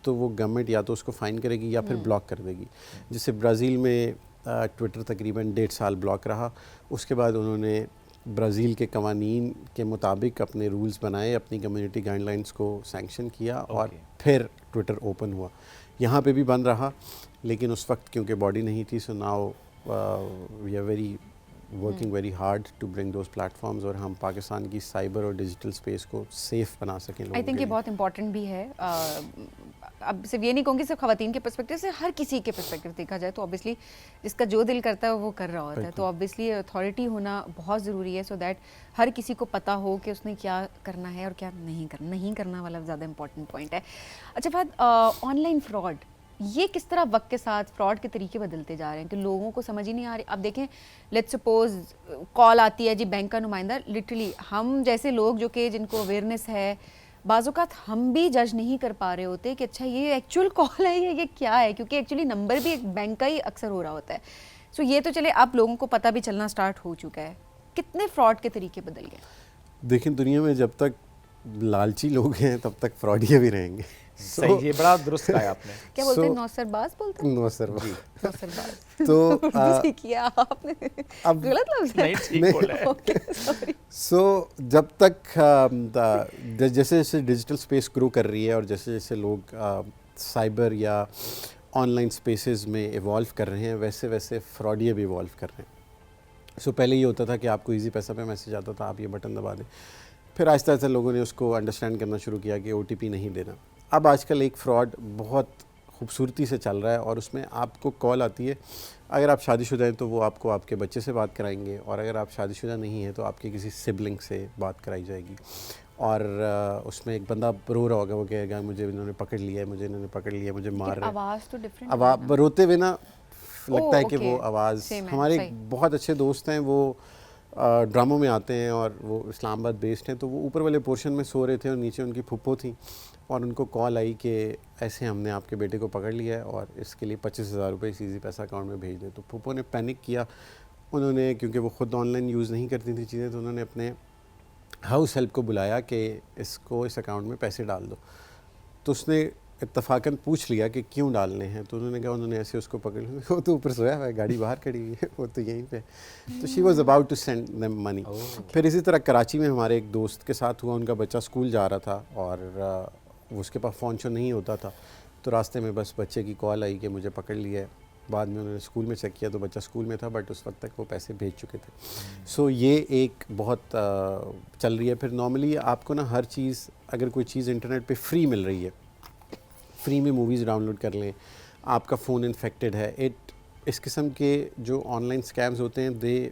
तो वो गवर्नमेंट या तो उसको फ़ाइन करेगी या फिर ब्लॉक कर देगी। जैसे ब्राज़ील में ट्विटर तकरीबन 1.5 साल ब्लॉक रहा, उसके बाद उन्होंने ब्राज़ील के कवानीन के मुताबिक अपने रूल्स बनाए, अपनी कम्युनिटी गाइडलाइंस को सैंक्शन किया और फिर ट्विटर ओपन हुआ। यहाँ पे भी बंद रहा, लेकिन उस वक्त क्योंकि बॉडी नहीं थी, so now we are very working very hard to bring those platforms, और हम पाकिस्तान की साइबर और डिजिटल स्पेस को सेफ बना सकें लोगों आई थिंक के ये लिए। बहुत इंपॉर्टेंट भी है। अब सिर्फ ये नहीं कहूँगी सिर्फ खवातीन के पर्सपेक्टिव से, हर किसी के पर्सपेक्टिव देखा जाए तो ऑब्वियसली जिसका जो दिल करता है वो कर रहा होता है, तो ऑब्वियसली अथॉरिटी होना बहुत ज़रूरी है, सो दैट हर किसी को पता हो कि उसने क्या करना है और क्या नहीं करना वाला ज़्यादा इंपॉर्टेंट पॉइंट है। अच्छा बात, ऑनलाइन फ्रॉड, ये किस तरह वक्त के साथ फ्रॉड के तरीके बदलते जा रहे हैं कि लोगों को समझ ही नहीं आ रही। अब देखें, लेट्स सपोज कॉल आती है जी बैंक का नुमाइंदा, लिटरली हम जैसे लोग जो कि जिनको अवेयरनेस है, बाज़-औक़ात हम भी जज नहीं कर पा रहे होते कि अच्छा ये एक्चुअल कॉल है या ये क्या है, क्योंकि एक्चुअली नंबर भी एक बैंक का ही अक्सर हो रहा होता है। सो ये तो चले अब लोगों को पता भी चलना स्टार्ट हो चुका है। कितने फ्रॉड के तरीके बदल गए? देखिए, दुनिया में जब तक लालची लोग हैं तब तक फ्रॉडिया भी रहेंगे। सही, ये बड़ा दुरुस्त कहा आपने। क्या बोलते हैं, नौसरबाज बोलते हैं? नौसरबाज। नौसरबाज तो ठीक किया आपने, अब गलत लफ्ज़ है? नहीं, ठीक बोला है। Okay, sorry. सो जब तक जैसे जैसे डिजिटल स्पेस ग्रो कर रही है और जैसे जैसे लोग साइबर या ऑनलाइन स्पेसेस में इवॉल्व कर रहे हैं, वैसे वैसे फ्रॉडिया भी इवॉल्व कर रहे हैं। सो पहले ये होता था कि आपको इजी पैसा पे मैसेज आता था, आप ये बटन दबा दें, फिर आहिस्ता आहिस्ता लोगों ने उसको अंडरस्टैंड करना शुरू किया कि OTP नहीं देना। अब आजकल एक फ़्रॉड बहुत खूबसूरती से चल रहा है और उसमें आपको कॉल आती है, अगर आप शादीशुदा हैं तो वो आपको आपके बच्चे से बात कराएंगे, और अगर आप शादीशुदा नहीं हैं तो आपके किसी सिबलिंग से बात कराई जाएगी। और उसमें एक बंदा रो रहा होगा, वो कहेगा मुझे इन्होंने पकड़ लिया है, मुझे इन्होंने पकड़ लिया है, मुझे मार रहे हैं। आवाज़ तो डिफरेंट आवाज़ रोते हुए ना लगता है कि ओके, वो आवाज़। सेम है, हमारे सही। बहुत अच्छे दोस्त हैं, वो ड्रामों में आते हैं और वो इस्लामाबाद बेस्ड हैं, तो वो ऊपर वाले पोर्शन में सो रहे थे और नीचे उनकी फुप्पो थी, और उनको कॉल आई कि ऐसे हमने आपके बेटे को पकड़ लिया है और इसके लिए 25,000 रुपये इसी पैसा अकाउंट में भेज दें। तो फुप्पो ने पैनिक किया, उन्होंने, क्योंकि वो ख़ुद ऑनलाइन यूज़ नहीं करती थी चीज़ें, तो उन्होंने अपने हाउस हेल्प को बुलाया कि इसको इस अकाउंट में पैसे डाल दो। तो उसने इत्तफाकन पूछ लिया कि क्यों डालने हैं, तो उन्होंने कहा, उन्होंने ऐसे उसको पकड़ लिया, वो तो ऊपर सोया हुआ है, गाड़ी बाहर खड़ी हुई है, वो तो यहीं पे। तो she was about to send them money. फिर इसी तरह कराची में हमारे एक दोस्त के साथ हुआ, उनका बच्चा स्कूल जा रहा था और उसके पास फ़ोन शो नहीं होता था, तो रास्ते में बस बच्चे की कॉल आई कि मुझे पकड़ लिया है। बाद में उन्होंने स्कूल में चेक किया तो बच्चा स्कूल में था, बट उस वक्त तक वो पैसे भेज चुके थे। सो ये एक बहुत चल रही है। फिर नॉर्मली आपको ना हर चीज़, अगर कोई चीज़ इंटरनेट पे फ्री मिल रही है, फ्री में मूवीज़ डाउनलोड कर लें, आपका फ़ोन इन्फेक्टेड है, इस किस्म के जो ऑनलाइन स्कैम्स होते हैं, they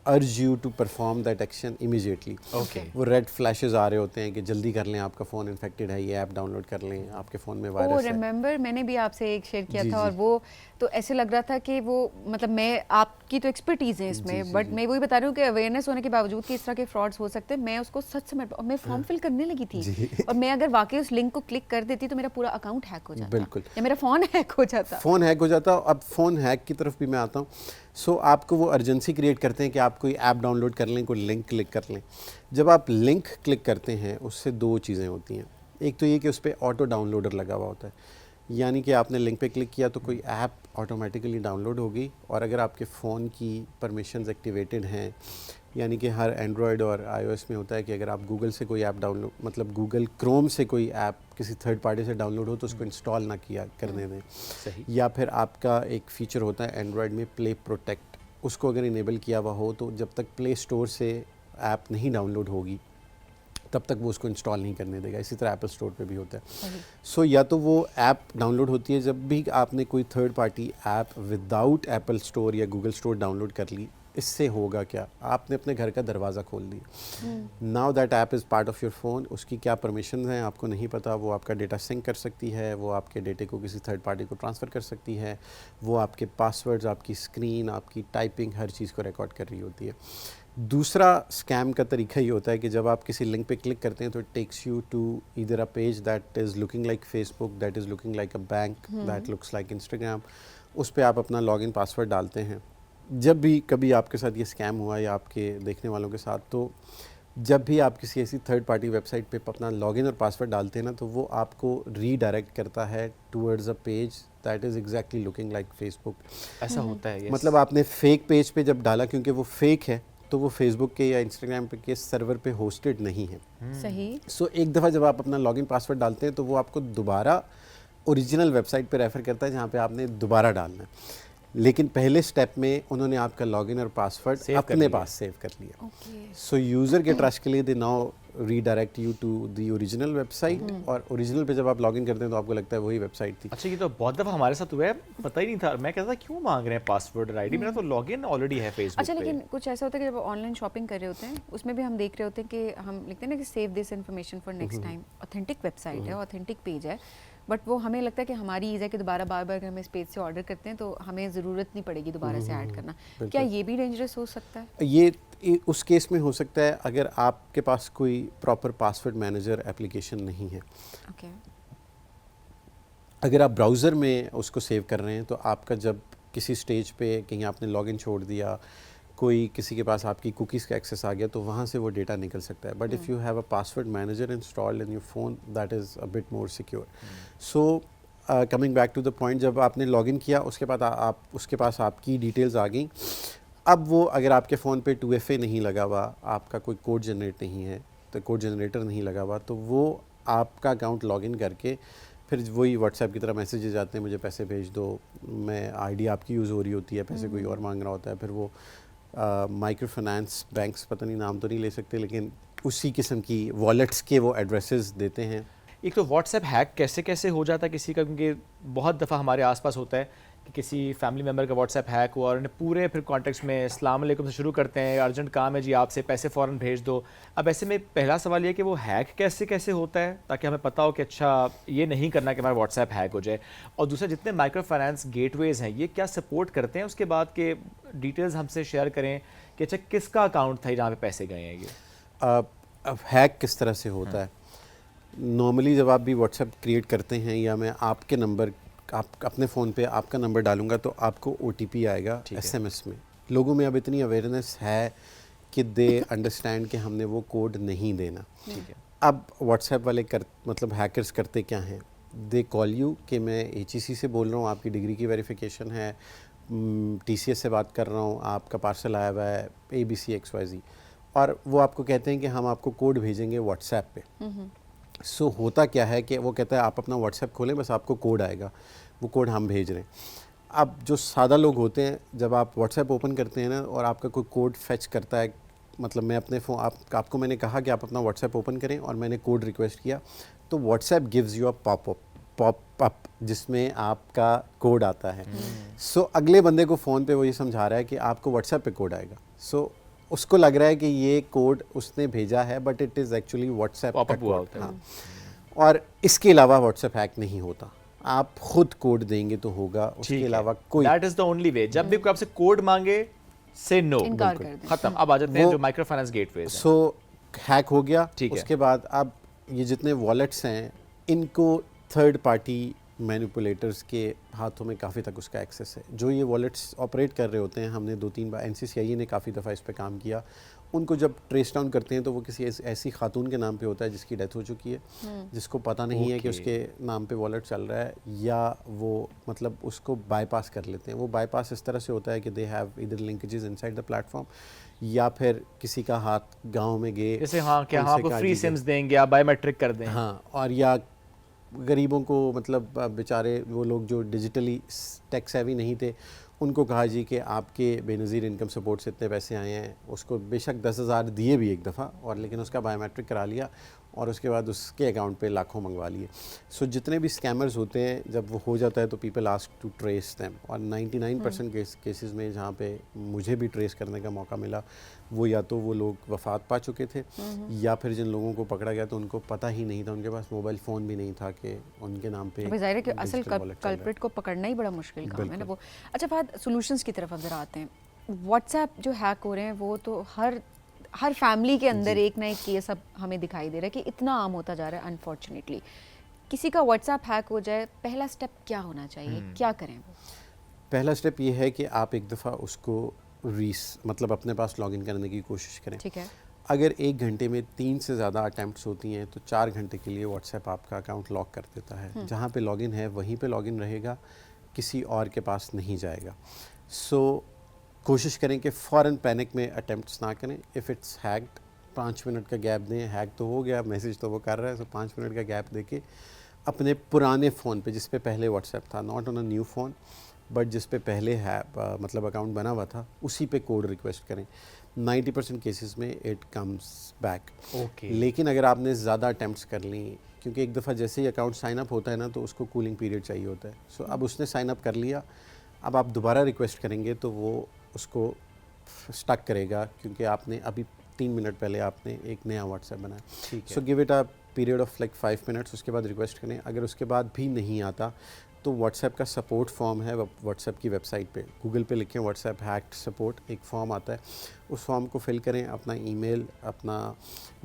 urge you to perform that action immediately. Okay. वो रेड फ्लैशेस आ रहे होते हैं कि जल्दी कर लें, आपका फ़ोन इन्फेक्टेड है, ये ऐप डाउनलोड कर लें, आपके फ़ोन में ओ वायरस है। रिमेंबर, मैंने भी आपसे एक शेयर किया जी, था, जी। और वो तो ऐसे लग रहा था कि वो, मतलब मैं, आपकी तो एक्सपर्टीज़ है इसमें, बट मैं वही बता रही हूँ कि अवेयरनेस होने के बावजूद कि इस तरह के फ्रॉड्स हो सकते हैं, मैं उसको सच समझ, और मैं फॉर्म फिल करने लगी थी, और मैं अगर वाकई उस लिंक को क्लिक कर देती तो मेरा पूरा अकाउंट हैक हो जाता, बिल्कुल। या मेरा फ़ोन हैक हो जाता। फ़ोन हैक हो जाता। अब फ़ोन हैक की तरफ भी मैं आता हूँ। सो आपको वो अर्जेंसी क्रिएट करते हैं कि आप कोई ऐप डाउनलोड कर लें, कोई लिंक क्लिक कर लें। जब आप लिंक क्लिक करते हैं, उससे दो चीज़ें होती हैं। एक तो ये कि उस पर ऑटो डाउनलोडर लगा हुआ होता है, यानी कि आपने लिंक पे क्लिक किया तो कोई ऐप ऑटोमेटिकली डाउनलोड होगी, और अगर आपके फ़ोन की परमिशंस एक्टिवेटेड हैं, यानी कि हर एंड्रॉयड और iOS में होता है कि अगर आप गूगल से कोई ऐप डाउनलोड, मतलब गूगल क्रोम से कोई ऐप किसी थर्ड पार्टी से डाउनलोड हो तो उसको इंस्टॉल ना किया करने दें। सही। या फिर आपका एक फ़ीचर होता है एंड्रॉयड में प्ले प्रोटेक्ट, उसको अगर इनेबल किया हुआ हो तो जब तक प्ले स्टोर से ऐप नहीं डाउनलोड होगी तब तक वो उसको इंस्टॉल नहीं करने देगा। इसी तरह एप्पल स्टोर पे भी होता है। सो या तो वो ऐप डाउनलोड होती है जब भी आपने कोई third party app without Apple store या गूगल स्टोर डाउनलोड कर ली। इससे होगा क्या, आपने अपने घर का दरवाज़ा खोल दिया। Now that app is part of your phone, उसकी क्या परमिशन हैं आपको नहीं पता। वो आपका डेटा सिंक कर सकती है, वो आपके डेटे को किसी थर्ड पार्टी को ट्रांसफ़र कर सकती है, वो आपके पासवर्ड्स, आपकी स्क्रीन, आपकी टाइपिंग, हर चीज़ को रिकॉर्ड कर रही होती है। दूसरा स्कैम का तरीका ये होता है कि जब आप किसी लिंक पे क्लिक करते हैं तो it takes you to either a page that is looking like Facebook, that is looking like a bank, that looks like Instagram. उस पर आप अपना लॉगिन पासवर्ड डालते हैं। जब भी कभी आपके साथ ये स्कैम हुआ या आपके देखने वालों के साथ, तो जब भी आप किसी ऐसी थर्ड पार्टी वेबसाइट पे अपना लॉगिन और पासवर्ड डालते हैं ना, तो वो आपको रीडायरेक्ट करता है towards a page that is exactly looking like Facebook. ऐसा होता है, yes। मतलब आपने फेक पेज पे जब डाला, क्योंकि वो फेक है, तो वो फेसबुक के या इंस्टाग्राम पे के सर्वर पे होस्टेड नहीं है। सही। सो एक दफ़ा जब आप अपना लॉगिन पासवर्ड डालते हैं तो वो आपको दोबारा ओरिजिनल वेबसाइट पे रेफ़र करता है जहाँ पे आपने दोबारा डालना है। लेकिन पहले स्टेप में उन्होंने आपका लॉगिन और पासवर्ड सेव कर अपने लिया। पास सेव कर लिया। ओके। सो यूज़र के ट्रस्ट के लिए they now redirect you to the original website, और ओरिजिनल पे जब आप लॉगिन करते हैं तो आपको लगता है वही वेबसाइट थी। अच्छा, ये तो बहुत दफ़ा हमारे साथ हुआ है, पता ही नहीं था। मैं कहता था क्यों मांग रहे हैं पासवर्ड और आईडी, मेरा तो लॉगिन ऑलरेडी है फेसबुक अच्छा, पे। लेकिन कुछ ऐसा होता है कि जब ऑनलाइन शॉपिंग कर रहे होते हैं उसमें भी हम देख रहे होते हैं कि हम लिखते हैं ना कि save this information for next time. Authentic website है, ऑथेंटिक पेज है, बट वो हमें लगता है कि हमारी ईज़ है कि दोबारा बार बार अगर हम इस पेज से ऑर्डर करते हैं तो हमें ज़रूरत नहीं पड़ेगी दोबारा से ऐड करना। क्या ये भी डेंजरस हो सकता है? ये उस केस में हो सकता है अगर आपके पास कोई प्रॉपर पासवर्ड मैनेजर एप्लीकेशन नहीं है। ओके। अगर आप ब्राउज़र में उसको सेव कर रहे हैं तो आपका जब किसी स्टेज पे कहीं आपने लॉगिन छोड़ दिया, कोई किसी के पास आपकी कुकीज़ का एक्सेस आ गया, तो वहाँ से वो डेटा निकल सकता है। But if you have a password manager installed in your phone, that is a bit more secure. So coming back to the point, जब आपने लॉगिन किया उसके बाद आप उसके पास आपकी डिटेल्स आ गई। अब वो अगर आपके फ़ोन पे 2FA नहीं लगा हुआ, आपका कोई कोड जनरेट नहीं है, तो कोड जनरेटर नहीं लगा हुआ, तो वो आपका अकाउंट लॉगिन करके फिर वही व्हाट्सएप की तरह मैसेजेस आते हैं, मुझे पैसे भेज दो, मैं आईडी आपकी यूज़ हो रही होती है, पैसे कोई और मांग रहा होता है। फिर वो माइक्रो फाइनेंस बैंक्स, पता नहीं नाम तो नहीं ले सकते, लेकिन उसी किस्म की वॉलेट्स के वो एड्रेसेस देते हैं। एक तो व्हाट्सएप हैक कैसे कैसे हो जाता है किसी का, क्योंकि बहुत दफ़ा हमारे आसपास होता है कि किसी फैमिली मेम्बर का व्हाट्सएप हैक हुआ और उन्हें पूरे फिर कॉन्टेक्स्ट में अस्सलाम वालेकुम से शुरू करते हैं, अर्जेंट काम है जी आपसे, पैसे फ़ौरन भेज दो। अब ऐसे में पहला सवाल ये कि वो हैक कैसे कैसे होता है, ताकि हमें पता हो कि अच्छा ये नहीं करना कि हमारा व्हाट्सएप हैक हो जाए। और दूसरा, जितने माइक्रो फाइनेंस गेटवेज़ हैं ये क्या सपोर्ट करते हैं उसके बाद के डिटेल्स हमसे शेयर करें कि अच्छा किसका अकाउंट था जहाँ पे पैसे गए हैं ये। अब हैक किस तरह से होता है, नॉर्मली जब आप भी व्हाट्सएप क्रिएट करते हैं या मैं आपके नंबर, आप अपने फ़ोन पे आपका नंबर डालूंगा तो आपको OTP आएगा SMS में। लोगों में अब इतनी अवेयरनेस है कि दे अंडरस्टैंड कि हमने वो कोड नहीं देना। ठीक है। अब व्हाट्सएप वाले मतलब हैकर्स करते क्या हैं, दे कॉल यू कि मैं HEC से बोल रहा हूँ, आपकी डिग्री की वेरिफिकेशन है, TCS से बात कर रहा हूँ, आपका पार्सल आया हुआ है ABCXYZ, और वो आपको कहते हैं कि हम आपको कोड भेजेंगे व्हाट्सएप पे। सो होता क्या है कि वो कहता है आप अपना व्हाट्सएप खोलें, बस आपको कोड आएगा, वो कोड हम भेज रहे हैं। अब जो सादा लोग होते हैं, जब आप व्हाट्सएप ओपन करते हैं ना और आपका कोई कोड फेच करता है, मतलब मैं अपने फ़ोन आपको मैंने कहा कि आप अपना व्हाट्सएप ओपन करें और मैंने कोड रिक्वेस्ट किया, तो WhatsApp gives you a pop जिसमें आपका कोड आता है। सो अगले बंदे को फ़ोन पे वो ये समझा रहा है कि आपको व्हाट्सएप पे कोड आएगा। सो उसको लग रहा है कि ये कोड उसने भेजा है, but it is actually WhatsApp popup हुआ होता है। हाँ। और इसके अलावा व्हाट्सएप हैक नहीं होता, आप खुद कोड देंगे तो होगा, उसके अलावा कोई। That is the only way. जब भी कोई आपसे कोड मांगे से नो, इनकार कर दें। खत्म। अब आ जाते हैं जो माइक्रो फाइनेंस गेटवेज हैं। सो हैक हो गया। ठीक है। उसके बाद अब ये जितने वॉलेट्स हैं इनको थर्ड पार्टी मैनिपुलेटर्स के हाथों में काफ़ी तक उसका एक्सेस है। जो ये वॉलेट्स ऑपरेट कर रहे होते हैं, हमने 2-3 बार NCCI ने काफ़ी दफ़ा इस पे काम किया, उनको जब ट्रेस डाउन करते हैं तो वो किसी ऐसी खातून के नाम पे होता है जिसकी डेथ हो चुकी है, जिसको पता नहीं है कि उसके नाम पे वॉलेट चल रहा है, या वो मतलब उसको बाईपास कर लेते हैं। वो बाईपास इस तरह से होता है कि they have either linkages inside the platform, या फिर किसी का हाथ गाँव में गए, जैसे हाँ क्या हम आपको फ्री सिम्स देंगे, आप बायोमेट्रिक कर दें। हाँ, और या गरीबों को मतलब बेचारे वो लोग जो डिजिटली टेक सेवी नहीं थे, उनको कहा जी कि आपके बेनज़ीर इनकम सपोर्ट से इतने पैसे आए हैं, उसको बेशक 10,000 दिए भी एक दफ़ा, और लेकिन उसका बायोमेट्रिक करा लिया और उसके बाद उसके अकाउंट पे लाखों मंगवा लिए। सो जितने भी स्कैमर्स होते हैं, जब वो हो जाता है तो people ask to trace them, और 99% केसेस में जहाँ पे मुझे भी ट्रेस करने का मौका मिला, वो या तो वो लोग वफ़ात पा चुके थे, या फिर जिन लोगों को पकड़ा गया तो उनको पता ही नहीं था, उनके पास मोबाइल फ़ोन भी नहीं था कि उनके नाम पे ज़ाहिर है कि असल डिजिटल वॉलेट चल रहा है। कल्प्रिट को पकड़ना ही बड़ा मुश्किल काम है ना वो। अच्छा बात सॉल्यूशंस की तरफ अब जरा आते हैं। व्हाट्सएप जो हैक हो रहे हैं वो तो हर फैमिली के अंदर एक ना एक केस अब हमें दिखाई दे रहा है कि इतना आम होता जा रहा है अनफॉर्चुनेटली। किसी का व्हाट्सएप हैक हो जाए, पहला स्टेप क्या होना चाहिए, क्या करें वो? पहला स्टेप ये है कि आप एक दफ़ा उसको मतलब अपने पास लॉगिन करने की कोशिश करें। ठीक है। अगर 1 घंटे में 3 से ज़्यादा अटैम्प्ट्स होती हैं तो 4 घंटे के लिए व्हाट्सएप आपका अकाउंट लॉक कर देता है। जहाँ पे लॉगिन है वहीं पे लॉगिन रहेगा, किसी और के पास नहीं जाएगा। सो कोशिश करें कि फ़ौरन पैनिक में अटैम्प्ट्स ना करें। इफ़ इट्स हैक्ड 5 मिनट का गैप दें, हैक तो हो गया, मैसेज तो वो कर रहा है, सो 5 मिनट का गैप दे के अपने पुराने फ़ोन पे जिस पे पहले व्हाट्सएप था, not on a new phone but जिस पे पहले है मतलब अकाउंट बना हुआ था, उसी पे कोड रिक्वेस्ट करें। 90% केसेस में इट कम्स बैक। ओके। लेकिन अगर आपने ज़्यादा अटैम्प्ट्स कर ली, क्योंकि एक दफ़ा जैसे ही अकाउंट साइन अप होता है ना तो उसको कूलिंग पीरियड चाहिए होता है। सो अब उसने साइन अप कर लिया, अब आप दोबारा रिक्वेस्ट करेंगे तो वो उसको स्टक करेगा, क्योंकि आपने अभी 3 मिनट पहले आपने एक नया व्हाट्सएप बनाया। ठीक है। So give it a period of like 5 minutes, उसके बाद रिक्वेस्ट करें। अगर उसके बाद भी नहीं आता तो व्हाट्सएप का सपोर्ट फॉर्म है व्हाट्सएप की वेबसाइट पे, गूगल पे लिखें व्हाट्सएप हैक्ड सपोर्ट, एक फॉर्म आता है, उस फॉर्म को फिल करें, अपना ईमेल, अपना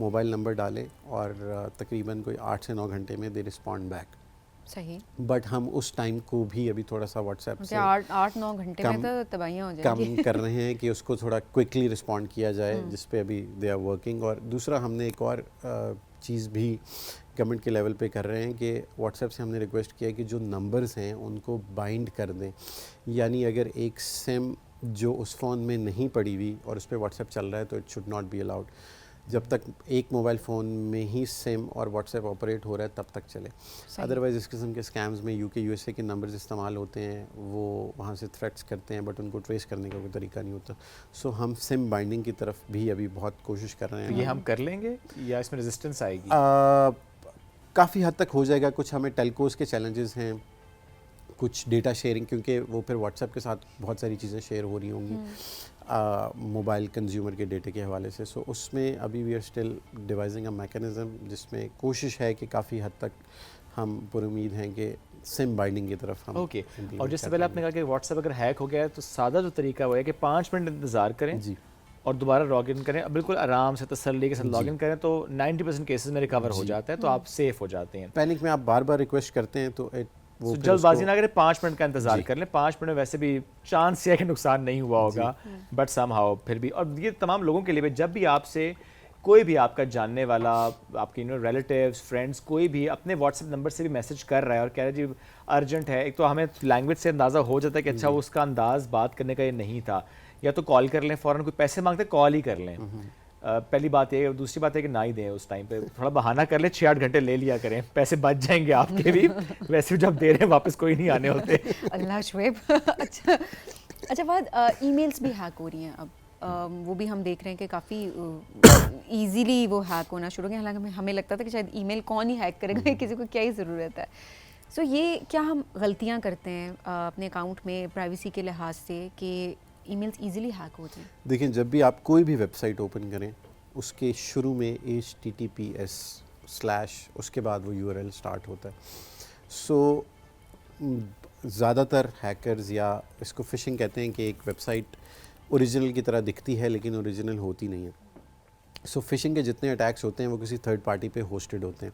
मोबाइल नंबर डालें, और तकरीबन कोई 8 से 9 घंटे में दे रिस्पॉन्ड बैक। सही। बट हम उस टाइम को भी अभी थोड़ा सा व्हाट्सएप से 8-9 घंटे में तो तबाहियां हो जाएंगी। कम कर रहे हैं कि उसको थोड़ा क्विकली रिस्पॉन्ड किया जाए, जिस पे अभी दे आर वर्किंग। और दूसरा हमने एक और चीज़ भी गवर्नमेंट के लेवल पे कर रहे हैं कि व्हाट्सएप से हमने रिक्वेस्ट किया कि जो नंबर्स हैं उनको बाइंड कर दें, यानी अगर एक सिम जो उस फ़ोन में नहीं पड़ी हुई और उस पर व्हाट्सएप चल रहा है तो it should not be allowed. जब तक एक मोबाइल फ़ोन में ही सिम और व्हाट्सएप ऑपरेट हो रहा है तब तक चले। अदरवाइज़ इस किस्म के स्कैम्स में यूके यूएसए के नंबर्स इस्तेमाल होते हैं, वो वहाँ से थ्रेट्स करते हैं बट उनको ट्रेस करने का कोई तरीका नहीं होता। सो हम सिम बाइंडिंग की तरफ भी अभी बहुत कोशिश कर रहे हैं। तो ये हम कर लेंगे या इसमें रेजिस्टेंस आएगी? काफ़ी हद तक हो जाएगा। कुछ हमें टेलकोस के चैलेंजेस हैं, कुछ डेटा शेयरिंग, क्योंकि वो फिर व्हाट्सएप के साथ बहुत सारी चीज़ें शेयर हो रही होंगी मोबाइल कंज्यूमर के डेटे के हवाले से। सो उसमें अभी we are still devising a mechanism जिसमें कोशिश है कि काफ़ी हद तक हम पूरी उम्मीद हैं कि सिम बाइंडिंग की तरफ हम ओके। और जिससे पहले आपने कहा कि व्हाट्सएप अगर हैक हो गया है तो सादा जो तरीका वो है कि 5 मिनट इंतज़ार करें जी और दोबारा लॉग इन करें, बिल्कुल आराम से तसल्ली के साथ लॉग इन करें तो 90% केसेस में रिकवर हो जाता है, तो आप सेफ हो जाते हैं। पैनिक में आप बार बार रिक्वेस्ट करते हैं तो वो फिर जल्दबाजी उसको- ना करें, 5 मिनट का इंतजार कर लें। 5 मिनट में वैसे भी चांस है कि नुकसान नहीं हुआ होगा, बट समहाउ फिर भी। और ये तमाम लोगों के लिए भी, जब भी आपसे कोई भी आपका जानने वाला, आपके रिलेटिव्स, फ्रेंड्स, कोई भी अपने व्हाट्सएप नंबर से भी मैसेज कर रहा है और कह रहा है जी अर्जेंट है, एक तो हमें लैंग्वेज से अंदाज़ा हो जाता है कि अच्छा वो उसका अंदाज़ बात करने का ये नहीं था, या तो कॉल कर लें फ़ौरन, कोई पैसे मांगते कॉल ही कर लें। पहली बात ये। दूसरी बात है कि ना ही दें उस टाइम पे, थोड़ा बहाना कर लें, 6-8 घंटे ले लिया करें, पैसे बच जाएंगे आपके भी। वैसे भी जब दे रहे हैं वापस कोई नहीं आने होते। अल्लाह शुएब। अच्छा बात, ईमेल्स भी हैक हो रही हैं अब। वो भी हम देख रहे हैं कि काफ़ी इजीली वो हैक होना शुरू हो गया। हालांकि हमें लगता था कि शायद ईमेल कौन ही हैक करेगा, किसी को क्या ही ज़रूरत है। सो ये क्या हम गलतियाँ करते हैं अपने अकाउंट में प्राइवेसी के लिहाज से कि ईमेल्स इजीली हैक होते हैं? देखिए, जब भी आप कोई भी वेबसाइट ओपन करें उसके शुरू में HTTPS/ उसके बाद वो URL स्टार्ट होता है। सो ज़्यादातर हैकर्स, या इसको फ़िशिंग कहते हैं, कि एक वेबसाइट ओरिजिनल की तरह दिखती है लेकिन ओरिजिनल होती नहीं है। सो फ़िशिंग के जितने अटैक्स होते हैं वो किसी थर्ड पार्टी पे होस्टेड होते हैं।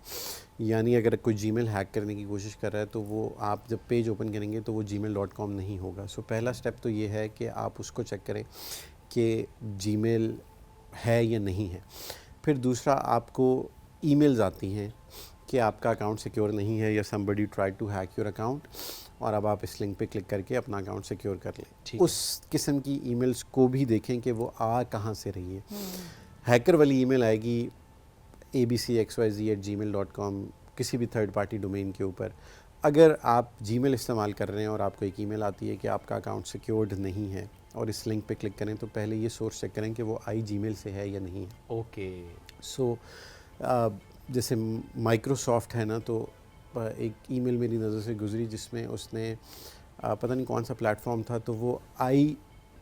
यानी अगर कोई जीमेल हैक करने की कोशिश कर रहा है तो वो आप जब पेज ओपन करेंगे तो वो gmail.com नहीं होगा। सो पहला स्टेप तो ये है कि आप उसको चेक करें कि जीमेल है या नहीं है। फिर दूसरा, आपको ईमेल्स आती हैं कि आपका अकाउंट सिक्योर नहीं है या somebody try to hack your account, और अब आप इस लिंक पे क्लिक करके अपना अकाउंट सिक्योर कर लें। उस किस्म की ईमेल्स को भी देखें कि वो आ कहाँ से रही है। हैकर वाली ईमेल आएगी abcxyz@gmail.com, किसी भी थर्ड पार्टी डोमेन के ऊपर। अगर आप जीमेल इस्तेमाल कर रहे हैं और आपको एक ईमेल आती है कि आपका अकाउंट सिक्योर्ड नहीं है और इस लिंक पे क्लिक करें, तो पहले ये सोर्स चेक करें कि वो आई जीमेल से है या नहीं है। ओके। सो जैसे माइक्रोसॉफ्ट है ना, तो एक ईमेल मेरी नज़र से गुजरी जिसमें उसने पता नहीं कौन सा प्लेटफॉर्म था, तो वो आई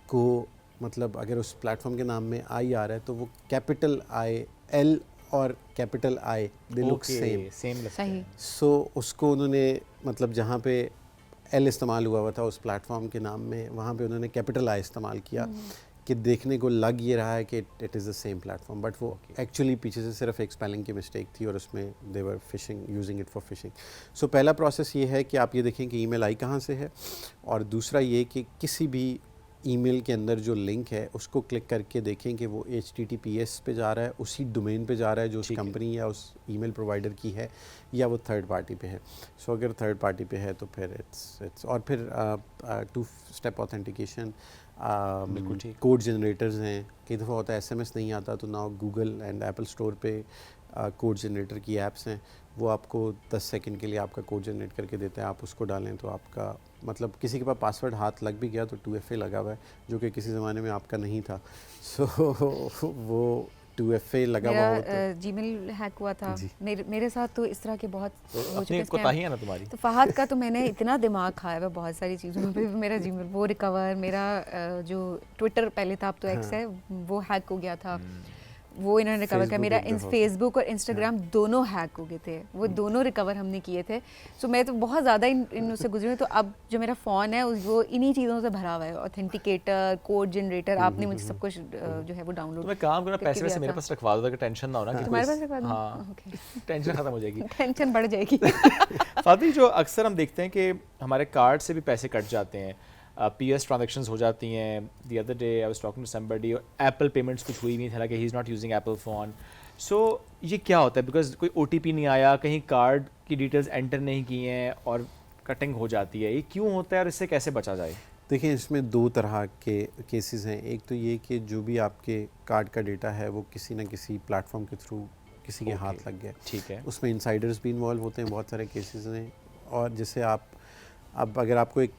को, मतलब अगर उस प्लेटफॉर्म के नाम में आई आ रहा है तो वो कैपिटल आई, एल और capital I, they look same. सही। सो उसको उन्होंने, मतलब जहाँ पे एल इस्तेमाल हुआ था उस प्लेटफॉर्म के नाम में, वहाँ पे उन्होंने कैपिटल आई इस्तेमाल किया कि देखने को लग ये रहा है कि it is the same platform, but वो एक्चुअली पीछे से सिर्फ एक स्पेलिंग की मिस्टेक थी और उसमें they were phishing, using it for phishing. So पहला प्रोसेस ये है कि आप ये देखें कि ईमेल आई कहाँ से है, और दूसरा ये कि किसी भी ईमेल के अंदर जो लिंक है उसको क्लिक करके देखें कि वो HTTPS पे जा रहा है, उसी डोमेन पे जा रहा है जो उस कंपनी या उस ईमेल प्रोवाइडर की है, या वो थर्ड पार्टी पे है। सो अगर थर्ड पार्टी पे है तो फिर इट्स और फिर 2 स्टेप ऑथेंटिकेशन, बिल्कुल ठीक। कोड जनरेटर्स हैं। कई दफ़ा होता है SMS नहीं आता, तो now Google and Apple store पे कोड जनरेटर की ऐप्स हैं, वो आपको 10 सेकंड के लिए आपका कोड जनरेट करके देते हैं। आप उसको डालें तो आपका, मतलब किसी के पास पासवर्ड हाथ लग भी गया तो 2FA लगा हुआ है, जो कि किसी ज़माने में आपका नहीं था। सो वो 2FA लगा हुआ होता है। जीमेल हैक हुआ था मेरे साथ, तो इस तरह के बहुत हो अपनी चुके कोताही है ना तुम्हारी। तो फहद का तो मैंने इतना दिमाग खाया हुआ बहुत सारी चीज़ों पे। मेरा जीमेल वो रिकवर, मेरा जो ट्विटर पहले था, अब तो एक्स है, वो हैक हो गया था, वो इन्होंने रिकवर किया। मेरा फेसबुक और इंस्टाग्राम दोनों हैक हो गए थे, वो दोनों रिकवर हमने किए थे। सो मैं तो बहुत ज़्यादा इन उससे गुजरी हूँ। तो अब जो मेरा फ़ोन है वो इन्हीं चीज़ों से भरा हुआ है, ऑथेंटिकेटर, कोड जनरेटर। आपने मुझे सब कुछ जो है वो डाउनलोड, तो मैं काम करना, पैसे वैसे मेरे पास रखवा दो ताकि टेंशन ना हो ना कि तुम्हारे पास रखवा दूं? हाँ, ओके, टेंशन खत्म हो जाएगी। टेंशन बढ़ जाएगी। फातिह, जो अक्सर हम देखते हैं कि हमारे कार्ड से भी पैसे कट जाते हैं, PS ट्रांजैक्शंस हो जाती हैं। The other day I was talking to somebody, Apple payments कुछ हुई नहीं, हालांकि he is not using Apple phone. So ये क्या होता है? बिकॉज कोई OTP नहीं आया, कहीं कार्ड की डिटेल्स एंटर नहीं की हैं और कटिंग हो जाती है, ये क्यों होता है और इससे कैसे बचा जाए? देखिए इसमें दो तरह के केसेस हैं। एक तो ये कि जो भी आपके कार्ड का डेटा है वो किसी न किसी प्लेटफॉर्म के थ्रू किसी के Okay. हाथ लग गया, ठीक है। उसमें इंसाइडर्स भी इन्वॉल्व होते हैं, बहुत सारे केसेस हैं। और जैसे आप अब अगर आपको एक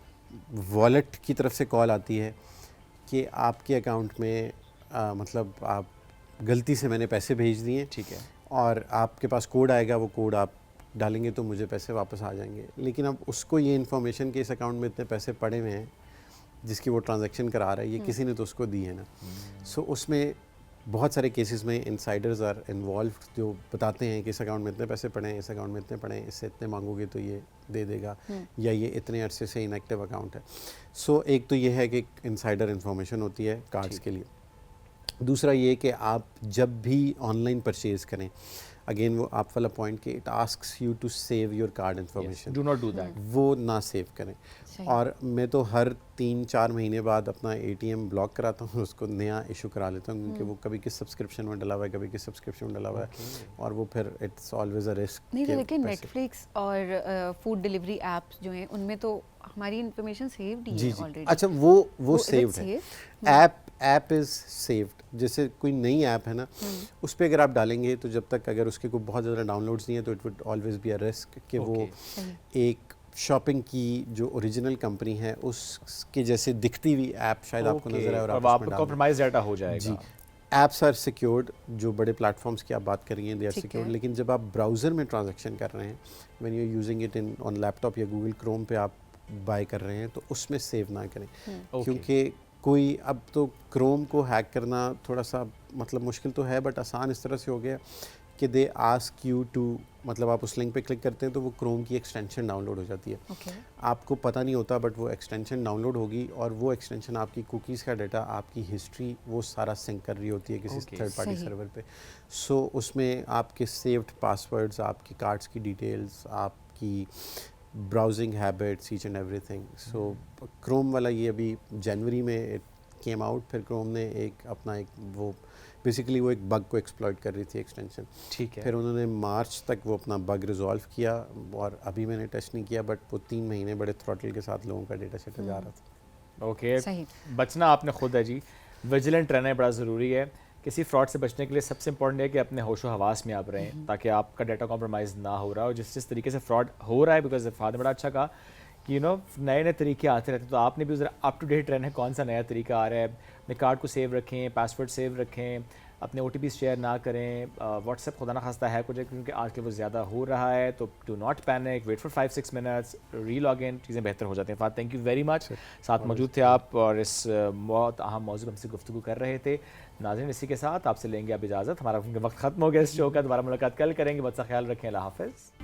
वॉलेट की तरफ से कॉल आती है कि आपके अकाउंट में मतलब आप गलती से मैंने पैसे भेज दिए, ठीक है। और आपके पास कोड आएगा, वो कोड आप डालेंगे तो मुझे पैसे वापस आ जाएंगे, लेकिन अब उसको ये इन्फॉर्मेशन कि इस अकाउंट में इतने पैसे पड़े हुए हैं जिसकी वो ट्रांजैक्शन करा रहा है, ये किसी ने तो उसको दी है ना। सो उसमें बहुत सारे केसेस में इनसाइडर्स आर इन्वॉल्व, जो बताते हैं कि इस अकाउंट में इतने पैसे पड़े हैं, इस अकाउंट में इतने पड़े हैं, इससे इतने मांगोगे तो ये दे देगा, या ये इतने अरसे से इनएक्टिव अकाउंट है। सो एक तो ये है कि इनसाइडर इन्फॉर्मेशन होती है कार्ड्स के लिए। दूसरा ये कि आप जब भी ऑनलाइन परचेज़ करें, अगेन वो आप वाला पॉइंट कि it asks you to save your card information, do not do that. वो ना सेव करें। सही। और मैं तो हर 3-4 महीने बाद अपना एटीएम ब्लॉक कराता हूँ, उसको नया इशू करा लेता हूँ, क्योंकि वो कभी किस सब्सक्रिप्शन में डला हुआ है, कभी किस सब्सक्रिप्शन में डला हुआ है, और वो फिर इट्स ऑलवेज अ रिस्क। नहीं तो लेकिन नेटफ्लिक्स और फूड डिलीवरी ऐप्स जो हैं उनमें तो हमारी इन्फॉर्मेशन सेव्ड ही जी है जी, ऑलरेडी। अच्छा वो is it सेव्ड है। safe? App is saved. जैसे कोई नई ऐप है ना, उस पर अगर आप डालेंगे तो जब तक अगर उसके कोई बहुत ज़्यादा डाउनलोड्स नहीं है तो it would always be a risk कि वो एक शॉपिंग की जो ओरिजिनल कंपनी है उसके जैसे दिखती हुई ऐप शायद आपको नजर आए और आप अब उसमें आप डाल दें। कॉम्प्रोमाइज डाटा हो जी, जाएगा। ऐप्स आर सिक्योर्ड, जो बड़े प्लेटफॉर्म्स की आप बात कर रही हैं दे आर ठीक सिक्योर्ड, है। लेकिन जब आप ब्राउज़र में ट्रांजैक्शन कर रहे हैं, when you are using it in on laptop या गूगल क्रोम पे आप बाय कर रहे हैं, तो उसमें सेव ना करें, क्योंकि कोई अब तो क्रोम को हैक करना थोड़ा सा मतलब मुश्किल तो है, बट आसान इस तरह से हो गया कि दे आस्क यू टू, मतलब आप उस लिंक पे क्लिक करते हैं तो वो क्रोम की एक्सटेंशन डाउनलोड हो जाती है। ओके। आपको पता नहीं होता, बट वो एक्सटेंशन डाउनलोड होगी और वो एक्सटेंशन आपकी कुकीज़ का डाटा, आपकी हिस्ट्री, वो सारा सिंक कर रही होती है किसी Okay. थर्ड पार्टी सही। सर्वर पे। सो उसमें आपके सेव्ड पासवर्ड्स, आपकी कार्ड्स की डिटेल्स, आपकी browsing habits, each and everything. So Chrome वाला ये अभी जनवरी में इट केम आउट, फिर क्रोम ने एक अपना एक वो बेसिकली वो एक बग को एक्सप्लॉइट कर रही थी एक्सटेंशन, ठीक है। फिर उन्होंने मार्च तक वो अपना बग रिजॉल्व किया, और अभी मैंने टेस्ट नहीं किया, बट वो 3 महीने बड़े थ्रॉटल के साथ लोगों का डेटा सेट जा रहा था। ओके, सही। बचना आपने खुद है जी, विजिलेंट रहना बड़ा ज़रूरी है। किसी फ्रॉड से बचने के लिए सबसे इंपॉर्टेंट है कि अपने होशो हवास में आप रहें, ताकि आपका डाटा कॉम्प्रोमाइज़ ना हो रहा हो। जिस तरीके से फ्रॉड हो रहा है, बिकॉज फादर ने बड़ा अच्छा कहा कि यू नो नए नए तरीके आते रहते हैं, तो आपने भी ज़रा अप टू डेट रहना है, कौन सा नया तरीका आ रहा है। अपने कार्ड को सेव रखें, पासवर्ड सेव रखें, अपने OTP शेयर ना करें। व्हाट्सएप खुदा ना खास्ता है कुछ, क्योंकि आजकल वो ज़्यादा हो रहा है, तो do not panic, wait for 5-6 minutes, re log in, चीज़ें बेहतर हो जाती हैं। Fahad, thank you very much, साथ मौजूद थे आप और इस बहुत अहम मौजूद हमसे गुफ्तगू कर रहे थे। नाज़रीन, इसी के साथ आपसे लेंगे अब इजाज़त, हमारा वक्त ख़त्म हो गया इस शो का। दोबारा मुलाकात कल करेंगे, बहुत सा ख्याल रखें, अल्लाह हाफ़िज़।